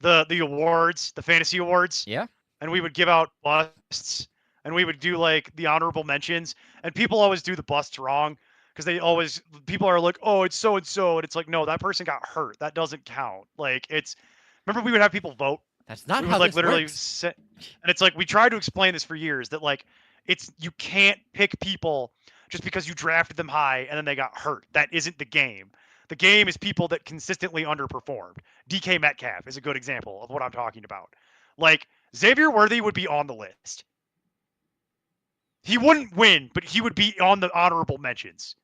The awards, the fantasy awards. Yeah. And we would give out busts, and we would do like the honorable mentions, and people always do the busts wrong. Because people are like, oh, it's so and so, and it's like, no, that person got hurt. That doesn't count. Like remember we would have people vote. That's not we how would, like this literally works. and it's like we tried to explain this for years that like you can't pick people just because you drafted them high and then they got hurt. That isn't the game. The game is people that consistently underperformed. DK Metcalf is a good example of what I'm talking about. Like Xavier Worthy would be on the list. He wouldn't win, but he would be on the honorable mentions.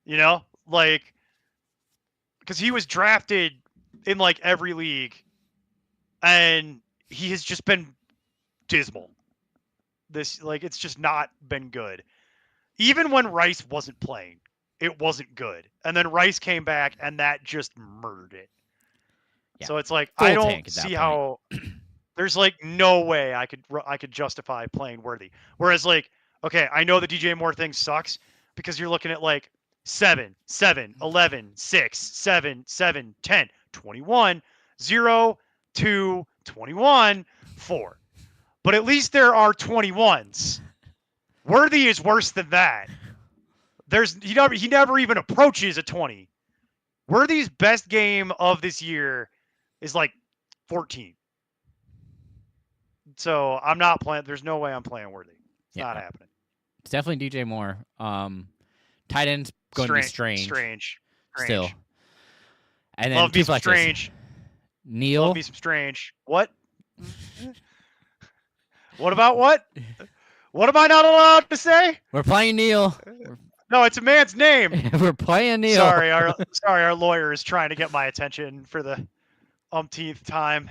You know, like, because he was drafted in like every league, and he has just been dismal. It's just not been good. Even when Rice wasn't playing, it wasn't good. And then Rice came back, and that just murdered it. Yeah. So it's like I don't see how. There's like no way I could justify playing Worthy. Whereas like, okay, I know the DJ Moore thing sucks. because you're looking at like 7, 7, 11, 6, 7, 7, 10, 21, 0, 2, 21, 4. But at least there are 21s. Worthy is worse than that. He never even approaches a 20. Worthy's best game of this year is like 14. So I'm not playing. There's no way I'm playing Worthy. It's not happening. It's definitely DJ Moore. Tight end's going to be strange. Still. And then love me some Strange. Neil. Love me some Strange. What? What about what? What am I not allowed to say? We're playing Neil. No, it's a man's name. We're playing Neil. Sorry, our lawyer is trying to get my attention for the umpteenth time.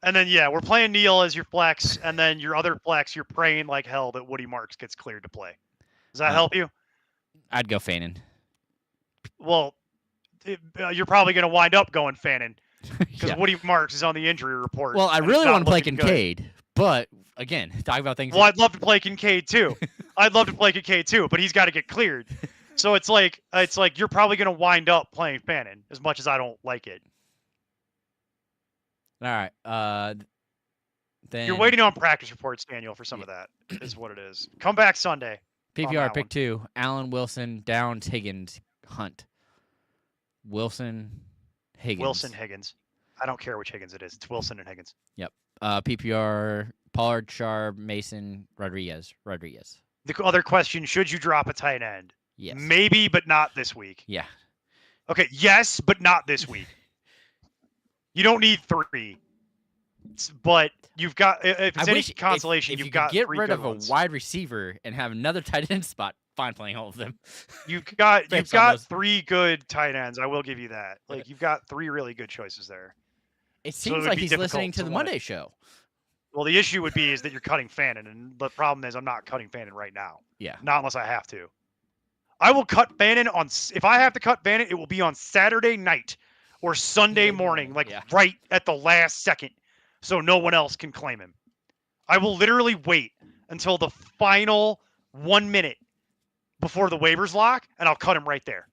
And then we're playing Neil as your flex, and then your other flex, you're praying like hell that Woody Marks gets cleared to play. Does that help you? I'd go Fannin. Well, you're probably going to wind up going Fannin because Woody Marks is on the injury report. Well, I really want to play Kincaid, but again, talk about things. Well, I'd love to play Kincaid too. But he's got to get cleared. So it's like you're probably going to wind up playing Fannin as much as I don't like it. All right. Then you're waiting on practice reports, Daniel, for some of that. Is what it is. Come back Sunday. PPR pick 2: Allen, Wilson, Downs, Higgins, Hunt. Wilson, Higgins. I don't care which Higgins it is. It's Wilson and Higgins. Yep. PPR: Pollard, Sharp, Mason, Rodriguez. The other question: should you drop a tight end? Yes. Maybe, but not this week. Yeah. Okay. Yes, but not this week. You don't need 3, but you've got. If it's any consolation, you've got 3 good ones. If you get rid of a wide receiver and have another tight end spot, fine playing all of them. You've got 3 good tight ends. I will give you that. Like you've got 3 really good choices there. It seems like he's listening to the Monday show. Well, the issue would be is that you're cutting Fannin, and the problem is I'm not cutting Fannin right now. Yeah. Not unless I have to. I will cut Fannin if I have to cut Fannin, it will be on Saturday night or Sunday morning, right at the last second, so no one else can claim him. I will literally wait until the final 1 minute before the waivers lock, and I'll cut him right there.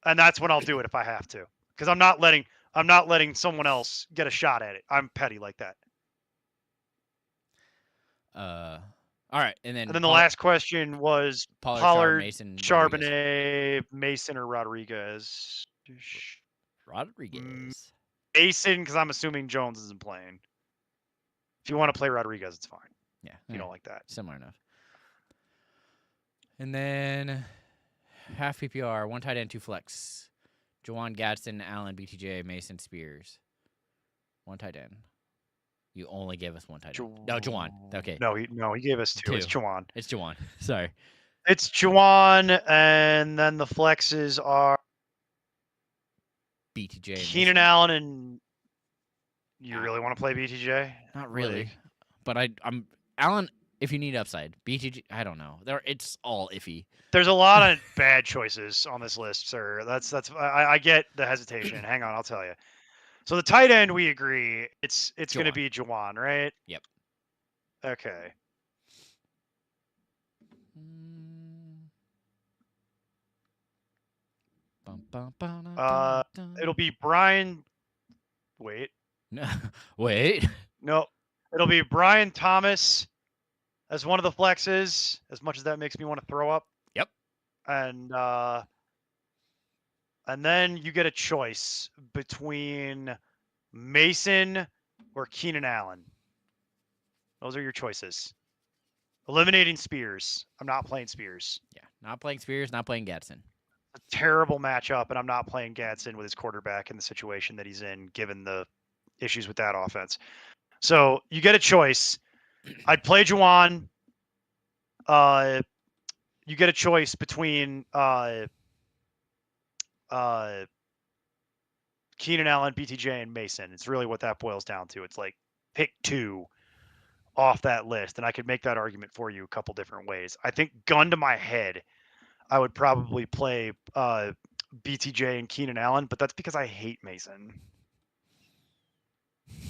And that's when I'll do it if I have to, because I'm not letting someone else get a shot at it. I'm petty like that. All right, and then the last question was Pollard, Mason, Charbonnet, Mason, or Rodriguez. Mason, because I'm assuming Jones isn't playing. If you want to play Rodriguez, it's fine. Yeah, you don't like that. Similar enough. And then half PPR, 1 tight end, 2 flex. Juwan, Gadsden, Allen, BTJ, Mason, Spears. 1 tight end. You only gave us 1 tight end. No, Juwan. Okay. No, he gave us 2. It's Juwan. It's Juwan. Sorry. It's Juwan, and then the flexes are BTJ, Keenan Allen, and you really want to play BTJ? Not really, but I'm Allen. If you need upside, BTJ, I don't know. It's all iffy. There's a lot of bad choices on this list, sir. I get the hesitation. Hang on, I'll tell you. So the tight end, we agree. It's going to be Juwan, right? Yep. Okay. It'll be Brian. Wait. No. Wait. No. It'll be Brian Thomas as one of the flexes, as much as that makes me want to throw up. Yep. And then you get a choice between Mason or Keenan Allen. Those are your choices. Eliminating Spears. I'm not playing Spears. Yeah, not playing Spears, not playing Gadsden. A terrible matchup, and I'm not playing Gadsden with his quarterback in the situation that he's in, given the issues with that offense. So you get a choice. I'd play Juwan. You get a choice between Keenan Allen, BTJ, and Mason. It's really what that boils down to. It's like pick 2 off that list, and I could make that argument for you a couple different ways. I think gun to my head, I would probably play BTJ and Keenan Allen, but that's because I hate Mason.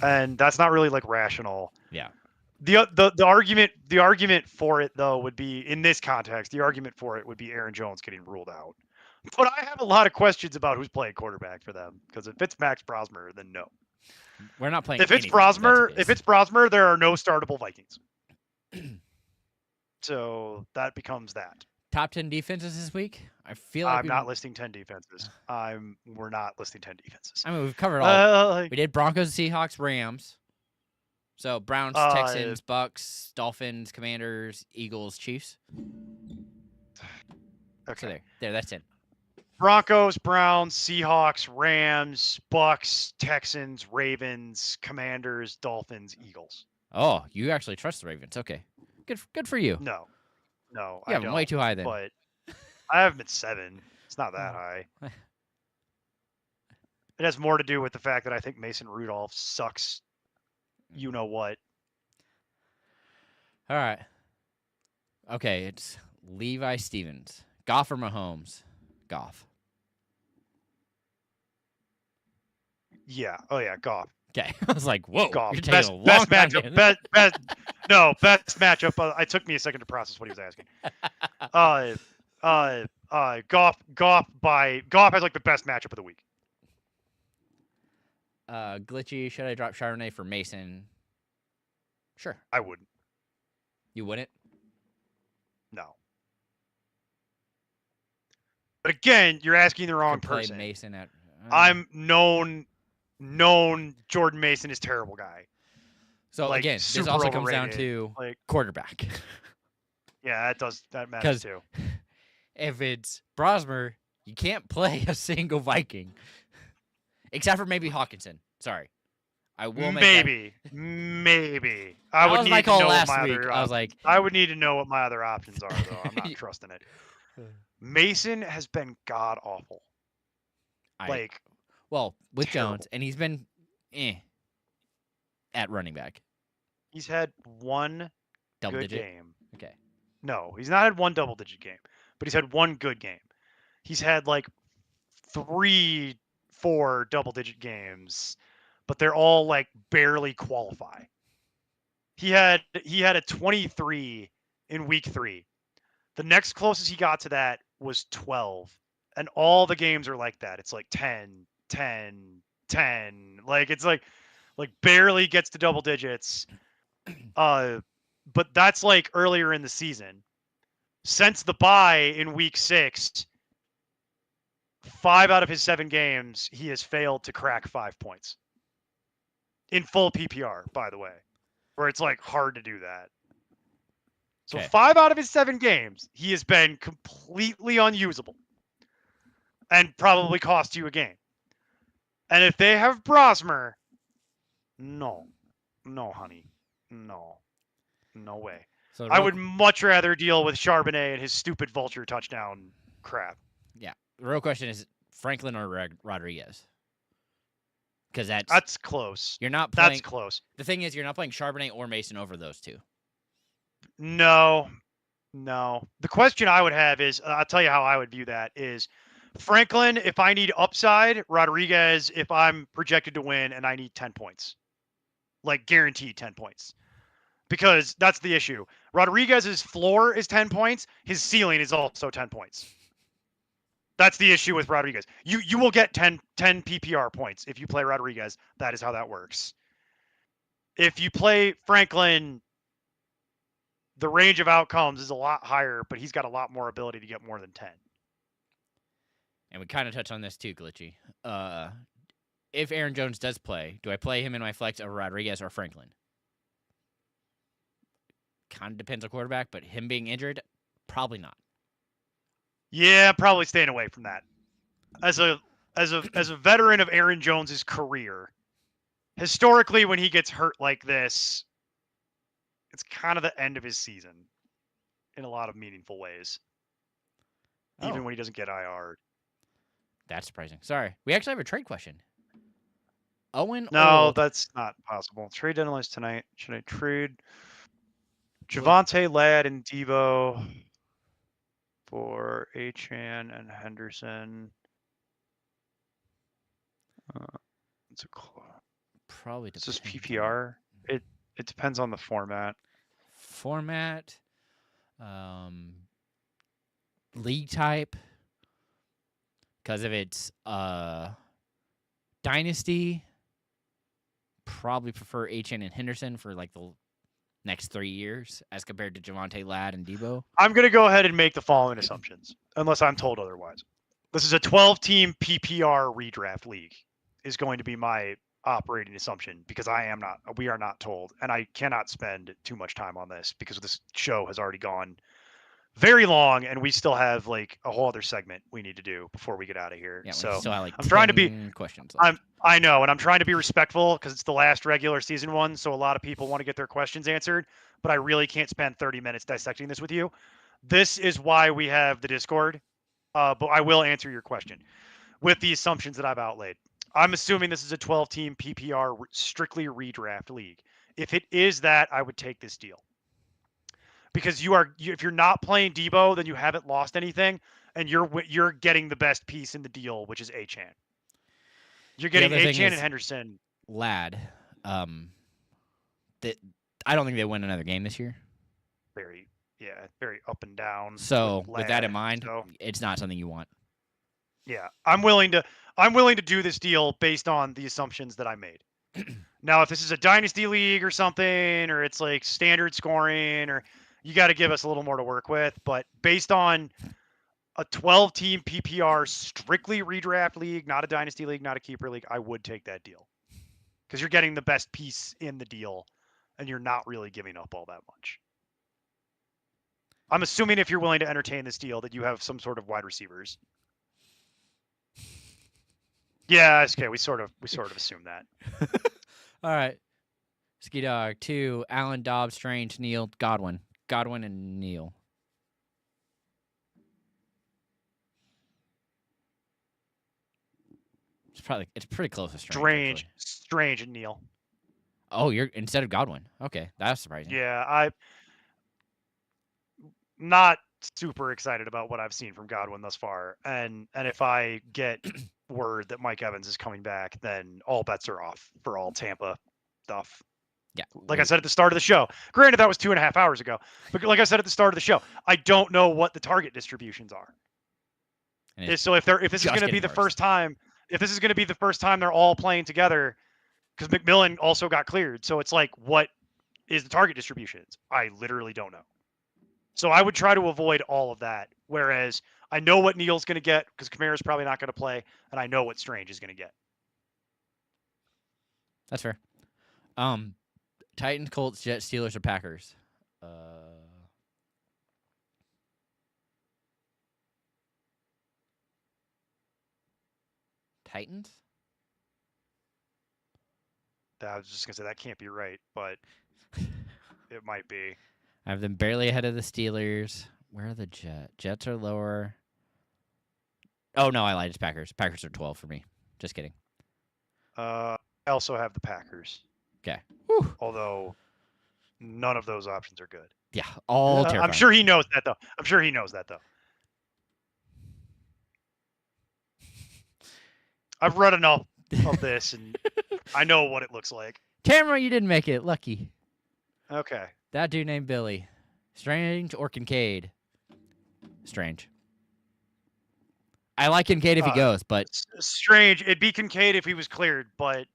And that's not really like rational. Yeah. The argument for it though would be, in this context, the argument for it would be Aaron Jones getting ruled out. But I have a lot of questions about who's playing quarterback for them, because if it's Max Brosmer, then no. We're not playing If it's anything, that's the Brosmer, case. there are no startable Vikings. So that becomes that. Top 10 defenses this week? I feel like I'm not listing 10 defenses. We're not listing 10 defenses. I mean, we've covered all. We did Broncos, Seahawks, Rams. So Browns, Texans, Bucks, Dolphins, Commanders, Eagles, Chiefs. Okay. So there, that's it. Broncos, Browns, Seahawks, Rams, Bucks, Texans, Ravens, Commanders, Dolphins, Eagles. Oh, you actually trust the Ravens. Okay. Good for you. No, I have them way too high then. But I have them at 7. It's not that high. It has more to do with the fact that I think Mason Rudolph sucks. You know what? All right. Okay, it's Levi Stevens. Goff or Mahomes? Goff. Yeah. Oh yeah, Goff. Okay. I was like, whoa. Goff. You're Best matchup. Best matchup. It took me a second to process what he was asking. Goff has like the best matchup of the week. Glitchy, should I drop Chardonnay for Mason? Sure. I wouldn't. You wouldn't? No. But again, you're asking the wrong person. Mason at. I'm known Jordan Mason is terrible guy. So like, again, this also comes down to quarterback. Yeah, that matters too. If it's Brosmer, you can't play a single Viking, except for maybe Hawkinson. Sorry, I will maybe. I would need to know what my other. I was like, I would need to know what my other options are, though. I'm not trusting it. Mason has been god awful. With Jones, and he's been at running back. He's had one double-digit game. Okay. No, he's not had one double-digit game, but he's had one good game. He's had like 3-4 double-digit games, but they're all like barely qualify. He had a 23 in week 3. The next closest he got to that was 12, and all the games are like that. It's like 10, 10, 10. Like it's like barely gets to double digits. But that's like earlier in the season. Since the bye in week 6, 5 out of his 7 games, he has failed to crack 5 points. In full PPR, by the way, where it's like hard to do that. So 5 out of his 7 games, he has been completely unusable and probably cost you a game. And if they have Brosmer, no, honey, no way. So I would much rather deal with Charbonnet and his stupid vulture touchdown crap. Yeah. The real question is Franklin or Rodriguez. Because that's close. You're not playing. That's close. The thing is, you're not playing Charbonnet or Mason over those two. No. The question I would have is, I'll tell you how I would view that is Franklin, if I need upside, Rodriguez, if I'm projected to win and I need 10 points, like guaranteed 10 points, because that's the issue. Rodriguez's floor is 10 points. His ceiling is also 10 points. That's the issue with Rodriguez. You will get 10 PPR points if you play Rodriguez. That is how that works. If you play Franklin, the range of outcomes is a lot higher, but he's got a lot more ability to get more than 10. And we kind of touched on this too, Glitchy. If Aaron Jones does play, do I play him in my flex over Rodriguez or Franklin? Kind of depends on quarterback, but him being injured, probably not. Yeah, probably staying away from that. As a veteran of Aaron Jones's career, historically, when he gets hurt like this, it's kind of the end of his season in a lot of meaningful ways. Even when he doesn't get IR'd. That's surprising. Sorry. We actually have a trade question. Owen? No, that's not possible. Trade deadline is tonight. Should I trade Javonte, Ladd, and Devo for Achane and Henderson? It's a probably. Is this PPR? It depends on the format. Format, league type. Because if it's dynasty, probably prefer HN and Henderson for like the next 3 years as compared to Javonte, Ladd, and Debo. I'm going to go ahead and make the following assumptions, unless I'm told otherwise. This is a 12-team PPR redraft league, is going to be my operating assumption, because we are not told, and I cannot spend too much time on this because this show has already gone very long, and we still have like a whole other segment we need to do before we get out of here. Yeah, we so still have like I'm trying to be 10 questions left. I know, and I'm trying to be respectful because it's the last regular season one, so a lot of people want to get their questions answered, but I really can't spend 30 minutes dissecting this with you. This is why we have the Discord, but I will answer your question with the assumptions that I've outlaid. I'm assuming this is a 12-team PPR strictly redraft league. If it is that, I would take this deal. Because if you're not playing Debo, then you haven't lost anything, and you're getting the best piece in the deal, which is Achane. You're getting Achane and Henderson. Ladd, I don't think they win another game this year. Very up and down. So with that in mind, it's not something you want. Yeah, I'm willing to do this deal based on the assumptions that I made. Now, if this is a dynasty league or something, or it's like standard scoring, or you got to give us a little more to work with. But based on a 12-team PPR strictly redraft league, not a dynasty league, not a keeper league, I would take that deal because you're getting the best piece in the deal, and you're not really giving up all that much. I'm assuming if you're willing to entertain this deal that you have some sort of wide receivers. Yeah, it's okay. We sort of assume that. All right. Ski Dog 2, Allen, Dobbs, Strange, Neal, Godwin. Godwin and Neal. It's pretty close to Strange and Neal. Oh, you're instead of Godwin. Okay, that's surprising. Yeah, I'm not super excited about what I've seen from Godwin thus far. And if I get word that Mike Evans is coming back, then all bets are off for all Tampa stuff. Yeah. Like I said at the start of the show. Granted, that was 2.5 hours ago. But like I said at the start of the show, I don't know what the target distributions are. So if this is going to be the first time, they're all playing together, because McMillan also got cleared. So it's like, what is the target distributions? I literally don't know. So I would try to avoid all of that. Whereas I know what Neal's going to get because Kamara's probably not going to play, and I know what Strange is going to get. That's fair. Titans, Colts, Jets, Steelers, or Packers? Titans? I was just going to say that can't be right, but it might be. I have them barely ahead of the Steelers. Where are the Jets? Jets are lower. Oh, no, I lied. It's Packers. Packers are 12 for me. Just kidding. I also have the Packers. Okay. Although none of those options are good. Yeah, all terrifying. I'm sure he knows that, though. I've read enough of this, and I know what it looks like. Tamara, you didn't make it. Lucky. Okay. That dude named Billy. Strange or Kincaid? Strange. I like Kincaid if he goes, but... Strange. It'd be Kincaid if he was cleared, but...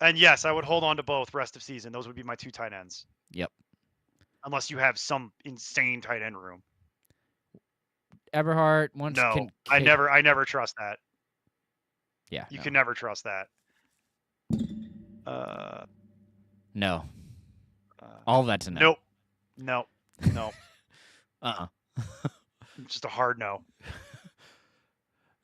And yes, I would hold on to both rest of season. Those would be my 2 tight ends. Yep. Unless you have some insane tight end room. Eberhardt wants... No, I never trust that. Yeah. You can never trust that. No. All of that's a no. Nope. No. Just a hard no.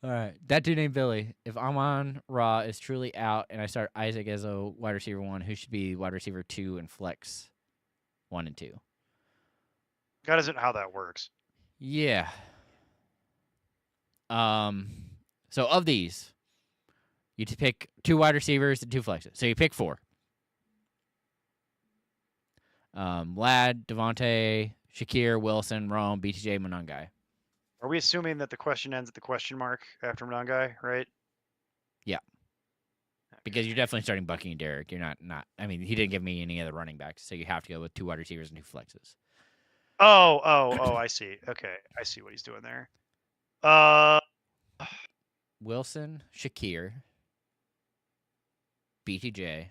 All right. That dude named Billy. If Amon-Ra is truly out and I start Isaac as a wide receiver 1, who should be wide receiver 2 and flex 1 and 2? That isn't how that works. Yeah. So of these, you pick 2 wide receivers and 2 flexes. So you pick 4. Ladd, Devontae, Shakir, Wilson, Rome, BTJ, Monangai. Are we assuming that the question ends at the question mark after Monangai, right? Yeah. because you're definitely starting Bucky and Derek. You're not. I mean, he didn't give me any other running backs, so you have to go with 2 wide receivers and 2 flexes. Oh, I see. Okay, I see what he's doing there. Wilson, Shakir, BTJ,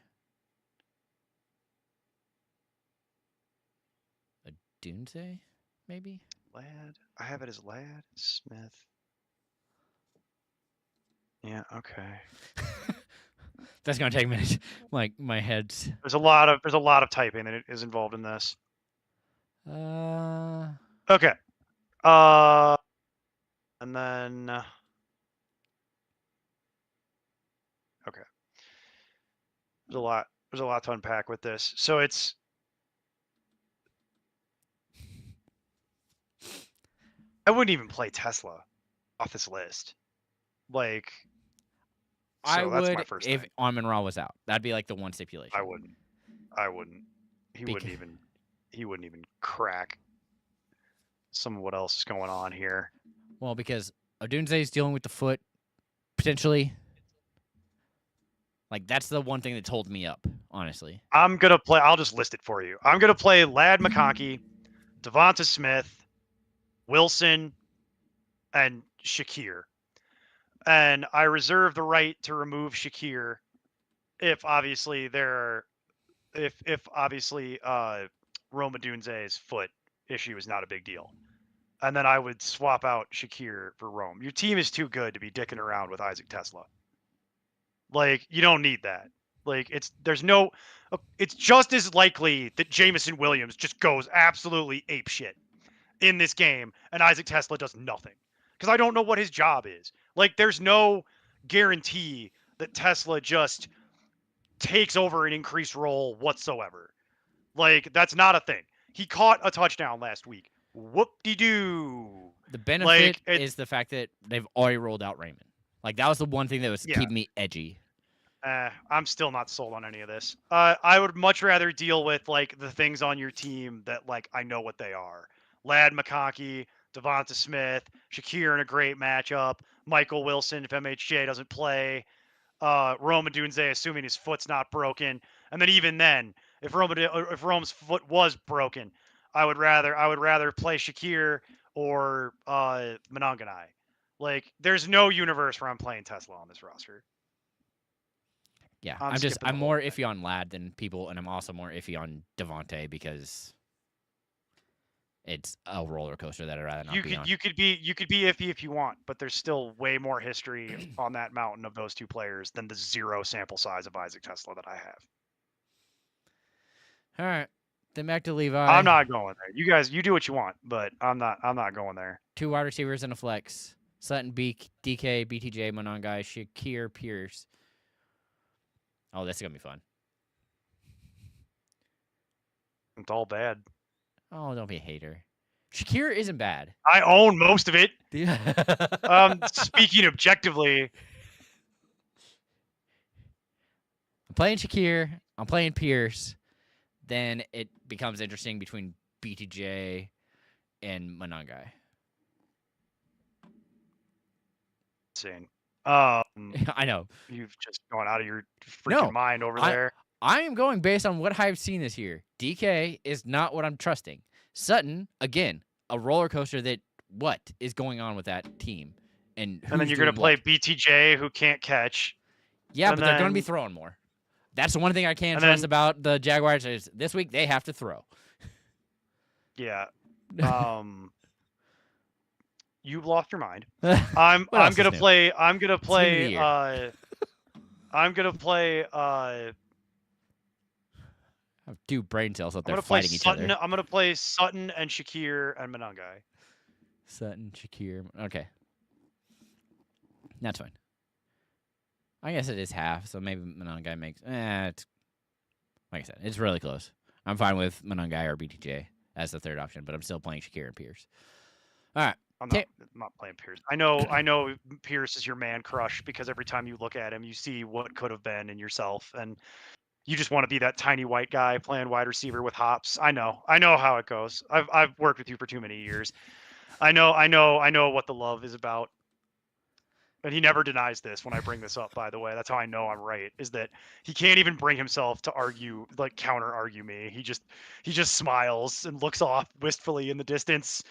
a Dunze, maybe? Ladd. I have it as Ladd, Smith. Yeah, okay. That's gonna take a minute. Like my head's. There's a lot of typing that is involved in this. Okay. And then okay. There's a lot to unpack with this. So it's I wouldn't even play Tesla off this list. Like I so that's would my first if thing. Amon-Ra was out. That'd be like the one stipulation. I wouldn't. He wouldn't even crack some of what else is going on here. Well, because Odunze is dealing with the foot potentially. Like that's the one thing that's holding me up, honestly. I'll just list it for you. I'm gonna play Ladd McConkey, Devonta Smith, Wilson, and Shakir. And I reserve the right to remove Shakir if obviously Rome Odunze's foot issue is not a big deal. And then I would swap out Shakir for Rome. Your team is too good to be dicking around with Isaac Tesla. Like, you don't need that. Like, it's just as likely that Jameson Williams just goes absolutely apeshit in this game and Isaac Tesla does nothing. Because I don't know what his job is. Like, there's no guarantee that Tesla just takes over an increased role whatsoever. Like, that's not a thing. He caught a touchdown last week. Whoop-de-doo. The benefit is the fact that they've already rolled out Raymond. Like, that was the one thing that was keeping me edgy. I'm still not sold on any of this. I would much rather deal with, like, the things on your team that, like, I know what they are. Ladd McConkey, Devonta Smith, Shakir in a great matchup, Michael Wilson if MHJ doesn't play, Rome Odunze assuming his foot's not broken, and then even then, if Rome's foot was broken, I would rather play Shakir or Mononganai. Like, there's no universe where I'm playing Tesla on this roster. Yeah, I'm more iffy on Ladd than people, and I'm also more iffy on Devontae because it's a roller coaster that I'd rather not be on. You could be iffy if you want, but there's still way more history on that mountain of those two players than the 0 sample size of Isaac Tesla that I have. All right, then back to Levi. I'm not going there. You guys, you do what you want, but I'm not going there. 2 wide receivers and a flex: Sutton, DK, BTJ, Monongai, Shakir, Pierce. Oh, this is gonna be fun. It's all bad. Oh, don't be a hater. Shakir isn't bad. I own most of it. Speaking objectively. I'm playing Shakir. I'm playing Pierce. Then it becomes interesting between BTJ and Monongai. Insane. I know. You've just gone out of your freaking mind over there. I am going based on what I've seen this year. DK is not what I'm trusting. Sutton, again, a roller coaster that what is going on with that team? And then you're going to play BTJ who can't catch. Yeah, but they're going to be throwing more. That's the one thing I can't trust about the Jaguars is this week they have to throw. Yeah. You've lost your mind. I'm gonna play. I have 2 brain cells out there fighting each other. I'm gonna play Sutton and Shakir and Monongai. Sutton, Shakir. Okay, that's fine. I guess it is half, so maybe Monongai makes. It's like I said, it's really close. I'm fine with Monongai or BTJ as the third option, but I'm still playing Shakir and Pierce. All right. I'm not playing Pierce. I know Pierce is your man crush because every time you look at him, you see what could have been in yourself, and you just want to be that tiny white guy playing wide receiver with hops. I know how it goes. I've worked with you for too many years. I know what the love is about. and he never denies this when I bring this up, by the way. That's how I know I'm right, is that he can't even bring himself to argue, like counter argue me. He just smiles and looks off wistfully in the distance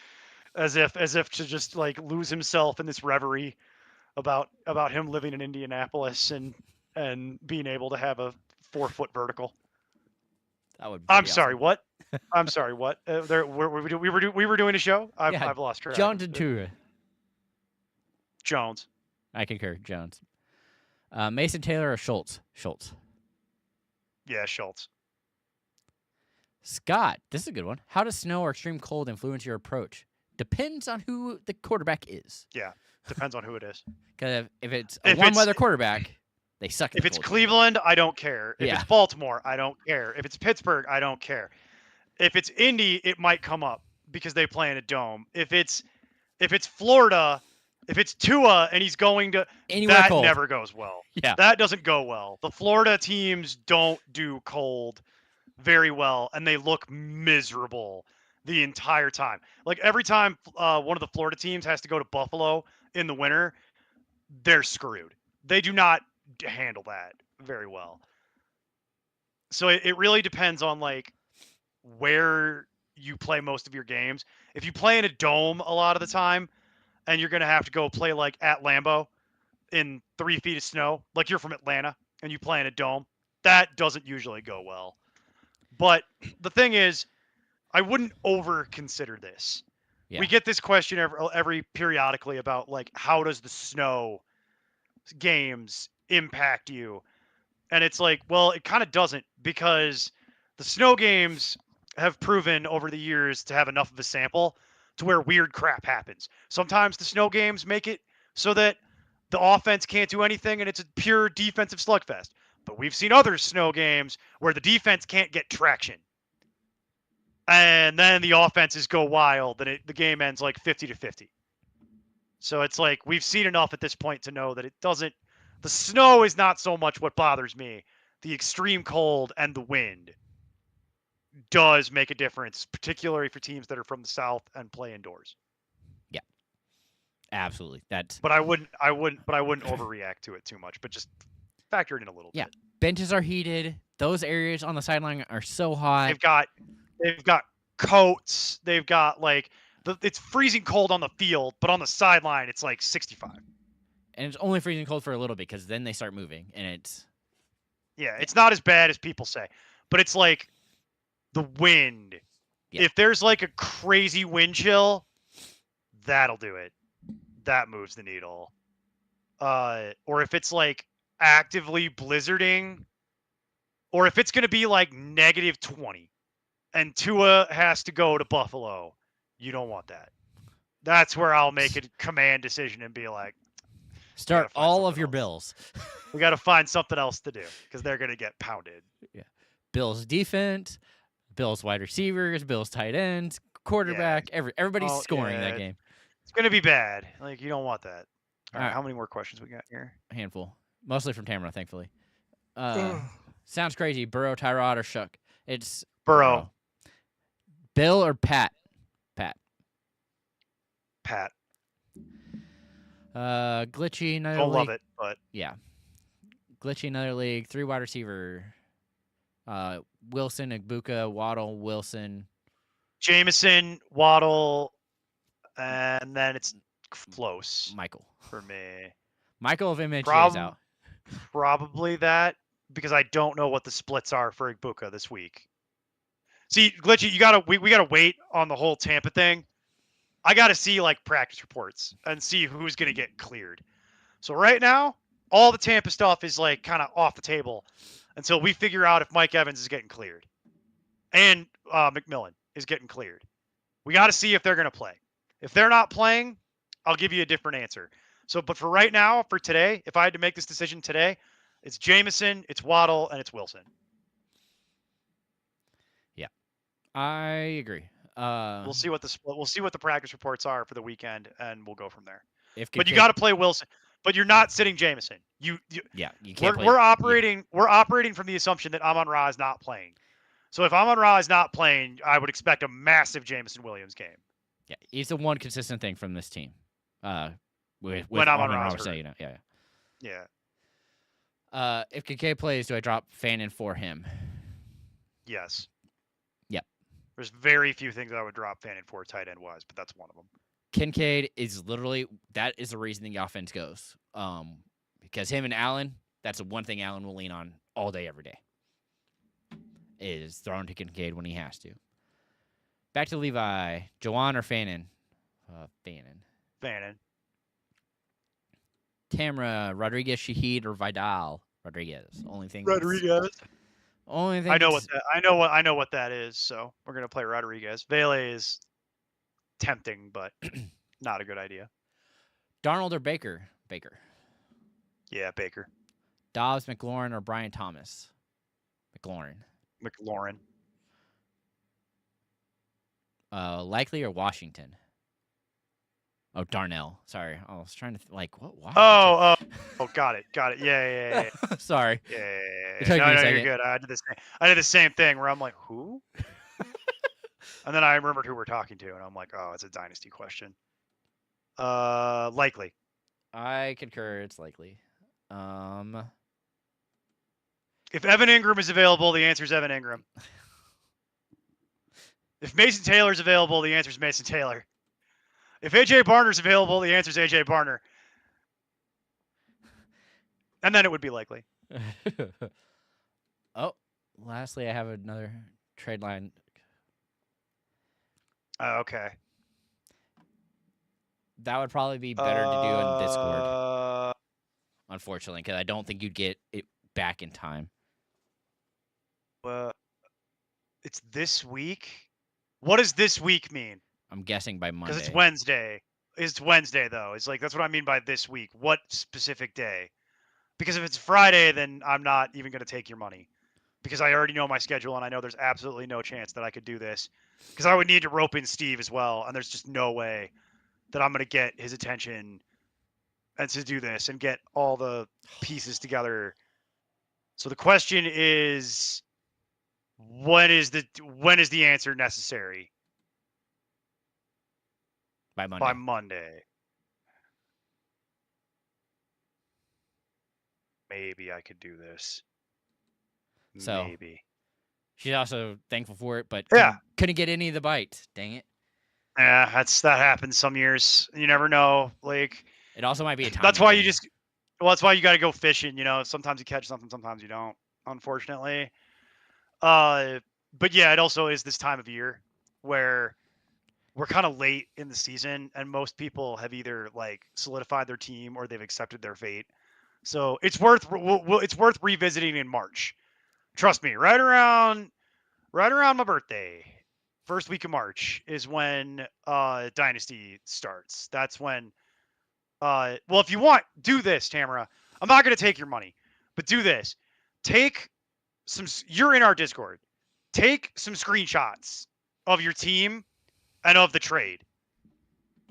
as if to just like lose himself in this reverie about him living in Indianapolis and being able to have a 4-foot vertical. That would be I'm pretty sorry, awesome. what? I'm sorry, what? We were doing a show. I've lost track. Jones and Tura. Jones. I concur. Jones. Mason Taylor or Schultz? Schultz. Yeah, Schultz. Scott, this is a good one. How does snow or extreme cold influence your approach? Depends on who the quarterback is. Yeah, depends on who it is. Because if it's a warm weather quarterback, they suck. If it's Cleveland, I don't care. If it's Baltimore, I don't care. If it's Pittsburgh, I don't care. If it's Indy, it might come up because they play in a dome. If it's Florida, if it's Tua and he's going to anywhere that cold, never goes well. Yeah, that doesn't go well. The Florida teams don't do cold very well, and they look miserable the entire time. Like every time one of the Florida teams has to go to Buffalo in the winter, they're screwed. They do not handle that very well. So it really depends on like where you play most of your games. If you play in a dome a lot of the time and you're going to have to go play like at Lambeau in 3 feet of snow, like you're from Atlanta and you play in a dome, that doesn't usually go well. But the thing is, I wouldn't over consider this. Yeah. We get this question every periodically about like, how does the snow games impact you? And it's like, well, it kind of doesn't, because the snow games have proven over the years to have enough of a sample to where weird crap happens. Sometimes the snow games make it so that the offense can't do anything and it's a pure defensive slugfest. But we've seen other snow games where the defense can't get traction. And then the offenses go wild and the game ends like 50-50. So it's like we've seen enough at this point to know that it doesn't. The snow is not so much what bothers me. The extreme cold and the wind does make a difference, particularly for teams that are from the South and play indoors. Yeah, absolutely. But I wouldn't overreact to it too much. But just factor it in a little bit. Yeah, benches are heated. Those areas on the sideline are so hot. They've got coats. They've got like it's freezing cold on the field, but on the sideline it's like 65. And it's only freezing cold for a little bit because then they start moving, and it's it's not as bad as people say, but it's like the wind. Yeah. If there's like a crazy wind chill, that'll do it. That moves the needle. Or if it's like actively blizzarding, or if it's going to be like -20 and Tua has to go to Buffalo, you don't want that. That's where I'll make a command decision and be like, start all of your Bills. We got to find something else to do because they're going to get pounded. Yeah. Bills defense, Bills wide receivers, Bills tight ends, quarterback, everybody's scoring that game. It's going to be bad. Like, you don't want that. All right. How many more questions we got here? A handful. Mostly from Tamara, thankfully. Sounds crazy. Burrow, Tyrod, or Shook? It's Burrow. Bill or Pat? Pat. Glitchy, another Don't league. love it, but yeah. Glitchy, another league. 3 wide receiver. Wilson, Igbuka, Waddle, Wilson. Jameson, Waddle, and then it's close. Michael. For me. Michael, if MHJ is out. Probably that, because I don't know what the splits are for Igbuka this week. See, Glitchy, we gotta wait on the whole Tampa thing. I gotta see like practice reports and see who's gonna get cleared. So right now, all the Tampa stuff is like kind of off the table until we figure out if Mike Evans is getting cleared and McMillan is getting cleared. We got to see if they're gonna play. If they're not playing, I'll give you a different answer. So, but for right now, for today, if I had to make this decision today, it's Jameson, it's Waddle, and it's Wilson. Yeah, I agree. We'll see what the practice reports are for the weekend, and we'll go from there. But you got to play Wilson. But you're not sitting Jameson. You can't. We're operating from the assumption that Amon-Ra is not playing. So if Amon-Ra is not playing, I would expect a massive Jameson Williams game. Yeah, he's the one consistent thing from this team. with when I'm on Amon-Ra roster. St. Yeah. Yeah. If Kincaid plays, do I drop Fannin for him? Yes. Yep. There's very few things I would drop Fannin for tight end wise, but that's one of them. Kincaid is literally that is the reason the offense goes. Because him and Allen, that's the one thing Allen will lean on all day, every day. Is throwing to Kincaid when he has to. Back to Levi. Juwan or Fannin? Fannin. Tamra, Rodriguez, Shaheed, or Vidal? Rodriguez. Only thing. Rodriguez. Only thing. I know what that is. So we're gonna play Rodriguez. Vele is tempting, but not a good idea. Darnold or Baker? Baker. Yeah, Baker. Dobbs, McLaurin, or Brian Thomas? McLaurin. Likely or Washington? Oh, Darnell. Sorry, I was trying to what? Washington? Oh, got it. Yeah. Sorry. Yeah. It took me a second. You're good. I did the same thing where I'm like, who? And then I remembered who we're talking to, and I'm like, oh, it's a dynasty question. Likely. I concur. It's likely. If Evan Ingram is available, the answer is Evan Ingram. If Mason Taylor's available, the answer is Mason Taylor. If AJ Barner's available, the answer is AJ Barner. And then it would be likely. Oh, lastly, I have another trade line. Okay. That would probably be better to do on Discord. Unfortunately, because I don't think you'd get it back in time. It's this week? What does this week mean? I'm guessing by Monday. Because it's Wednesday. It's Wednesday, though. It's like, that's what I mean by this week. What specific day? Because if it's Friday, then I'm not even going to take your money. Because I already know my schedule, and I know there's absolutely no chance that I could do this. Because I would need to rope in Steve as well, and there's just no way that I'm going to get his attention and to do this and get all the pieces together. So the question is, when is the answer necessary? By Monday. By Monday. Maybe I could do this. So, maybe. She's also thankful for it, but yeah, couldn't get any of the bites. Dang it. Yeah, that happens some years. You never know. Like, it also might be a time. That's why you just. Well, that's why you got to go fishing. You know, sometimes you catch something, sometimes you don't. Unfortunately. But yeah, it also is this time of year where we're kind of late in the season, and most people have either like solidified their team or they've accepted their fate. So it's worth revisiting in March. Trust me, right around my birthday, first week of March is when Dynasty starts. That's when. Well, if you want, do this, Tamara. I'm not going to take your money, but do this. Take some. You're in our Discord. Take some screenshots of your team and of the trade,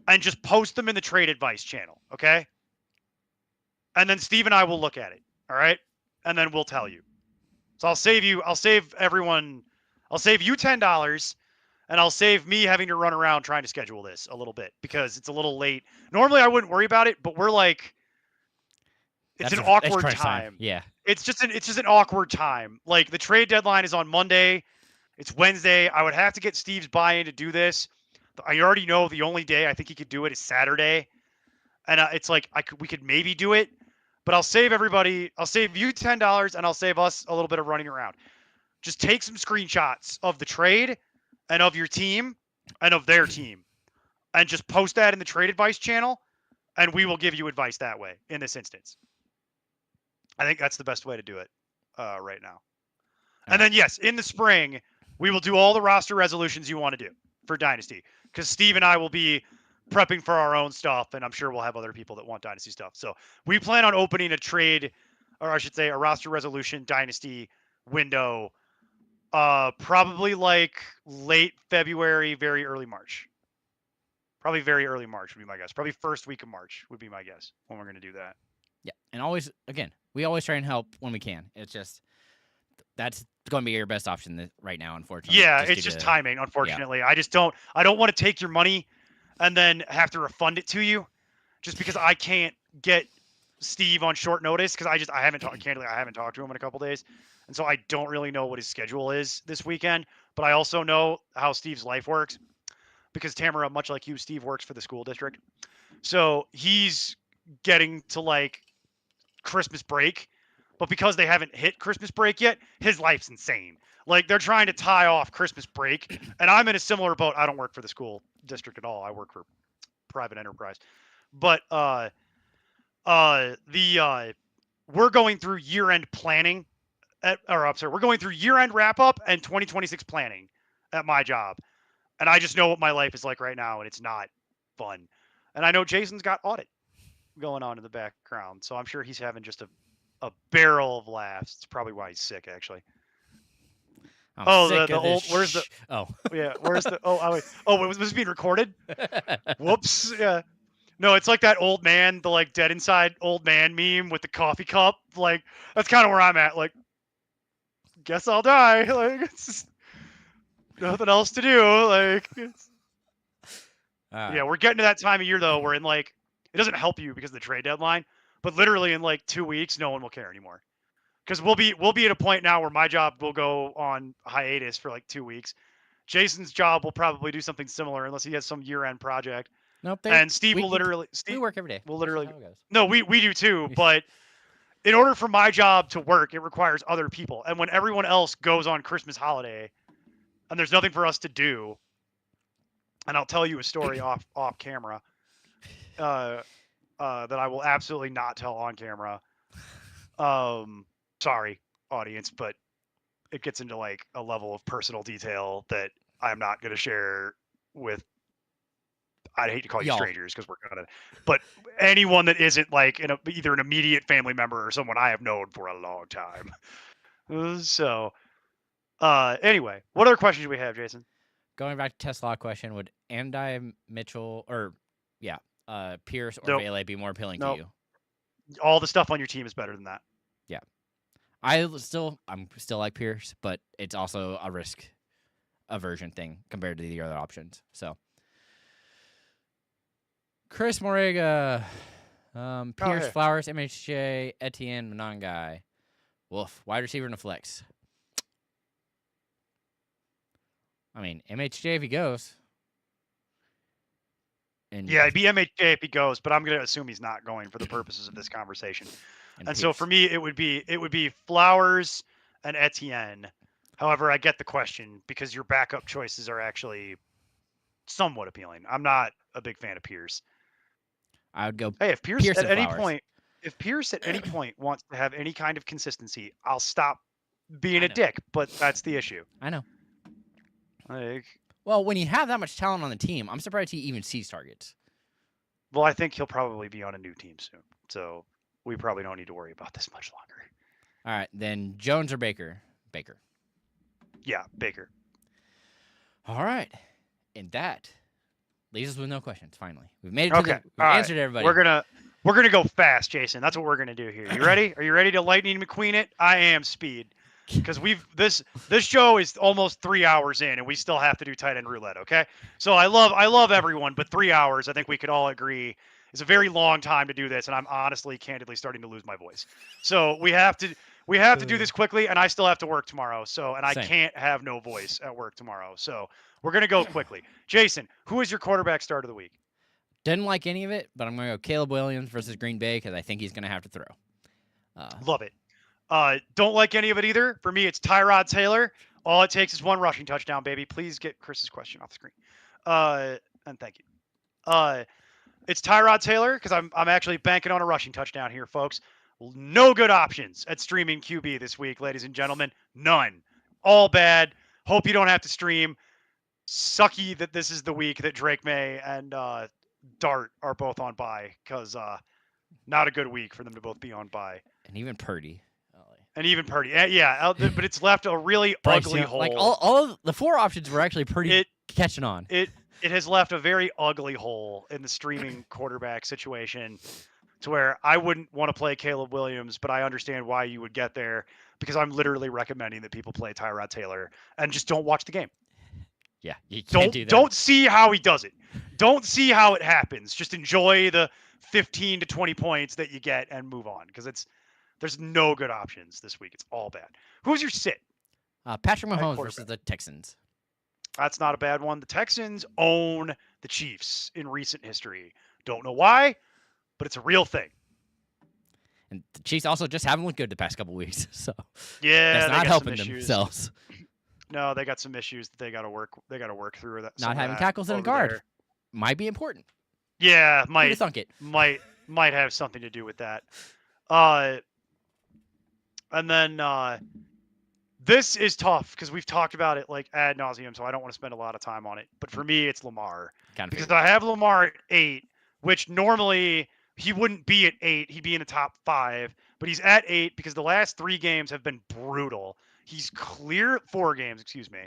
and just post them in the trade advice channel. Okay. And then Steve and I will look at it. All right. And then we'll tell you. So I'll save you $10, and I'll save me having to run around trying to schedule this a little bit because it's a little late. Normally I wouldn't worry about it, but we're like, it's an awkward time. Yeah. It's just an awkward time. Like, the trade deadline is on Monday. It's Wednesday. I would have to get Steve's buy-in to do this. I already know the only day I think he could do it is Saturday. And it's like, we could maybe do it, but I'll save everybody. I'll save you $10, and I'll save us a little bit of running around. Just take some screenshots of the trade and of your team and of their team, and just post that in the trade advice channel, and we will give you advice that way in this instance. I think that's the best way to do it right now. And then, yes, in the spring, we will do all the roster resolutions you want to do for Dynasty, because Steve and I will be prepping for our own stuff, and I'm sure we'll have other people that want Dynasty stuff. So we plan on opening a trade, or I should say a roster resolution Dynasty window, probably like late February, very early March. Probably very early March would be my guess. Probably first week of March would be my guess when we're going to do that. Yeah, and always, again, we always try and help when we can. It's just, that's going to be your best option right now, unfortunately. Yeah, it's just timing, unfortunately. Yeah. I don't want to take your money and then have to refund it to you. just because I can't get Steve on short notice because I haven't talked candidly. I haven't talked to him in a couple days, and so I don't really know what his schedule is this weekend. But I also know how Steve's life works because Tamara, much like you, Steve works for the school district, so he's getting to like Christmas break, but because they haven't hit Christmas break yet, his life's insane. Like they're trying to tie off Christmas break, and I'm in a similar boat. I don't work for the school district at all. I work for private enterprise, but we're going through year-end planning we're going through year-end wrap-up and 2026 planning at my job, and I just know what my life is like right now, and it's not fun. And I know Jason's got audit going on in the background, so I'm sure he's having just a barrel of laughs. It's probably why he's sick, actually. The old where's the yeah where's the was this being recorded? Whoops. Yeah. No, it's like that old man, the like dead inside old man meme with the coffee cup. Like that's kind of where I'm at. Like, guess I'll die. Like it's just nothing else to do. Like, yeah, we're getting to that time of year though, where in like it doesn't help you because of the trade deadline, but literally in like 2 weeks, no one will care anymore. Because we'll be at a point now where my job will go on hiatus for like 2 weeks. Jason's job will probably do something similar unless he has some year-end project. Nope. And Steve will literally. Steve, we work every day. Will literally. No, we do too. But in order for my job to work, it requires other people. And when everyone else goes on Christmas holiday, and there's nothing for us to do, and I'll tell you a story off camera, that I will absolutely not tell on camera. Sorry, audience, but it gets into like a level of personal detail that I'm not going to share with. I'd hate to call you strangers because we're gonna, but anyone that isn't like either an immediate family member or someone I have known for a long time. So, anyway, what other questions do we have, Jason? Going back to Tesla question, would Amdi Mitchell or Pierce or Vele be more appealing to you? All the stuff on your team is better than that. Yeah, I'm still like Pierce, but it's also a risk aversion thing compared to the other options. So. Chris Morega, Pierce, Flowers, MHJ, Etienne, Monangai, Wolf, wide receiver in a flex. I mean, MHJ if he goes. Yeah, it'd be MHJ if he goes, but I'm going to assume he's not going for the purposes of this conversation. And so for me, it would be Flowers and Etienne. However, I get the question because your backup choices are actually somewhat appealing. I'm not a big fan of Pierce. I would go. Hey, if Pierce at any Flowers. point wants to have any kind of consistency, I'll stop being a dick. But that's the issue. I know. Like, well, when you have that much talent on the team, I'm surprised he even sees targets. Well, I think he'll probably be on a new team soon, so we probably don't need to worry about this much longer. All right, then Jones or Baker? Baker. Yeah, Baker. All right, and that leaves us with no questions. Finally, we've made it. We've answered everybody. We're gonna go fast, Jason. That's what we're gonna do here. You ready? Are you ready to Lightning McQueen it? I am Speed. Because this show is almost 3 hours in, and we still have to do tight end roulette. Okay, so I love everyone, but 3 hours, I think we could all agree, is a very long time to do this, and I'm honestly, candidly, starting to lose my voice. So we have to do this quickly, and I still have to work tomorrow. So, and I can't have no voice at work tomorrow. So we're gonna go quickly. Jason, who is your quarterback start of the week? Didn't like any of it, but I'm gonna go Caleb Williams versus Green Bay because I think he's gonna have to throw. Love it. Don't like any of it either. For me, it's Tyrod Taylor. All it takes is one rushing touchdown, baby. Please get Chris's question off the screen. And thank you. It's Tyrod Taylor because I'm actually banking on a rushing touchdown here, folks. No good options at streaming QB this week, ladies and gentlemen. None. All bad. Hope you don't have to stream. Sucky that this is the week that Drake May and Dart are both on bye because not a good week for them to both be on bye. And even Purdy. Yeah, but it's left a really ugly hole. Like all of the four options were actually pretty catching on. It has left a very ugly hole in the streaming quarterback situation to where I wouldn't want to play Caleb Williams, but I understand why you would get there because I'm literally recommending that people play Tyrod Taylor and just don't watch the game. Yeah, you can't do that. Don't see how he does it. Don't see how it happens. Just enjoy the 15 to 20 points that you get and move on, because there's no good options this week. It's all bad. Who's your sit? Patrick at Mahomes versus quarterback? the Texans. That's not a bad one. The Texans own the Chiefs in recent history. Don't know why, but it's a real thing. And the Chiefs also just haven't looked good the past couple weeks, so Yeah, that's they not got helping some issues. themselves. No, they got some issues that they got to work. They got to work through that. Not having tackles in a guard there. might be important. Yeah, Who'd have thunk it? might have something to do with that. And then this is tough because we've talked about it like ad nauseum, so I don't want to spend a lot of time on it. But for me, it's Lamar. Because I have Lamar at 8, which normally he wouldn't be at 8. He'd be in the top 5. But he's at 8 because the last 3 games have been brutal. 4 games, excuse me,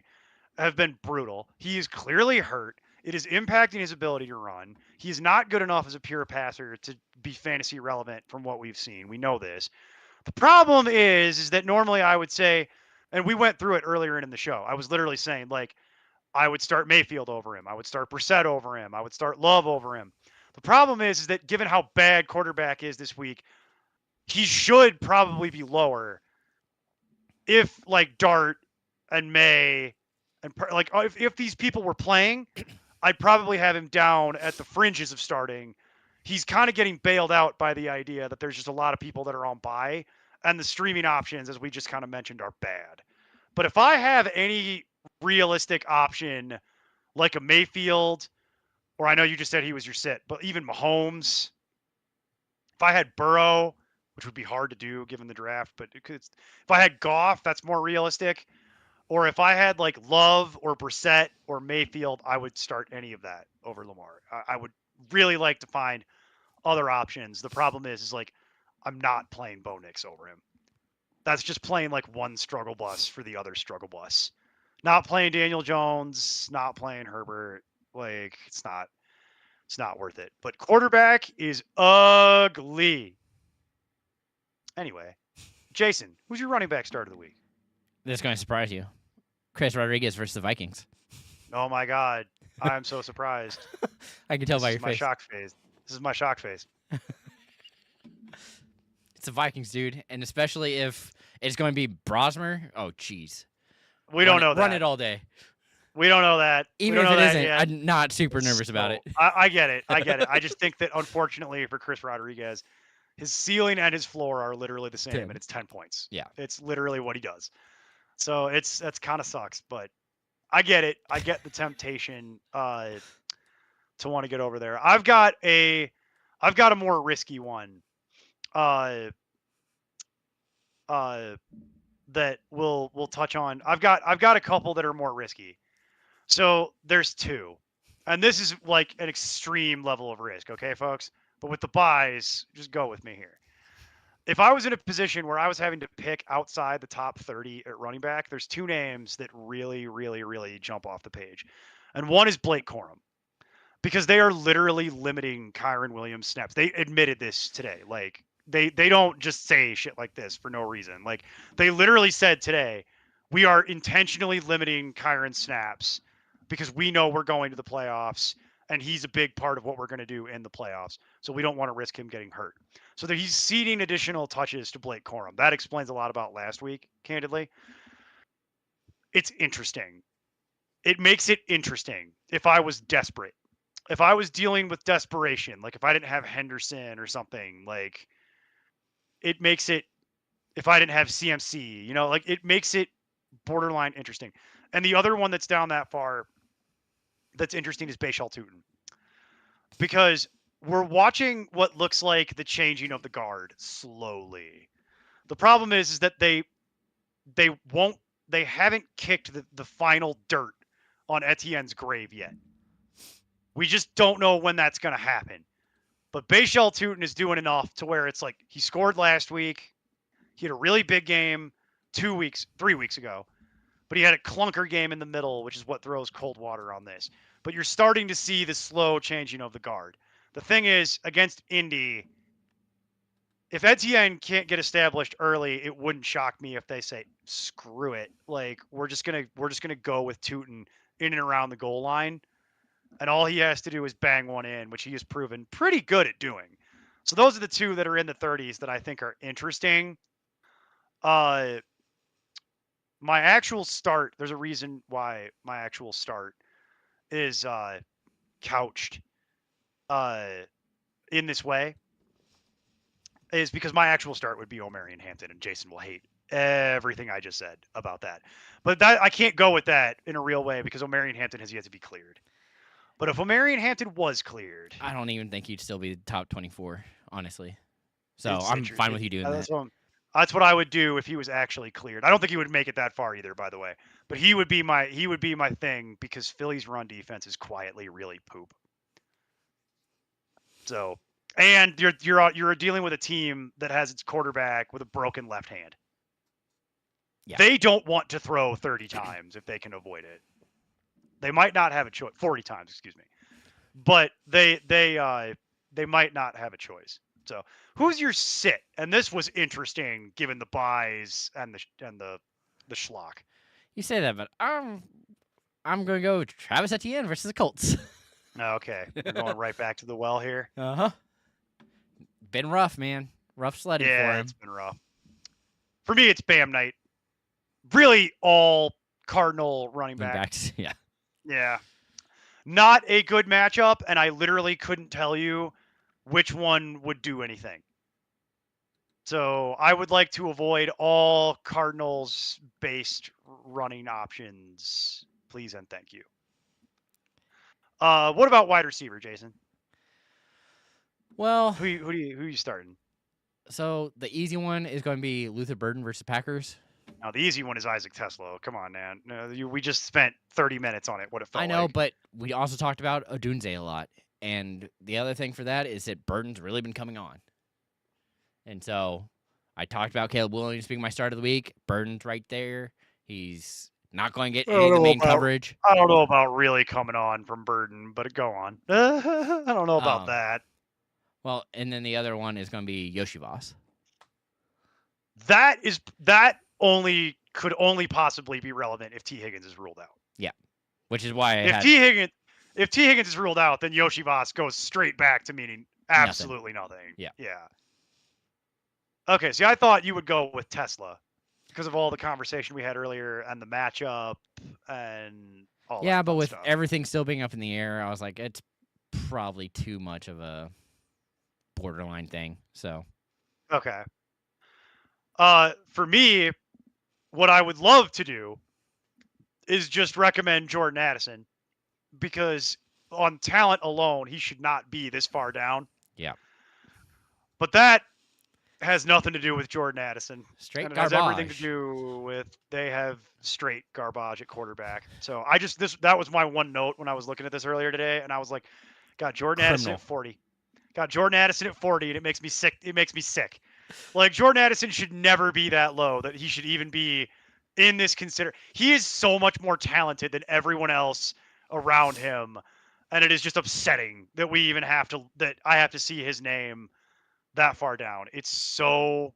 have been brutal. He is clearly hurt. It is impacting his ability to run. He is not good enough as a pure passer to be fantasy relevant from what we've seen. We know this. The problem is that normally I would say, and we went through it earlier in the show, I was literally saying, like, I would start Mayfield over him. I would start Brissett over him. I would start Love over him. The problem is that given how bad quarterback is this week, he should probably be lower if, like, Dart and May and, like, if these people were playing, I'd probably have him down at the fringes of starting. He's kind of getting bailed out by the idea that there's just a lot of people that are on bye, and the streaming options, as we just kind of mentioned, are bad. But if I have any realistic option, like a Mayfield, or I know you just said he was your sit, but even Mahomes, if I had Burrow, which would be hard to do given the draft, but if I had Goff, that's more realistic. Or if I had like Love or Brissett or Mayfield, I would start any of that over Lamar. I would really like to find other options. The problem is like I'm not playing Bo Nix over him. That's just playing like one struggle bus for the other struggle bus. Not playing Daniel Jones, not playing Herbert. Like it's not worth it. But quarterback is ugly. Anyway, Jason, who's your running back start of the week? This is going to surprise you. Chris Rodriguez versus the Vikings. Oh my God, I'm so surprised. I can tell by your face. My shock face. This is my shock face. It's the Vikings, dude, and especially if it's going to be Brosmer. Oh, jeez. We don't know that. Run it all day. We don't know that. Even if it isn't, I'm not super nervous about it. I get it. I just think that unfortunately for Chris Rodriguez, his ceiling and his floor are literally the same, and it's 10 points. Yeah. It's literally what he does. So that's kind of sucks, but I get it. I get the temptation to want to get over there. I've got a more risky one that we'll touch on. I've got a couple that are more risky. So there's 2. And this is like an extreme level of risk, okay, folks? But with the buys, just go with me here. If I was in a position where I was having to pick outside the top 30 at running back, there's 2 names that really, really, really jump off the page. And one is Blake Corum. Because they are literally limiting Kyren Williams snaps. They admitted this today. Like, they don't just say shit like this for no reason. Like, they literally said today, we are intentionally limiting Kyren snaps because we know we're going to the playoffs and he's a big part of what we're going to do in the playoffs. So we don't want to risk him getting hurt. So he's ceding additional touches to Blake Corum. That explains a lot about last week, candidly. It's interesting. It makes it interesting if I was desperate. If I was dealing with desperation, like if I didn't have Henderson or something, like it makes it, if I didn't have CMC, like it makes it borderline interesting. And the other one that's down that far that's interesting is Bashal Tutin. Because we're watching what looks like the changing of the guard slowly. The problem is that they haven't kicked the final dirt on Etienne's grave yet. We just don't know when that's going to happen. But Bashal Tutin is doing enough to where it's like he scored last week. He had a really big game 3 weeks ago. But he had a clunker game in the middle, which is what throws cold water on this. But you're starting to see the slow changing of the guard. The thing is, against Indy, if Etienne can't get established early, it wouldn't shock me if they say, screw it. Like, we're just gonna go with Tutin in and around the goal line. And all he has to do is bang one in, which he has proven pretty good at doing. So those are the two that are in the 30s that I think are interesting. My actual start, there's a reason why my actual start is couched in this way, is because my actual start would be Omarion Hampton, and Jason will hate everything I just said about that. But that I can't go with that in a real way because Omarion Hampton has yet to be cleared. But if Omarion Hampton was cleared, I don't even think he'd still be top 24, honestly. So it's I'm fine with you doing that. That's what I would do if he was actually cleared. I don't think he would make it that far either, by the way. But he would be my thing because Philly's run defense is quietly really poop. So, and you're dealing with a team that has its quarterback with a broken left hand. Yeah. They don't want to throw 30 times if they can avoid it. They might not have a choice. 40 times, excuse me. But they might not have a choice. So, who's your sit? And this was interesting given the buys and the schlock. You say that, but I'm going to go Travis Etienne versus the Colts. Okay, we're going right back to the well here. Been rough, man. Rough sledding for him. It's been rough. For me, it's Bam Knight. Really, all Cardinal running backs. Yeah. Yeah. Not a good matchup, and I literally couldn't tell you which one would do anything. So I would like to avoid all Cardinals-based running options, please and thank you. What about wide receiver, Jason? Well, who you starting? So the easy one is going to be Luther Burden versus Packers. Now the easy one is Isaac Tesla. Come on, man. We just spent 30 minutes on it. What it felt like. I know, but we also talked about Odunze a lot. And the other thing for that is that Burden's really been coming on. And so I talked about Caleb Williams being my start of the week. Burden's right there. He's not going to get any of the main coverage. I don't know about really coming on from Burden, but go on. I don't know about that. Well, and then the other one is going to be Yoshi Voss. That could only possibly be relevant if T. Higgins is ruled out. Yeah, which is why if T. Higgins is ruled out, then Yoshi Voss goes straight back to meaning absolutely nothing. Yeah. Okay, see, I thought you would go with Tesla because of all the conversation we had earlier and the matchup and all that. Yeah, but with stuff. everything still being up in the air, I was like, it's probably too much of a borderline thing. So. Okay. For me, what I would love to do is just recommend Jordan Addison because on talent alone, he should not be this far down. Yeah. But that has nothing to do with Jordan Addison. Straight and garbage. It has everything to do with they have straight garbage at quarterback. So that was my one note when I was looking at this earlier today, and I was like, got Jordan Addison at 40. Got Jordan Addison at 40, and it makes me sick. Like, Jordan Addison should never be that low, that he should even be in this He is so much more talented than everyone else around him, and it is just upsetting that I have to see his name that far down. It's so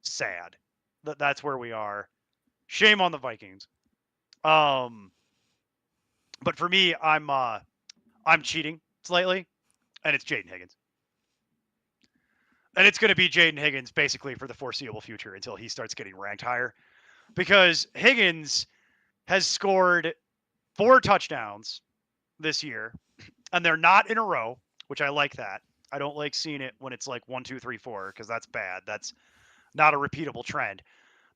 sad that that's where we are. Shame on the Vikings. But for me, I'm cheating slightly, and it's Jaden Higgins. And it's going to be Jaden Higgins basically for the foreseeable future until he starts getting ranked higher. Because Higgins has scored 4 touchdowns this year, and they're not in a row, which I like that. I don't like seeing it when it's like 1, 2, 3, 4, because that's bad. That's not a repeatable trend.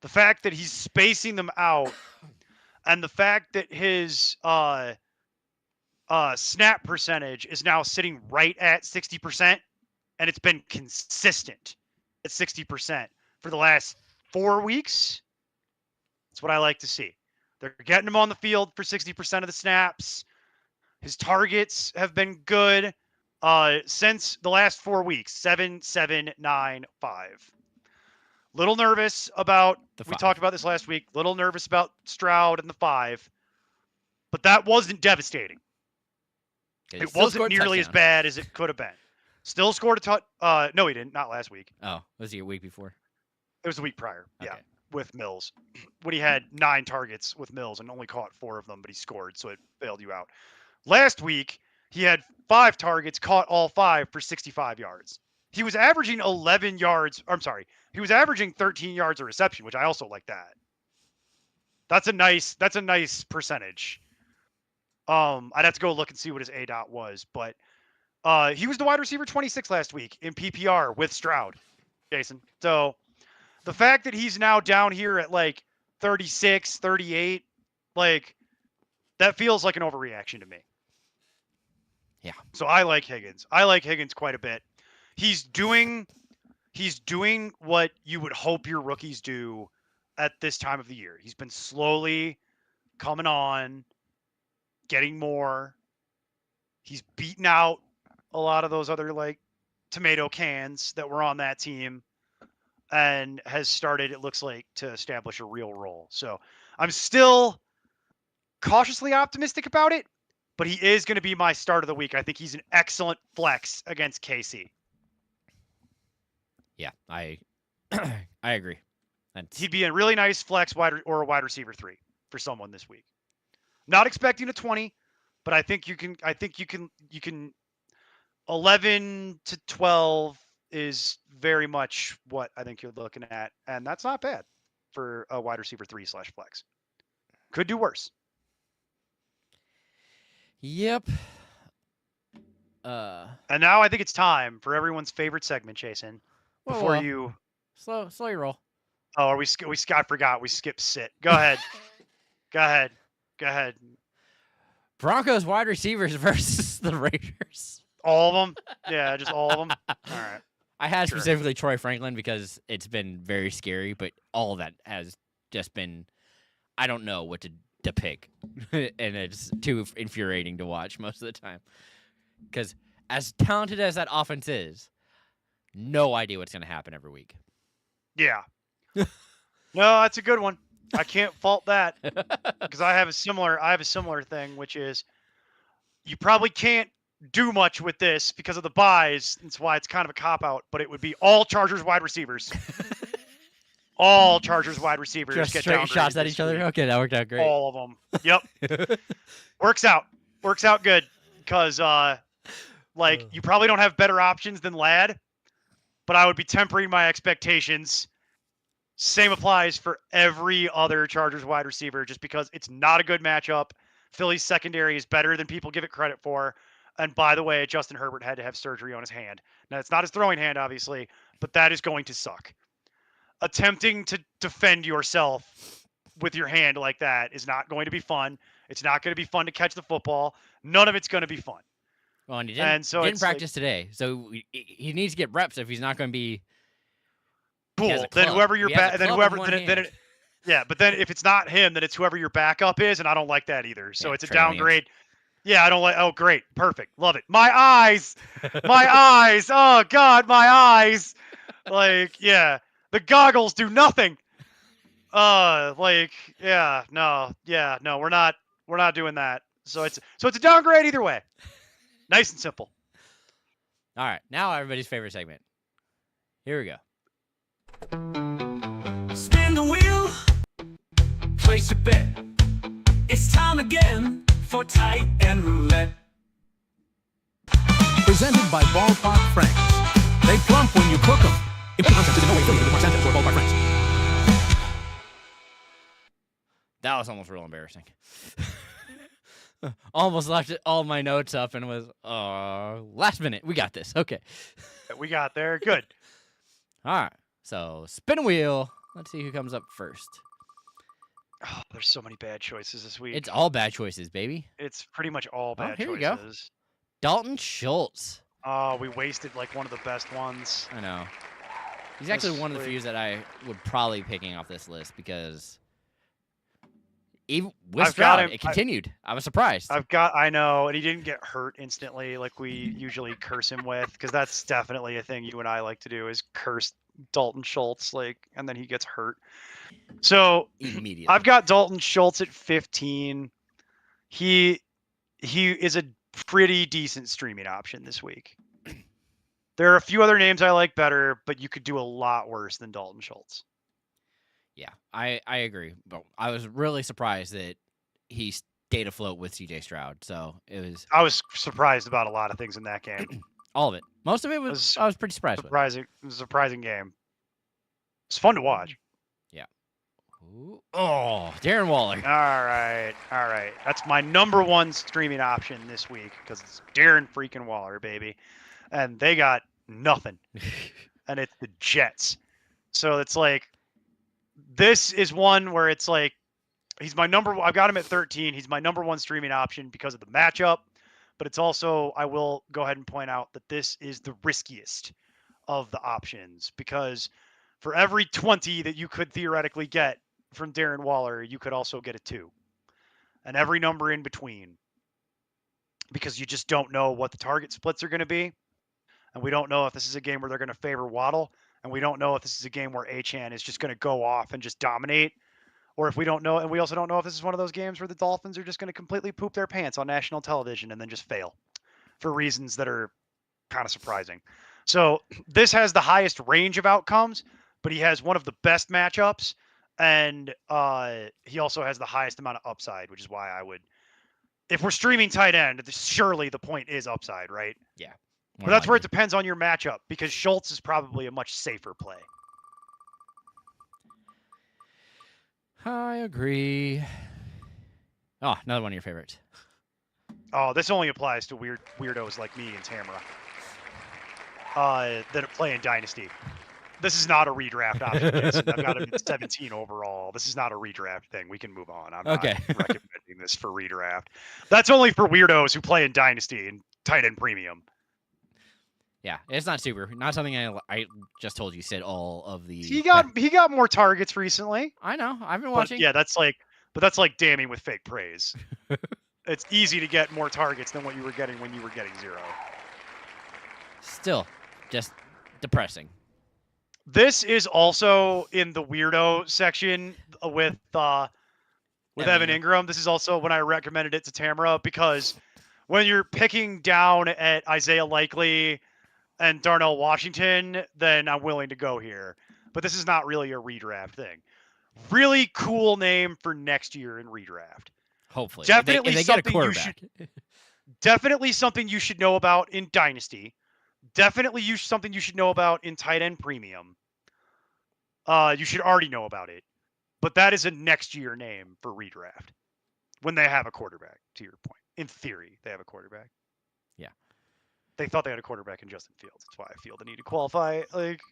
The fact that he's spacing them out, and the fact that his snap percentage is now sitting right at 60%, and it's been consistent at 60% for the last 4 weeks. That's what I like to see. They're getting him on the field for 60% of the snaps. His targets have been good since the last 4 weeks. 7, 7, 9, 5. Little nervous about, we talked about this last week, little nervous about Stroud and the 5. But that wasn't devastating. It wasn't nearly as bad as it could have been. Still scored a no, he didn't. Not last week. Oh, was he a week before? It was the week prior. Okay. Yeah. with Mills when he had 9 targets with Mills and only caught 4 of them, but he scored, so it bailed you out. Last week, he had 5 targets, caught all 5 for 65 yards. He was averaging 11 yards. I'm sorry. He was averaging 13 yards a reception, which I also like that. That's a nice percentage. I'd have to go look and see what his ADOT was, but he was the wide receiver 26 last week in PPR with Stroud, Jason. So the fact that he's now down here at like 36, 38, like that feels like an overreaction to me. Yeah. So I like Higgins. I like Higgins quite a bit. He's doing what you would hope your rookies do at this time of the year. He's been slowly coming on, getting more. He's beaten out a lot of those other like tomato cans that were on that team and has started, it looks like, to establish a real role. So I'm still cautiously optimistic about it, but he is going to be my start of the week. I think he's an excellent flex against KC. Yeah, I agree. He'd be a really nice flex wide receiver 3 for someone this week. Not expecting a 20, but I think you can 11 to 12 is very much what I think you're looking at, and that's not bad for a wide receiver 3/flex. Could do worse. Yep. And now I think it's time for everyone's favorite segment, Jason. Before you slow your roll. Oh, are we I forgot we skipped sit. Go ahead. Go ahead. Broncos wide receivers versus the Raiders. All of them? Yeah, just all of them. All right. I had specifically Troy Franklin because it's been very scary, but all of that has just been, I don't know what to pick. And it's too infuriating to watch most of the time. Because as talented as that offense is, no idea what's going to happen every week. Yeah. No, that's a good one. I can't fault that because I have a similar thing, which is you probably can't do much with this because of the buys. That's why it's kind of a cop-out, but it would be all Chargers wide receivers. All Chargers wide receivers just get straight shots at each other. Okay, that worked out great. All of them. Yep. Works out good because you probably don't have better options than Ladd, but I would be tempering my expectations. Same applies for every other Chargers wide receiver just because it's not a good matchup. Philly's secondary is better than people give it credit for. And by the way, Justin Herbert had to have surgery on his hand. Now, it's not his throwing hand, obviously, but that is going to suck. Attempting to defend yourself with your hand like that is not going to be fun. It's not going to be fun to catch the football. None of it's going to be fun. Well, and he didn't practice today, so he needs to get reps if he's not going to be. Cool. Then whoever your but then if it's not him, then it's whoever your backup is, and I don't like that either. So it's a downgrade. Yeah, I don't like. Oh, great, perfect, love it. My eyes, my eyes. Oh God, my eyes. Yeah, the goggles do nothing. No, we're not doing that. So it's a downgrade either way. Nice and simple. All right, now everybody's favorite segment. Here we go. Spin the wheel, place a bet. It's time again for tight End Roulette. Presented by Ballpark Franks. They plump when you cook them. Important content is in no way affiliated with Mark Sanchez or Ballpark Franks. That was almost real embarrassing. Almost left all my notes up and was, last minute. We got this. Okay. We got there. Good. All right. So, spin a wheel. Let's see who comes up first. Oh, there's so many bad choices this week. It's all bad choices, baby. It's pretty much all bad here choices. We go. Dalton Schultz. Oh, we wasted one of the best ones. I know. He's actually one of the few that I would probably be picking off this list because even with Stroud, it continued. I was surprised. I know, and he didn't get hurt instantly like we usually curse him with, because that's definitely a thing you and I like to do, is curse Dalton Schultz, and then he gets hurt. So immediately, I've got Dalton Schultz at 15. He is a pretty decent streaming option this week. There are a few other names I like better, but you could do a lot worse than Dalton Schultz. Yeah, I agree. But I was really surprised that he stayed afloat with C.J. Stroud. So it was I was surprised about a lot of things in that game. all of it. Most of it was I was pretty surprised with. Surprising. It was a surprising game. It's fun to watch. Yeah. Ooh. Oh, Darren Waller. All right. That's my number one streaming option this week because it's Darren freaking Waller, baby. And they got nothing. And it's the Jets. So it's like, this is one where it's like, he's my I've got him at 13. He's my number one streaming option because of the matchup. But it's also, I will go ahead and point out that this is the riskiest of the options because for every 20 that you could theoretically get from Darren Waller, you could also get a 2. And every number in between. Because you just don't know what the target splits are going to be. And we don't know if this is a game where they're going to favor Waddle. And we don't know if this is a game where Achane is just going to go off and just dominate. Or if we don't know, and we also don't know if this is one of those games where the Dolphins are just going to completely poop their pants on national television and then just fail for reasons that are kind of surprising. So this has the highest range of outcomes, but he has one of the best matchups. And he also has the highest amount of upside, which is why I would, if we're streaming tight end, surely the point is upside, right? Yeah. But that's where it depends on your matchup because Schultz is probably a much safer play. I agree. Oh, another one of your favorites. Oh, this only applies to weirdos like me and Tamara that play in Dynasty. This is not a redraft option. Jason. I've got him at 17 overall. This is not a redraft thing. We can move on. I'm not recommending this for redraft. That's only for weirdos who play in Dynasty and tight end premium. Yeah, it's not something I just told you. Said all of the. He got more targets recently. I know. I've been watching. Yeah, that's like damning with fake praise. It's easy to get more targets than what you were getting when you were getting 0. Still, just depressing. This is also in the weirdo section with Evan Ingram. This is also when I recommended it to Tamara because when you're picking down at Isaiah Likely and Darnell Washington, then I'm willing to go here. But this is not really a redraft thing. Really cool name for next year in redraft. Hopefully. Definitely if they get a quarterback. Definitely something you should know about in Dynasty. Definitely something you should know about in tight end premium. You should already know about it. But that is a next year name for redraft. When they have a quarterback, to your point. In theory, they have a quarterback. Yeah. They thought they had a quarterback in Justin Fields. That's why I feel the need to qualify.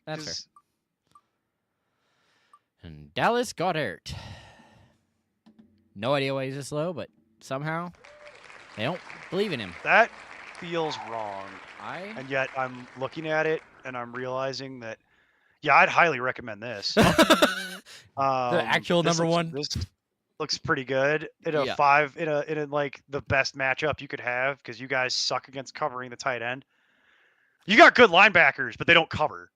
That's fair. And Dallas Goedert. No idea why he's this low, but somehow they don't believe in him. That feels wrong. And yet I'm looking at it and I'm realizing that, yeah, I'd highly recommend this. The actual number one. This looks pretty good in a 5 in a like the best matchup you could have because you guys suck against covering the tight end. You got good linebackers, but they don't cover.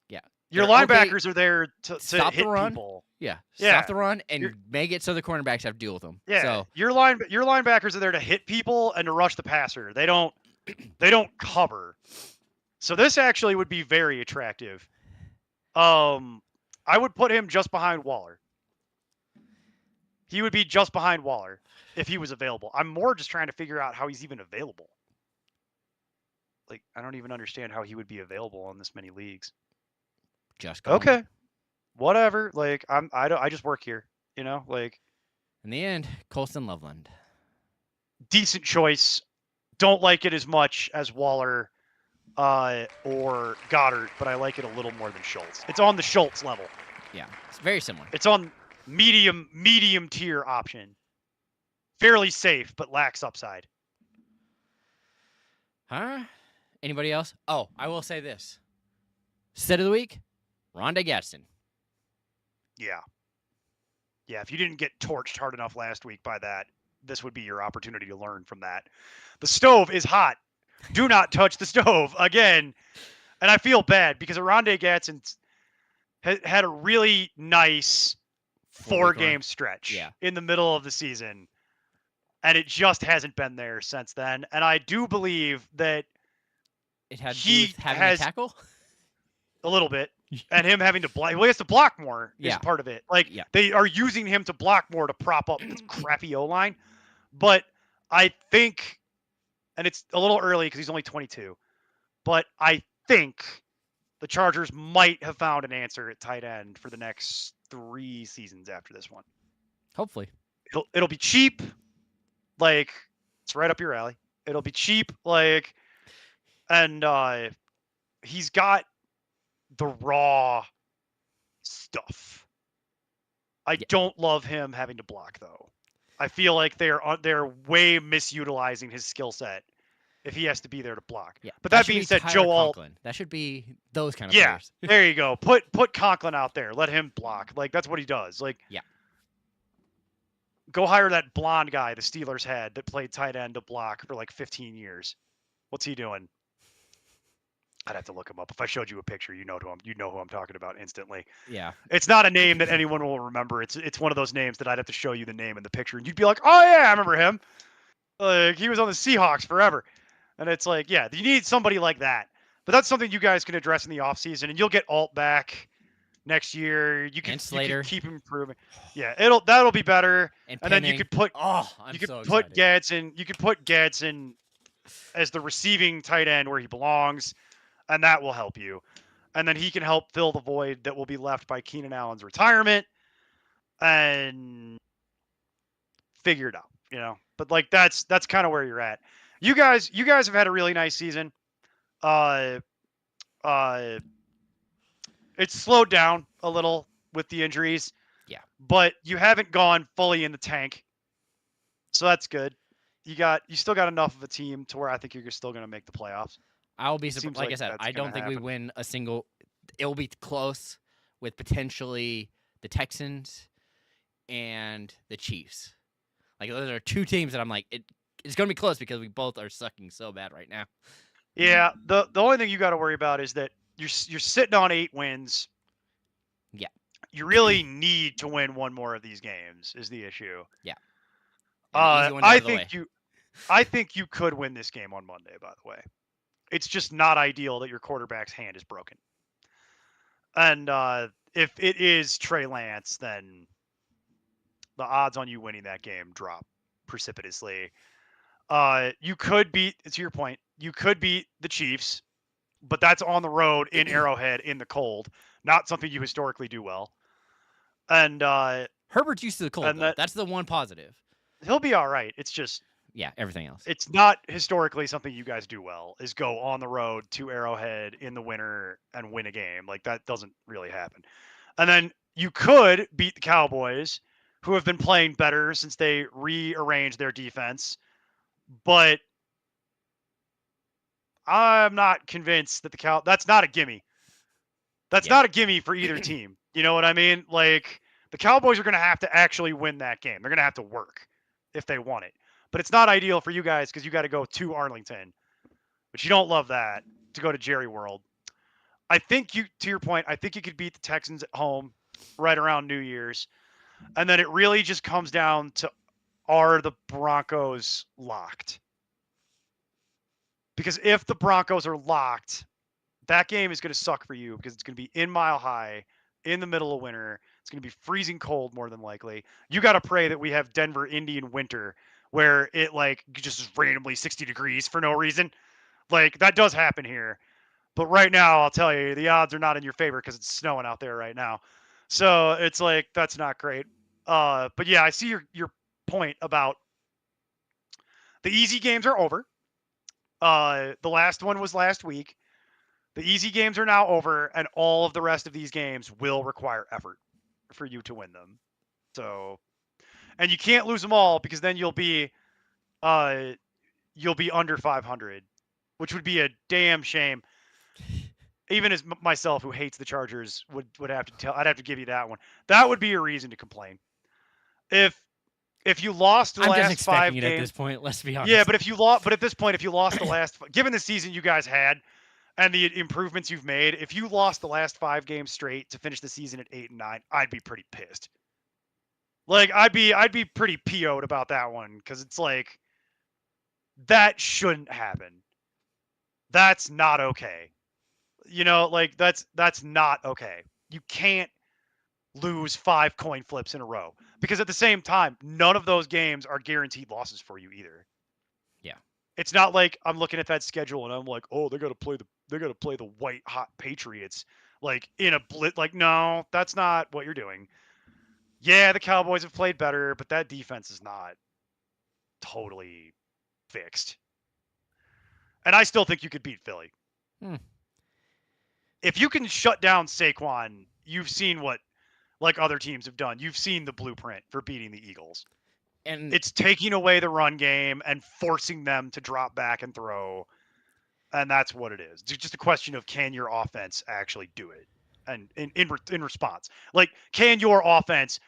Yeah, your linebackers are there to stop hit the run. People. Yeah, stop the run and make it so the cornerbacks have to deal with them. Yeah, so your linebackers are there to hit people and to rush the passer. They don't cover. So this actually would be very attractive. I would put him just behind Waller. He would be just behind Waller if he was available. I'm more just trying to figure out how he's even available. Like, I don't even understand how he would be available in this many leagues. Just go. Okay. Whatever. Like, I just work here, you know, like. In the end, Colston Loveland. Decent choice. Don't like it as much as Waller or Goddard, but I like it a little more than Schultz. It's on the Schultz level. Yeah, it's very similar. It's on medium tier option. Fairly safe, but lacks upside. Huh? Anybody else? Oh, I will say this. Set of the week, Rondé Gadsden. Yeah. Yeah, if you didn't get torched hard enough last week by that, this would be your opportunity to learn from that. The stove is hot. Do not touch the stove again. And I feel bad because Rondé Gadsden had a really nice 4-game stretch in the middle of the season. And it just hasn't been there since then. And I do believe that it had to do with having a tackle? A little bit. and him having to block. Well, he has to block more is Yeah. part of it. Like Yeah. they are using him to block more to prop up this crappy O-line. But I think, and it's a little early because he's only 22, but I think the Chargers might have found an answer at tight end for the next 3 seasons after this one. Hopefully. It'll be cheap, like it's right up your alley. It'll be cheap, like, and he's got the raw stuff. I don't love him having to block though. I feel like they're way misutilizing his skill set if he has to be there to block. Yeah. But that should being be said, Tyler Joe Alt, Conklin. That should be those kind of yeah, players. there you go. Put Conklin out there. Let him block. Like that's what he does. Like Yeah. Go hire that blonde guy the Steelers had that played tight end to block for like 15 years. What's he doing? I'd have to look him up. If I showed you a picture, you know who I'm talking about instantly. Yeah. It's not a name that anyone will remember. It's one of those names that I'd have to show you the name in the picture, and you'd be like, "Oh yeah, I remember him. Like he was on the Seahawks forever." And it's like, yeah, you need somebody like that. But that's something you guys can address in the offseason, and you'll get Alt back next year. You can keep improving. Yeah, that'll be better. And then you could put put Gadsden. You could put Gadsden as the receiving tight end where he belongs, and that will help you. And then he can help fill the void that will be left by Keenan Allen's retirement, and figure it out. You know, but like that's kind of where you're at. You guys have had a really nice season. It's slowed down a little with the injuries. Yeah. But you haven't gone fully in the tank. So that's good. You still got enough of a team to where I think you're still going to make the playoffs. I'll be surprised. Like I said, I don't think we win a single. It'll be close with potentially the Texans and the Chiefs. Like those are 2 teams that I'm like, it's going to be close because we both are sucking so bad right now. Yeah. The only thing you got to worry about is that you're sitting on 8 wins. Yeah. You really need to win one more of these games is the issue. Yeah. I think you could win this game on Monday, by the way. It's just not ideal that your quarterback's hand is broken. And if it is Trey Lance, then the odds on you winning that game drop precipitously. You could beat, to your point, you could beat the Chiefs, but that's on the road in Arrowhead in the cold. Not something you historically do well. And Herbert's used to the cold. That's the one positive. He'll be all right. It's just everything else. It's not historically something you guys do well. Is go on the road to Arrowhead in the winter and win a game. Like that doesn't really happen. And then you could beat the Cowboys, who have been playing better since they rearranged their defense. But I'm not convinced that that's not a gimme. That's not a gimme for either team. You know what I mean? Like the Cowboys are going to have to actually win that game. They're going to have to work if they want it. But it's not ideal for you guys because you got to go to Arlington, but you don't love that to go to Jerry World. I think to your point, I think you could beat the Texans at home right around New Year's. And then it really just comes down to, are the Broncos locked? Because if the Broncos are locked, that game is going to suck for you because it's going to be in Mile High in the middle of winter. It's going to be freezing cold more than likely. You got to pray that we have Denver Indian winter where it like just is randomly 60 degrees for no reason. Like that does happen here. But right now, I'll tell you, the odds are not in your favor because it's snowing out there right now. So it's like, that's not great. But yeah, I see your point about the easy games are over. The last one was last week. The easy games are now over, and all of the rest of these games will require effort for you to win them. So, and you can't lose them all because then you'll be under 500, which would be a damn shame. Even as myself, who hates the Chargers, would have to tell. I'd have to give you that one. That would be a reason to complain. If you lost the last 5 games at this point, let's be honest. Yeah, but at this point, if you lost the last, given the season you guys had and the improvements you've made, if you lost the last 5 games straight to finish the season at 8-9, I'd be pretty pissed. Like I'd be pretty PO'd about that one because it's like that shouldn't happen. That's not okay. You know, like that's not okay. You can't lose 5 coin flips in a row because at the same time, none of those games are guaranteed losses for you either. Yeah. It's not like I'm looking at that schedule and I'm like, oh, they got to play the white hot Patriots like in a blitz. Like, no, that's not what you're doing. Yeah, the Cowboys have played better, but that defense is not totally fixed. And I still think you could beat Philly. If you can shut down Saquon, you've seen what like other teams have done. You've seen the blueprint for beating the Eagles. And It's taking away the run game and forcing them to drop back and throw. And that's what it is. It's just a question of can your offense actually do it? And in response, like, can your offense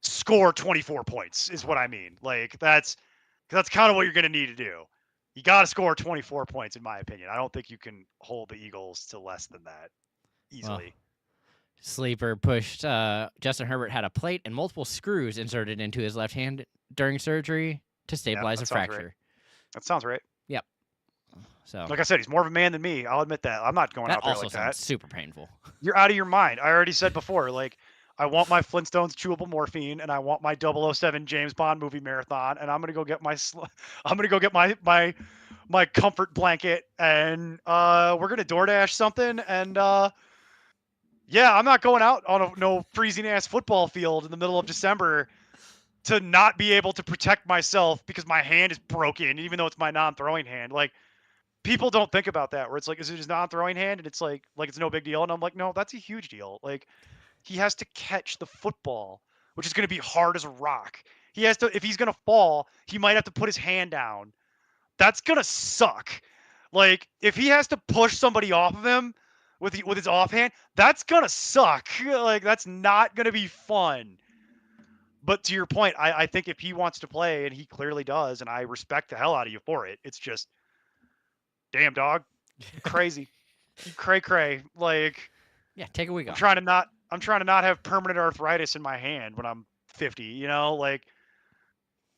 score 24 points is what I mean. Like that's kind of what you're going to need to do. You got to score 24 points in my opinion. I don't think you can hold the Eagles to less than that easily. Sleeper pushed Justin Herbert had a plate and multiple screws inserted into his left hand during surgery to stabilize a fracture. Right. That sounds right. Yep. So, like I said, he's more of a man than me. I'll admit that. I'm not going that out there also like sounds that. super painful. You're out of your mind. I already said before, like, I want my Flintstones chewable morphine, and I want my 007 James Bond movie marathon, and I'm gonna go get my comfort blanket, and we're gonna DoorDash something, and yeah, I'm not going out on no freezing ass football field in the middle of December to not be able to protect myself because my hand is broken, even though it's my non-throwing hand. Like, people don't think about that, where it's like, is it his non-throwing hand? And it's like it's no big deal. And I'm like, no, that's a huge deal. Like, he has to catch the football, which is going to be hard as a rock. He has to, if he's going to fall, he might have to put his hand down. That's going to suck. Like, if he has to push somebody off of him with his offhand, that's going to suck. Like, that's not going to be fun. But to your point, I think if he wants to play, and he clearly does, and I respect the hell out of you for it, it's just, damn, dog, you crazy. You cray. Like, yeah, take a week off. I'm trying to not have permanent arthritis in my hand when I'm 50, you know, like,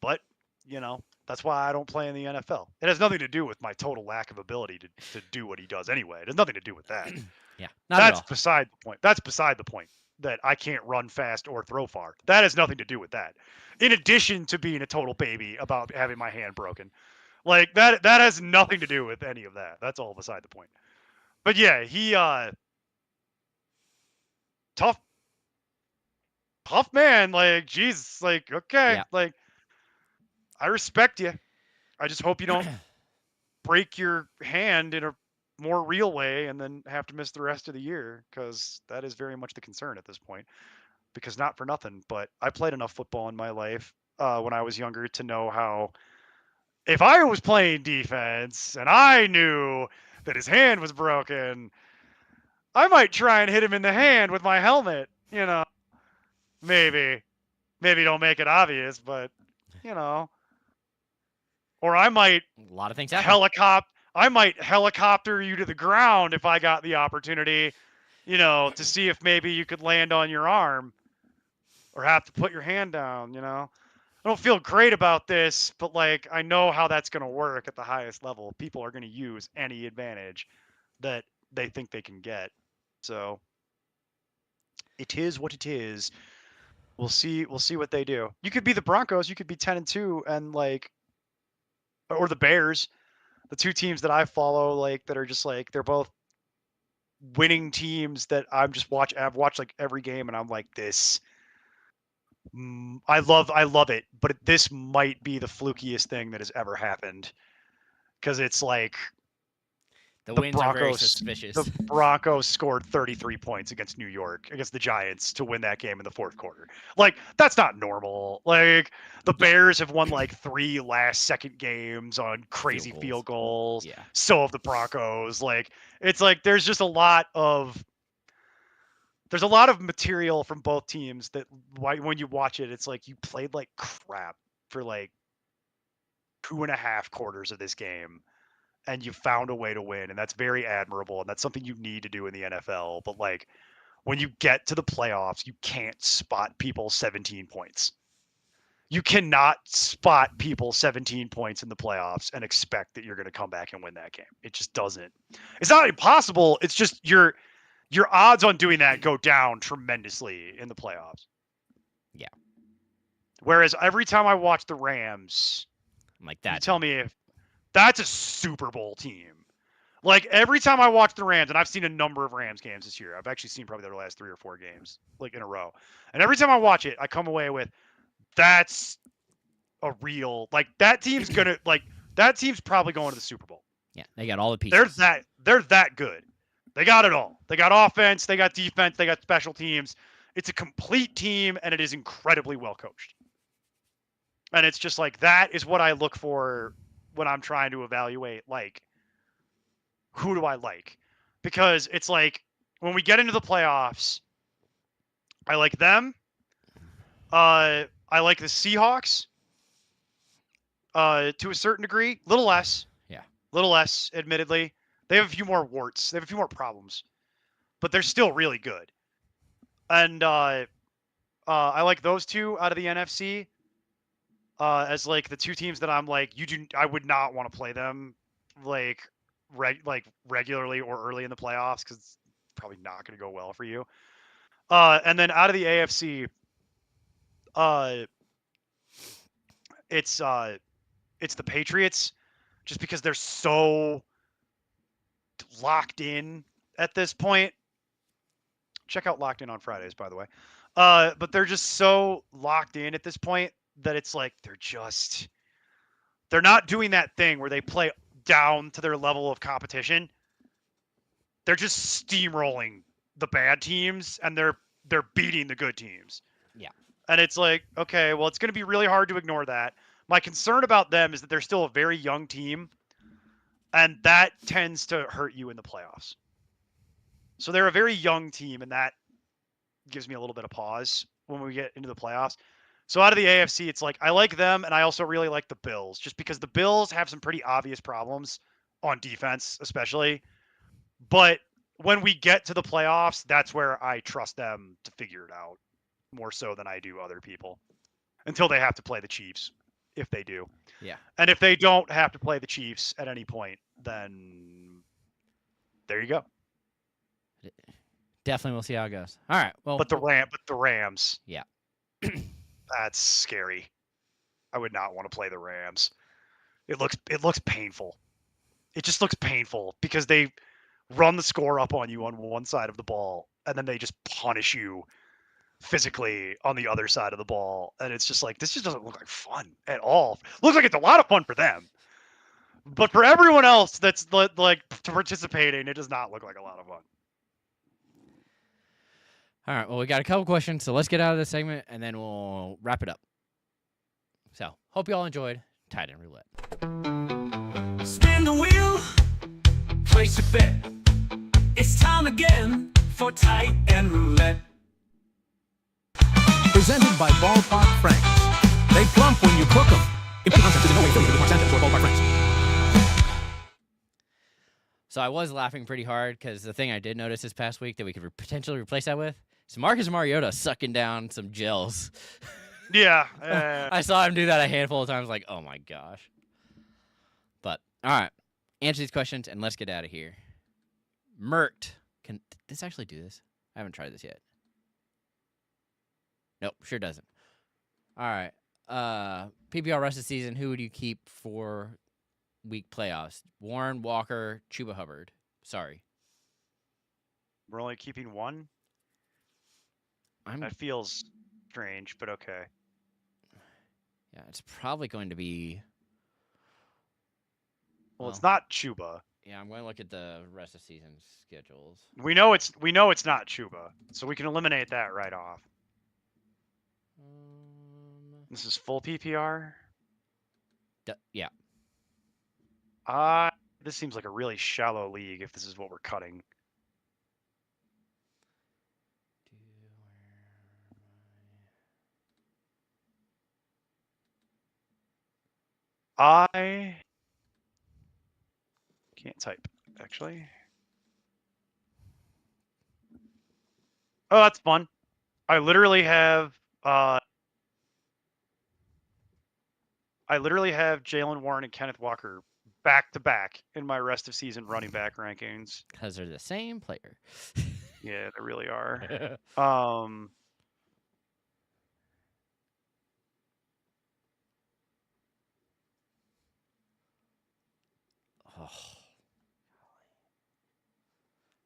but, you know, that's why I don't play in the NFL. It has nothing to do with my total lack of ability to do what he does anyway. It has nothing to do with that. Yeah, that's beside the point. That's beside the point that I can't run fast or throw far. That has nothing to do with that. In addition to being a total baby about having my hand broken. Like, that has nothing to do with any of that. That's all beside the point. But yeah, he tough man, like, Jesus, like, okay, yeah. like, I respect you. I just hope you don't break your hand in a more real way and then have to miss the rest of the year, because that is very much the concern at this point. Because not for nothing, but I played enough football in my life when I was younger to know how, if I was playing defense and I knew that his hand was broken, I might try and hit him in the hand with my helmet, you know. Maybe don't make it obvious, but, you know. Or I might a lot of things happen. I might helicopter you to the ground if I got the opportunity, you know, to see if maybe you could land on your arm or have to put your hand down, you know. I don't feel great about this, but, like, I know how that's going to work at the highest level. People are going to use any advantage that they think they can get. So it is what it is. We'll see what they do. You could be the Broncos, you could be 10-2, and, like, or the Bears, the two teams that I follow, like, that are just like, they're both winning teams that I've watched like every game, and I'm like, this, I love it, but this might be the flukiest thing that has ever happened, because it's like, the wins are very suspicious. The Broncos scored 33 points against New York, against the Giants, to win that game in the fourth quarter. Like, that's not normal. Like, the Bears have won like 3 last-second games on crazy field goals. Yeah. So have the Broncos. Like, it's like there's just a lot of material from both teams that, when you watch it, it's like you played like crap for like 2.5 quarters of this game, and you found a way to win, and that's very admirable, and that's something you need to do in the NFL. But, like, when you get to the playoffs, you can't spot people 17 points. You cannot spot people 17 points in the playoffs and expect that you're going to come back and win that game. It just doesn't. It's not impossible. It's just your odds on doing that go down tremendously in the playoffs. Yeah. Whereas every time I watch the Rams, I'm like that. you tell me if that's a Super Bowl team. Like every time I watch the Rams, and I've seen a number of Rams games this year. I've actually seen probably their last 3 or 4 games like in a row. And every time I watch it, I come away with that's a real like that team's gonna like that team's probably going to the Super Bowl. Yeah, they got all the pieces. They're that good. They got it all. They got offense, they got defense, they got special teams. It's a complete team, and it is incredibly well coached. And it's just like that is what I look for when I'm trying to evaluate like who do I like? Because it's like when we get into the playoffs, I like them. I like the Seahawks. To a certain degree, little less. Yeah. Little less, admittedly. They have a few more warts. They have a few more problems. But they're still really good. And I like those two out of the NFC. As like the two teams that I'm like, I would not want to play them like regularly or early in the playoffs because it's probably not going to go well for you. And then out of the AFC, it's the Patriots, just because they're so locked in at this point. Check out Locked In on Fridays, by the way. But they're just so locked in at this point that it's like they're not doing that thing where they play down to their level of competition. They're just steamrolling the bad teams, and they're beating the good teams. Yeah. And it's like, okay, well, it's going to be really hard to ignore that. My concern about them is that they're still a very young team, and that tends to hurt you in the playoffs. So they're a very young team, and that gives me a little bit of pause when we get into the playoffs. So out of the AFC, it's like I like them, and I also really like the Bills, just because the Bills have some pretty obvious problems on defense, especially. But when we get to the playoffs, that's where I trust them to figure it out more so than I do other people, until they have to play the Chiefs, if they do. Yeah. And if they don't have to play the Chiefs at any point, then there you go. Definitely, we'll see how it goes. All right. Well, But the Rams. Yeah. That's scary. I would not want to play the Rams. It looks painful. It just looks painful because they run the score up on you on one side of the ball, and then they just punish you physically on the other side of the ball. And it's just like, this just doesn't look like fun at all. Looks like it's a lot of fun for them. But for everyone else that's like participating, it does not look like a lot of fun. all right. Well, we got a couple questions, so let's get out of this segment, and then we'll wrap it up. So, hope you all enjoyed Tight End Roulette. Spin the wheel, place a bet. It's time again for Tight End Roulette. Presented by Ballpark Franks. They plump when you cook them. If the concept is in no way affiliated with Mark Sanchez or Ballpark Franks. So I was laughing pretty hard because the thing I did notice this past week that we could potentially replace that with is Marcus Mariota sucking down some gels. Yeah. I saw him do that a handful of times, like, oh my gosh. But, all right. Answer these questions, and let's get out of here. Mert. Can this actually do this? I haven't tried this yet. Nope, sure doesn't. All right. PPR rest of the season, who would you keep for week playoffs? Warren, Walker, Chuba Hubbard. Sorry. We're only keeping one? That feels strange, but okay. Yeah, it's probably going to be... Well, it's not Chuba. Yeah, I'm going to look at the rest of season schedules. We know it's not Chuba, so we can eliminate that right off. This is full PPR? Yeah. This seems like a really shallow league if this is what we're cutting. I can't type, actually. Oh, that's fun. I literally have I literally have Jalen Warren and Kenneth Walker back to back in my rest of season running back rankings. Because they're the same player. Yeah, they really are. Oh.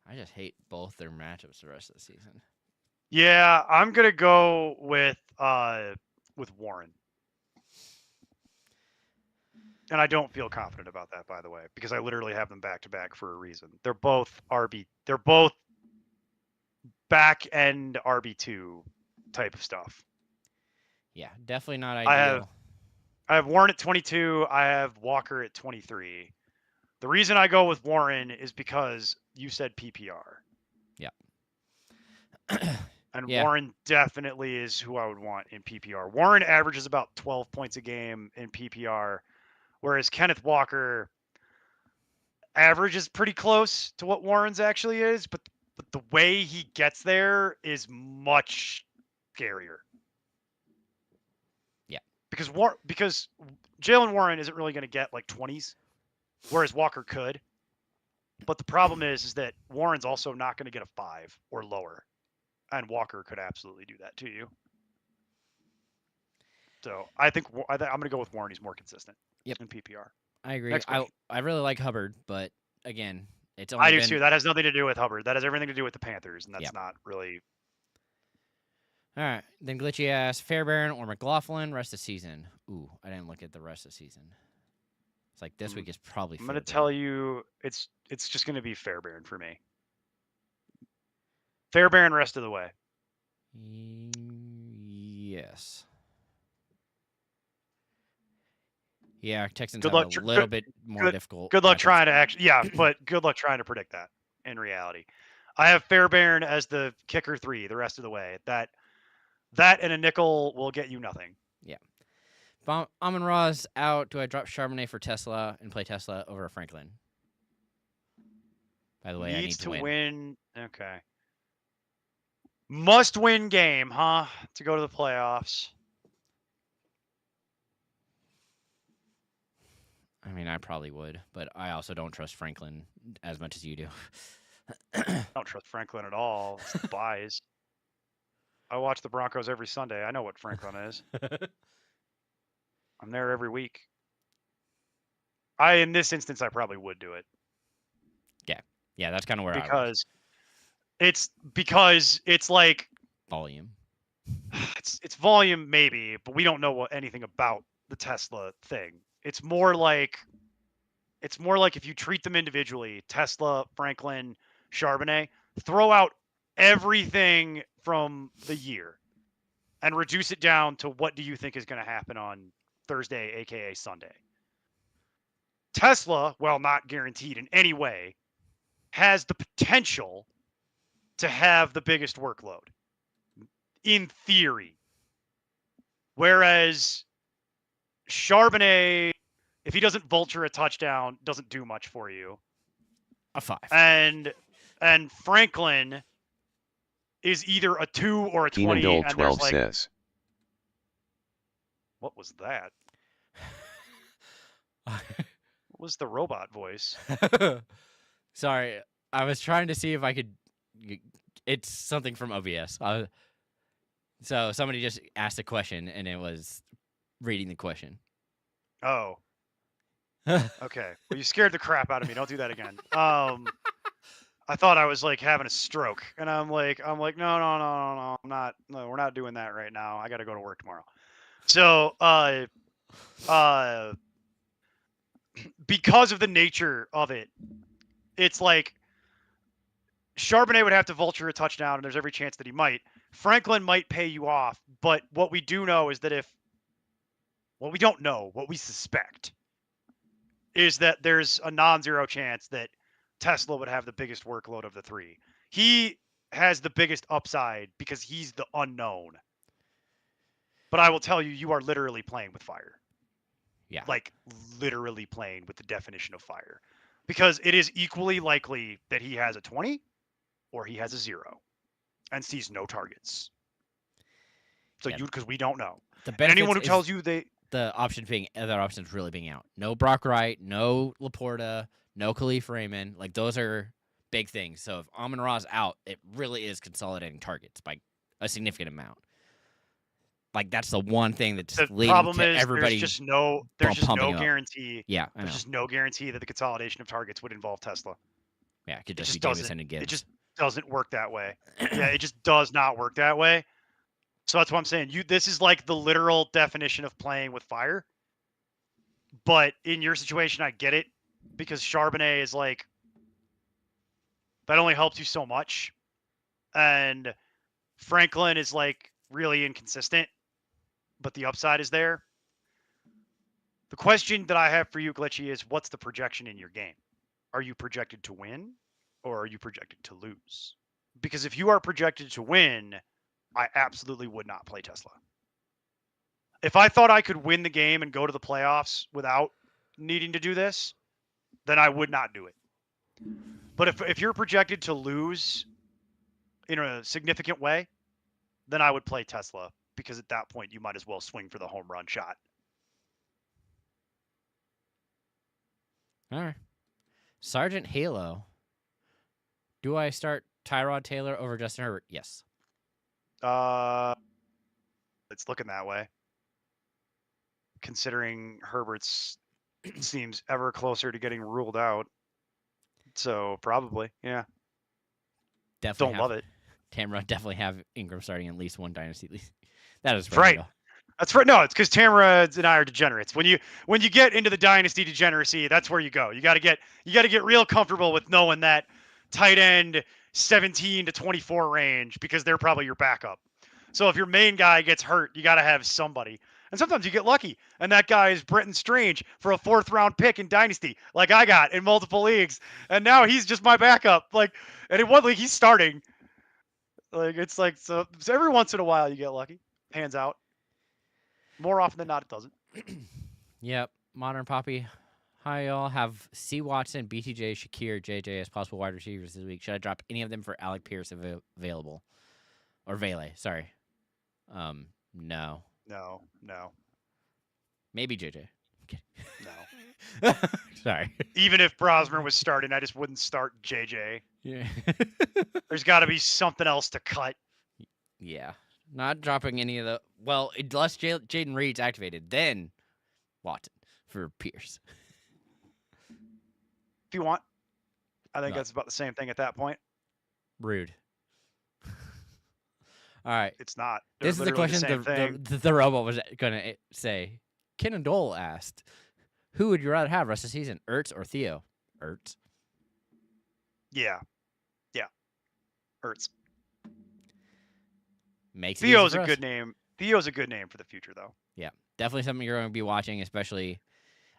I just hate both their matchups the rest of the season. Yeah, I'm gonna go with Warren. And I don't feel confident about that, by the way, because I literally have them back to back for a reason. They're both RB. They're both back end RB2 type of stuff. Yeah, definitely not ideal. I have Warren at 22. I have Walker at 23. The reason I go with Warren is because you said PPR. Yeah. And Yeah. Warren definitely is who I would want in PPR. Warren averages about 12 points a game in PPR, whereas Kenneth Walker averages pretty close to what Warren's actually is, but the way he gets there is much scarier. Yeah. Because Jalen Warren isn't really going to get like 20s, whereas Walker could. But the problem is that Warren's also not going to get a 5 or lower, and Walker could absolutely do that to you. So I think I'm going to go with Warren. He's more consistent. Yep. In PPR. I agree. Next question. I really like Hubbard, but again, it's only I do been... too. That has nothing to do with Hubbard. That has everything to do with the Panthers, and that's Yep. not really. All right. Then Glitchy asks, Fairbairn or McLaughlin rest of season? Ooh, I didn't look at the rest of the season. It's like this week is probably I'm going to Fairbairn. tell you, it's just going to be Fairbairn for me. Fairbairn rest of the way. Yes. Yeah, Texans Good have luck. a little bit more difficult. Good luck matchups. trying to actually. Yeah, but good luck trying to predict that in reality. I have Fairbairn as the kicker 3 the rest of the way. That and a nickel will get you nothing. Yeah. Amon Ra's out. Do I drop Charbonnet for Tesla and play Tesla over Franklin? By the way, I need to win. Okay. Must win game, huh? To go to the playoffs. I mean, I probably would, but I also don't trust Franklin as much as you do. I don't trust Franklin at all. It's the buys. I watch the Broncos every Sunday. I know what Franklin is. I'm there every week. In this instance, I probably would do it. Yeah, that's kind of where because it's like volume. It's volume maybe, but we don't know anything about the Tesla thing. It's more like if you treat them individually, Tesla, Franklin, Charbonnet, throw out everything from the year and reduce it down to what do you think is going to happen on Thursday, aka Sunday. Tesla, while not guaranteed in any way, has the potential to have the biggest workload in theory. Whereas Charbonnet, if he doesn't vulture a touchdown, doesn't do much for you. A 5. And Franklin is either a 2 or a 20. Dole 12 says. What was that? What was the robot voice? Sorry, I was trying to see if I could. It's something from OBS. So somebody just asked a question, and it was reading the question. Oh. Okay. Well, you scared the crap out of me. Don't do that again. I thought I was like having a stroke, and I'm like, no, I'm not. No, we're not doing that right now. I got to go to work tomorrow. So, because of the nature of it, it's like Charbonnet would have to vulture a touchdown, and there's every chance that he might. Franklin might pay you off, but what we do know is that we don't know, what we suspect is that there's a non-zero chance that Tesla would have the biggest workload of the 3. He has the biggest upside because he's the unknown. But I will tell you, you are literally playing with fire. Yeah. Like literally playing with the definition of fire. Because it is equally likely that he has a 20 or he has a 0 and sees no targets. So Yeah. because we don't know. The And anyone who benefits tells you they the other options really being out. No Brock Wright, no Laporta, no Khalif Raymond. Like those are big things. So if Amon-Ra's out, it really is consolidating targets by a significant amount. Like that's the one thing that's The leading problem to is everybody. there's just no pumping up. guarantee. Yeah, I know. There's just no guarantee that the consolidation of targets would involve Tesla. Yeah, it could It just be just doesn't. Jameson and Gibbs. It just doesn't work that way. Yeah, it just does not work that way. So that's what I'm saying. This is like the literal definition of playing with fire. But in your situation, I get it because Charbonnet is like that only helps you so much, and Franklin is like really inconsistent, but the upside is there. The question that I have for you, Glitchy, is what's the projection in your game? Are you projected to win or are you projected to lose? Because if you are projected to win, I absolutely would not play Tesla. If I thought I could win the game and go to the playoffs without needing to do this, then I would not do it. But if you're projected to lose in a significant way, then I would play Tesla because at that point you might as well swing for the home run shot. All right. Sergeant Halo. Do I start Tyrod Taylor over Justin Herbert? Yes. It's looking that way. Considering Herbert's seems ever closer to getting ruled out. So probably, yeah. Definitely Don't love it. Tamra definitely have Ingram starting at least one dynasty league. That is Right. real. That's right. No, it's because Tamara and I are degenerates. When you get into the dynasty degeneracy, that's where you go. You got to get real comfortable with knowing that tight end 17 to 24 range because they're probably your backup. So if your main guy gets hurt, you got to have somebody. And sometimes you get lucky, and that guy is Brenton Strange for a 4th round pick in dynasty, like I got in multiple leagues, and now he's just my backup. Like, and in one league he's starting. Like it's like so every once in a while you get lucky, pans out. More often than not, it doesn't. Yep. Modern Poppy. Hi, y'all. Have C. Watson, BTJ, Shakir, JJ as possible wide receivers this week. Should I drop any of them for Alec Pierce available? Or Vele, sorry. No. No. Maybe JJ. No. Sorry. Even if Brosmer was starting, I just wouldn't start JJ. Yeah. There's got to be something else to cut. Yeah. Not dropping any of the... Well, unless Jaden Reed's activated, then Watson for Pierce. If you want. I think No. that's about the same thing at that point. Rude. All right. It's not. This is the question the robot was going to say. Kenan Dole asked, who would you rather have rest of the season, Ertz or Theo? Ertz. Yeah. Ertz. Makes it Theo's easy for a us. good name. Theo's a good name for the future, though. Yeah. Definitely something you're going to be watching, especially...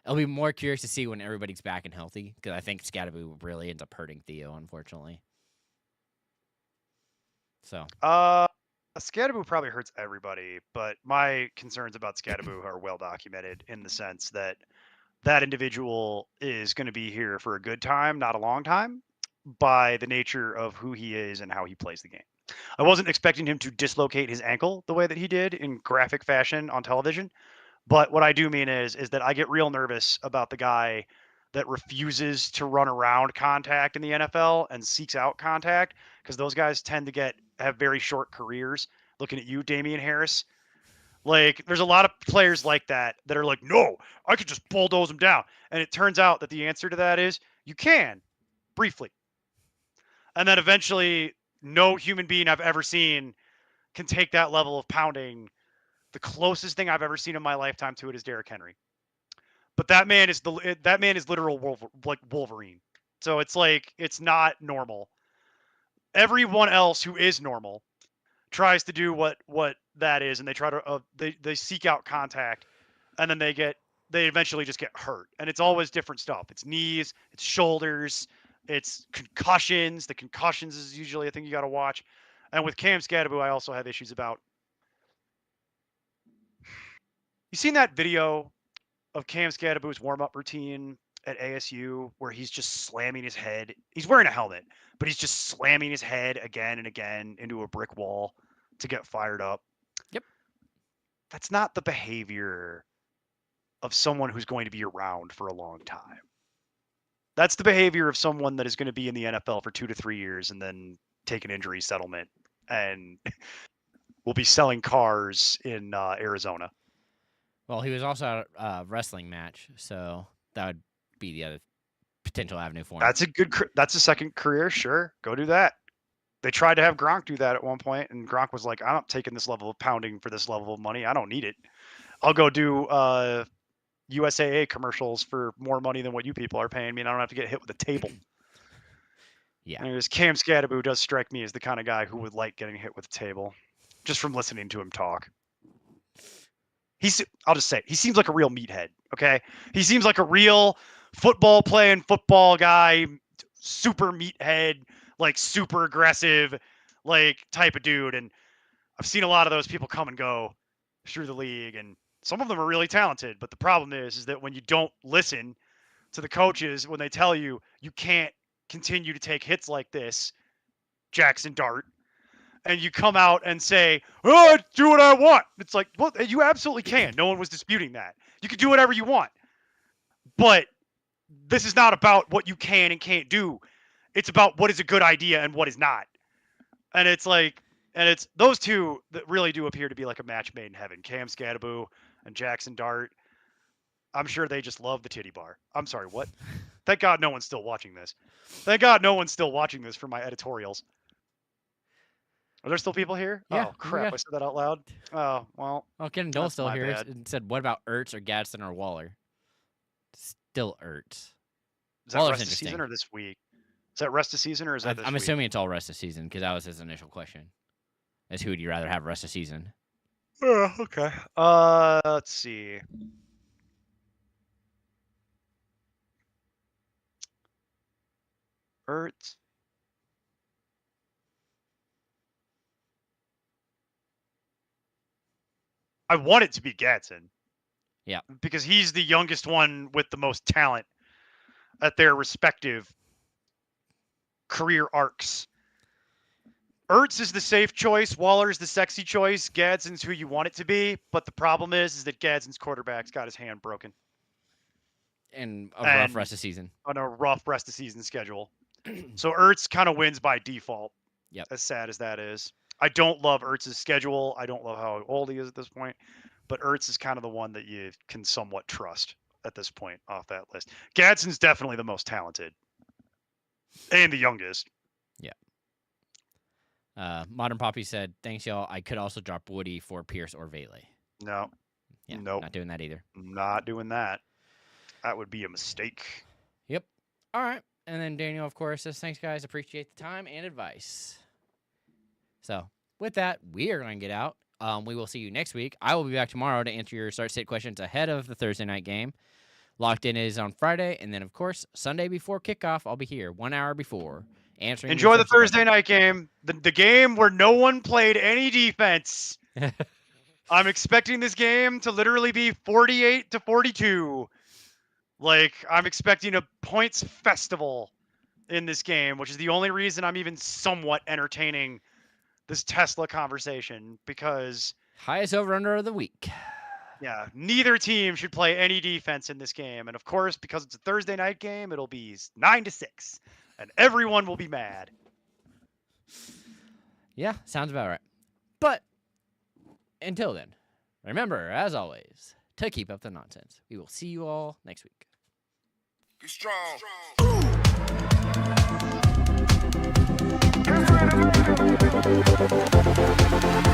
I'll be more curious to see when everybody's back and healthy, because I think Scatterboo really ends up hurting Theo, unfortunately. So... Scatterboo probably hurts everybody, but my concerns about Scatterboo are well documented in the sense that that individual is going to be here for a good time, not a long time, by the nature of who he is and how he plays the game. I wasn't expecting him to dislocate his ankle the way that he did in graphic fashion on television, but what I do mean is that I get real nervous about the guy that refuses to run around contact in the NFL and seeks out contact, because those guys tend to have very short careers. Looking at you, Damian Harris. Like, there's a lot of players like that are like, no, I could just bulldoze them down. And it turns out that the answer to that is you can, briefly. And then eventually, no human being I've ever seen can take that level of pounding. The closest thing I've ever seen in my lifetime to it is Derrick Henry. But that man is literal Wolverine. So it's like, it's not normal. Everyone else who is normal tries to do what that is, and they try to they seek out contact, and then they eventually just get hurt. And it's always different stuff. It's knees, it's shoulders, it's concussions. The concussions is usually a thing you got to watch. And with Cam Scatterboo, I also have issues about. You seen that video of Cam Scatterboo's warm-up routine at ASU where he's just slamming his head? He's wearing a helmet, but he's just slamming his head again and again into a brick wall to get fired up. Yep. That's not the behavior of someone who's going to be around for a long time. That's the behavior of someone that is going to be in the NFL for 2 to 3 years and then take an injury settlement and will be selling cars in Arizona. Well, he was also at a wrestling match, so that would be the other potential avenue for him. That's a second career. Sure, go do that. They tried to have Gronk do that at one point, and Gronk was like, I'm not taking this level of pounding for this level of money. I don't need it. I'll go do USAA commercials for more money than what you people are paying me, and I don't have to get hit with a table. Yeah. Anyways, Cam Scadaboo does strike me as the kind of guy who would like getting hit with a table, just from listening to him talk. I'll just say, he seems like a real meathead, okay? He seems like a real football guy, super meathead, like super aggressive, like type of dude. And I've seen a lot of those people come and go through the league, and some of them are really talented. But the problem is that when you don't listen to the coaches, when they tell you you can't continue to take hits like this, Jackson Dart, and you come out and say, oh, I do what I want. It's like, well, you absolutely can. No one was disputing that. You can do whatever you want. But this is not about what you can and can't do. It's about what is a good idea and what is not. And it's like, and it's those two that really do appear to be like a match made in heaven. Cam Scadaboo and Jackson Dart. I'm sure they just love the titty bar. I'm sorry, what? Thank God no one's still watching this. Thank God no one's still watching this for my editorials. Are there still people here? Yeah, Oh, crap. I said that out loud. Oh, well. Oh, Ken Dole's that's still my here bad. and said, what about Ertz or Gadsden or Waller? Still Ertz. Is that Waller's rest of interesting. season or this week? Is that rest of season or is that this I'm week? assuming it's all rest of season because that was his initial question. Is who would you rather have rest of season? Okay. Let's see. Ertz. I want it to be Gadsden. Yeah. Because he's the youngest one with the most talent at their respective career arcs. Ertz is the safe choice. Waller's the sexy choice. Gadsden's who you want it to be. But the problem is that Gadsden's quarterback's got his hand broken And a rough rest of season. on a rough rest of season schedule. So Ertz kind of wins by default. Yep. As sad as that is. I don't love Ertz's schedule. I don't love how old he is at this point. But Ertz is kind of the one that you can somewhat trust at this point off that list. Gadsden's definitely the most talented. And the youngest. Modern Poppy said, thanks, y'all. I could also drop Woody for Pierce or Vele. No. Yeah, Nope. not doing that either. Not doing that. That would be a mistake. Yep. All right. And then Daniel, of course, says, thanks, guys. Appreciate the time and advice. So with that, we are going to get out. We will see you next week. I will be back tomorrow to answer your start-sit questions ahead of the Thursday night game. Locked In is on Friday. And then, of course, Sunday before kickoff, I'll be here 1 hour before. Answering Enjoy the Thursday night game. The game where no one played any defense. I'm expecting this game to literally be 48-42. Like, I'm expecting a points festival in this game, which is the only reason I'm even somewhat entertaining this Tesla conversation, because highest over-under of the week. Yeah, neither team should play any defense in this game. And, of course, because it's a Thursday night game, it'll be 9-6. And everyone will be mad. Yeah, sounds about right. But until then, remember, as always, to keep up the nonsense. We will see you all next week. Be strong. Be strong.